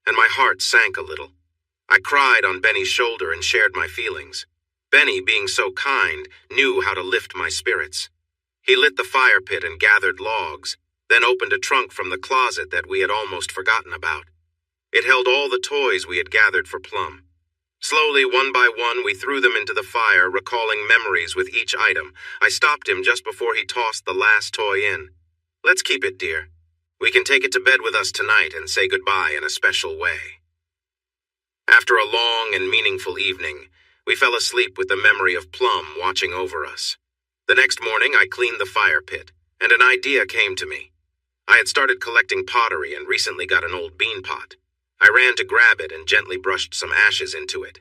and my heart sank a little. I cried on Benny's shoulder and shared my feelings. Benny, being so kind, knew how to lift my spirits. He lit the fire pit and gathered logs, then opened a trunk from the closet that we had almost forgotten about. It held all the toys we had gathered for Plum. Slowly, one by one, we threw them into the fire, recalling memories with each item. I stopped him just before he tossed the last toy in. "Let's keep it, dear. We can take it to bed with us tonight and say goodbye in a special way." After a long and meaningful evening, we fell asleep with the memory of Plum watching over us. The next morning, I cleaned the fire pit, and an idea came to me. I had started collecting pottery and recently got an old bean pot. I ran to grab it and gently brushed some ashes into it.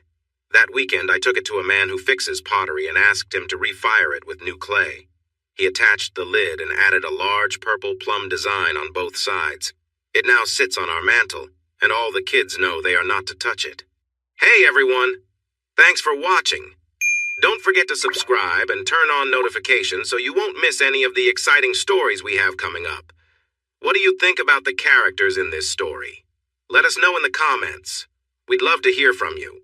That weekend, I took it to a man who fixes pottery and asked him to refire it with new clay. He attached the lid and added a large purple plum design on both sides. It now sits on our mantel, and all the kids know they are not to touch it. Hey everyone! Thanks for watching. Don't forget to subscribe and turn on notifications so you won't miss any of the exciting stories we have coming up. What do you think about the characters in this story? Let us know in the comments. We'd love to hear from you.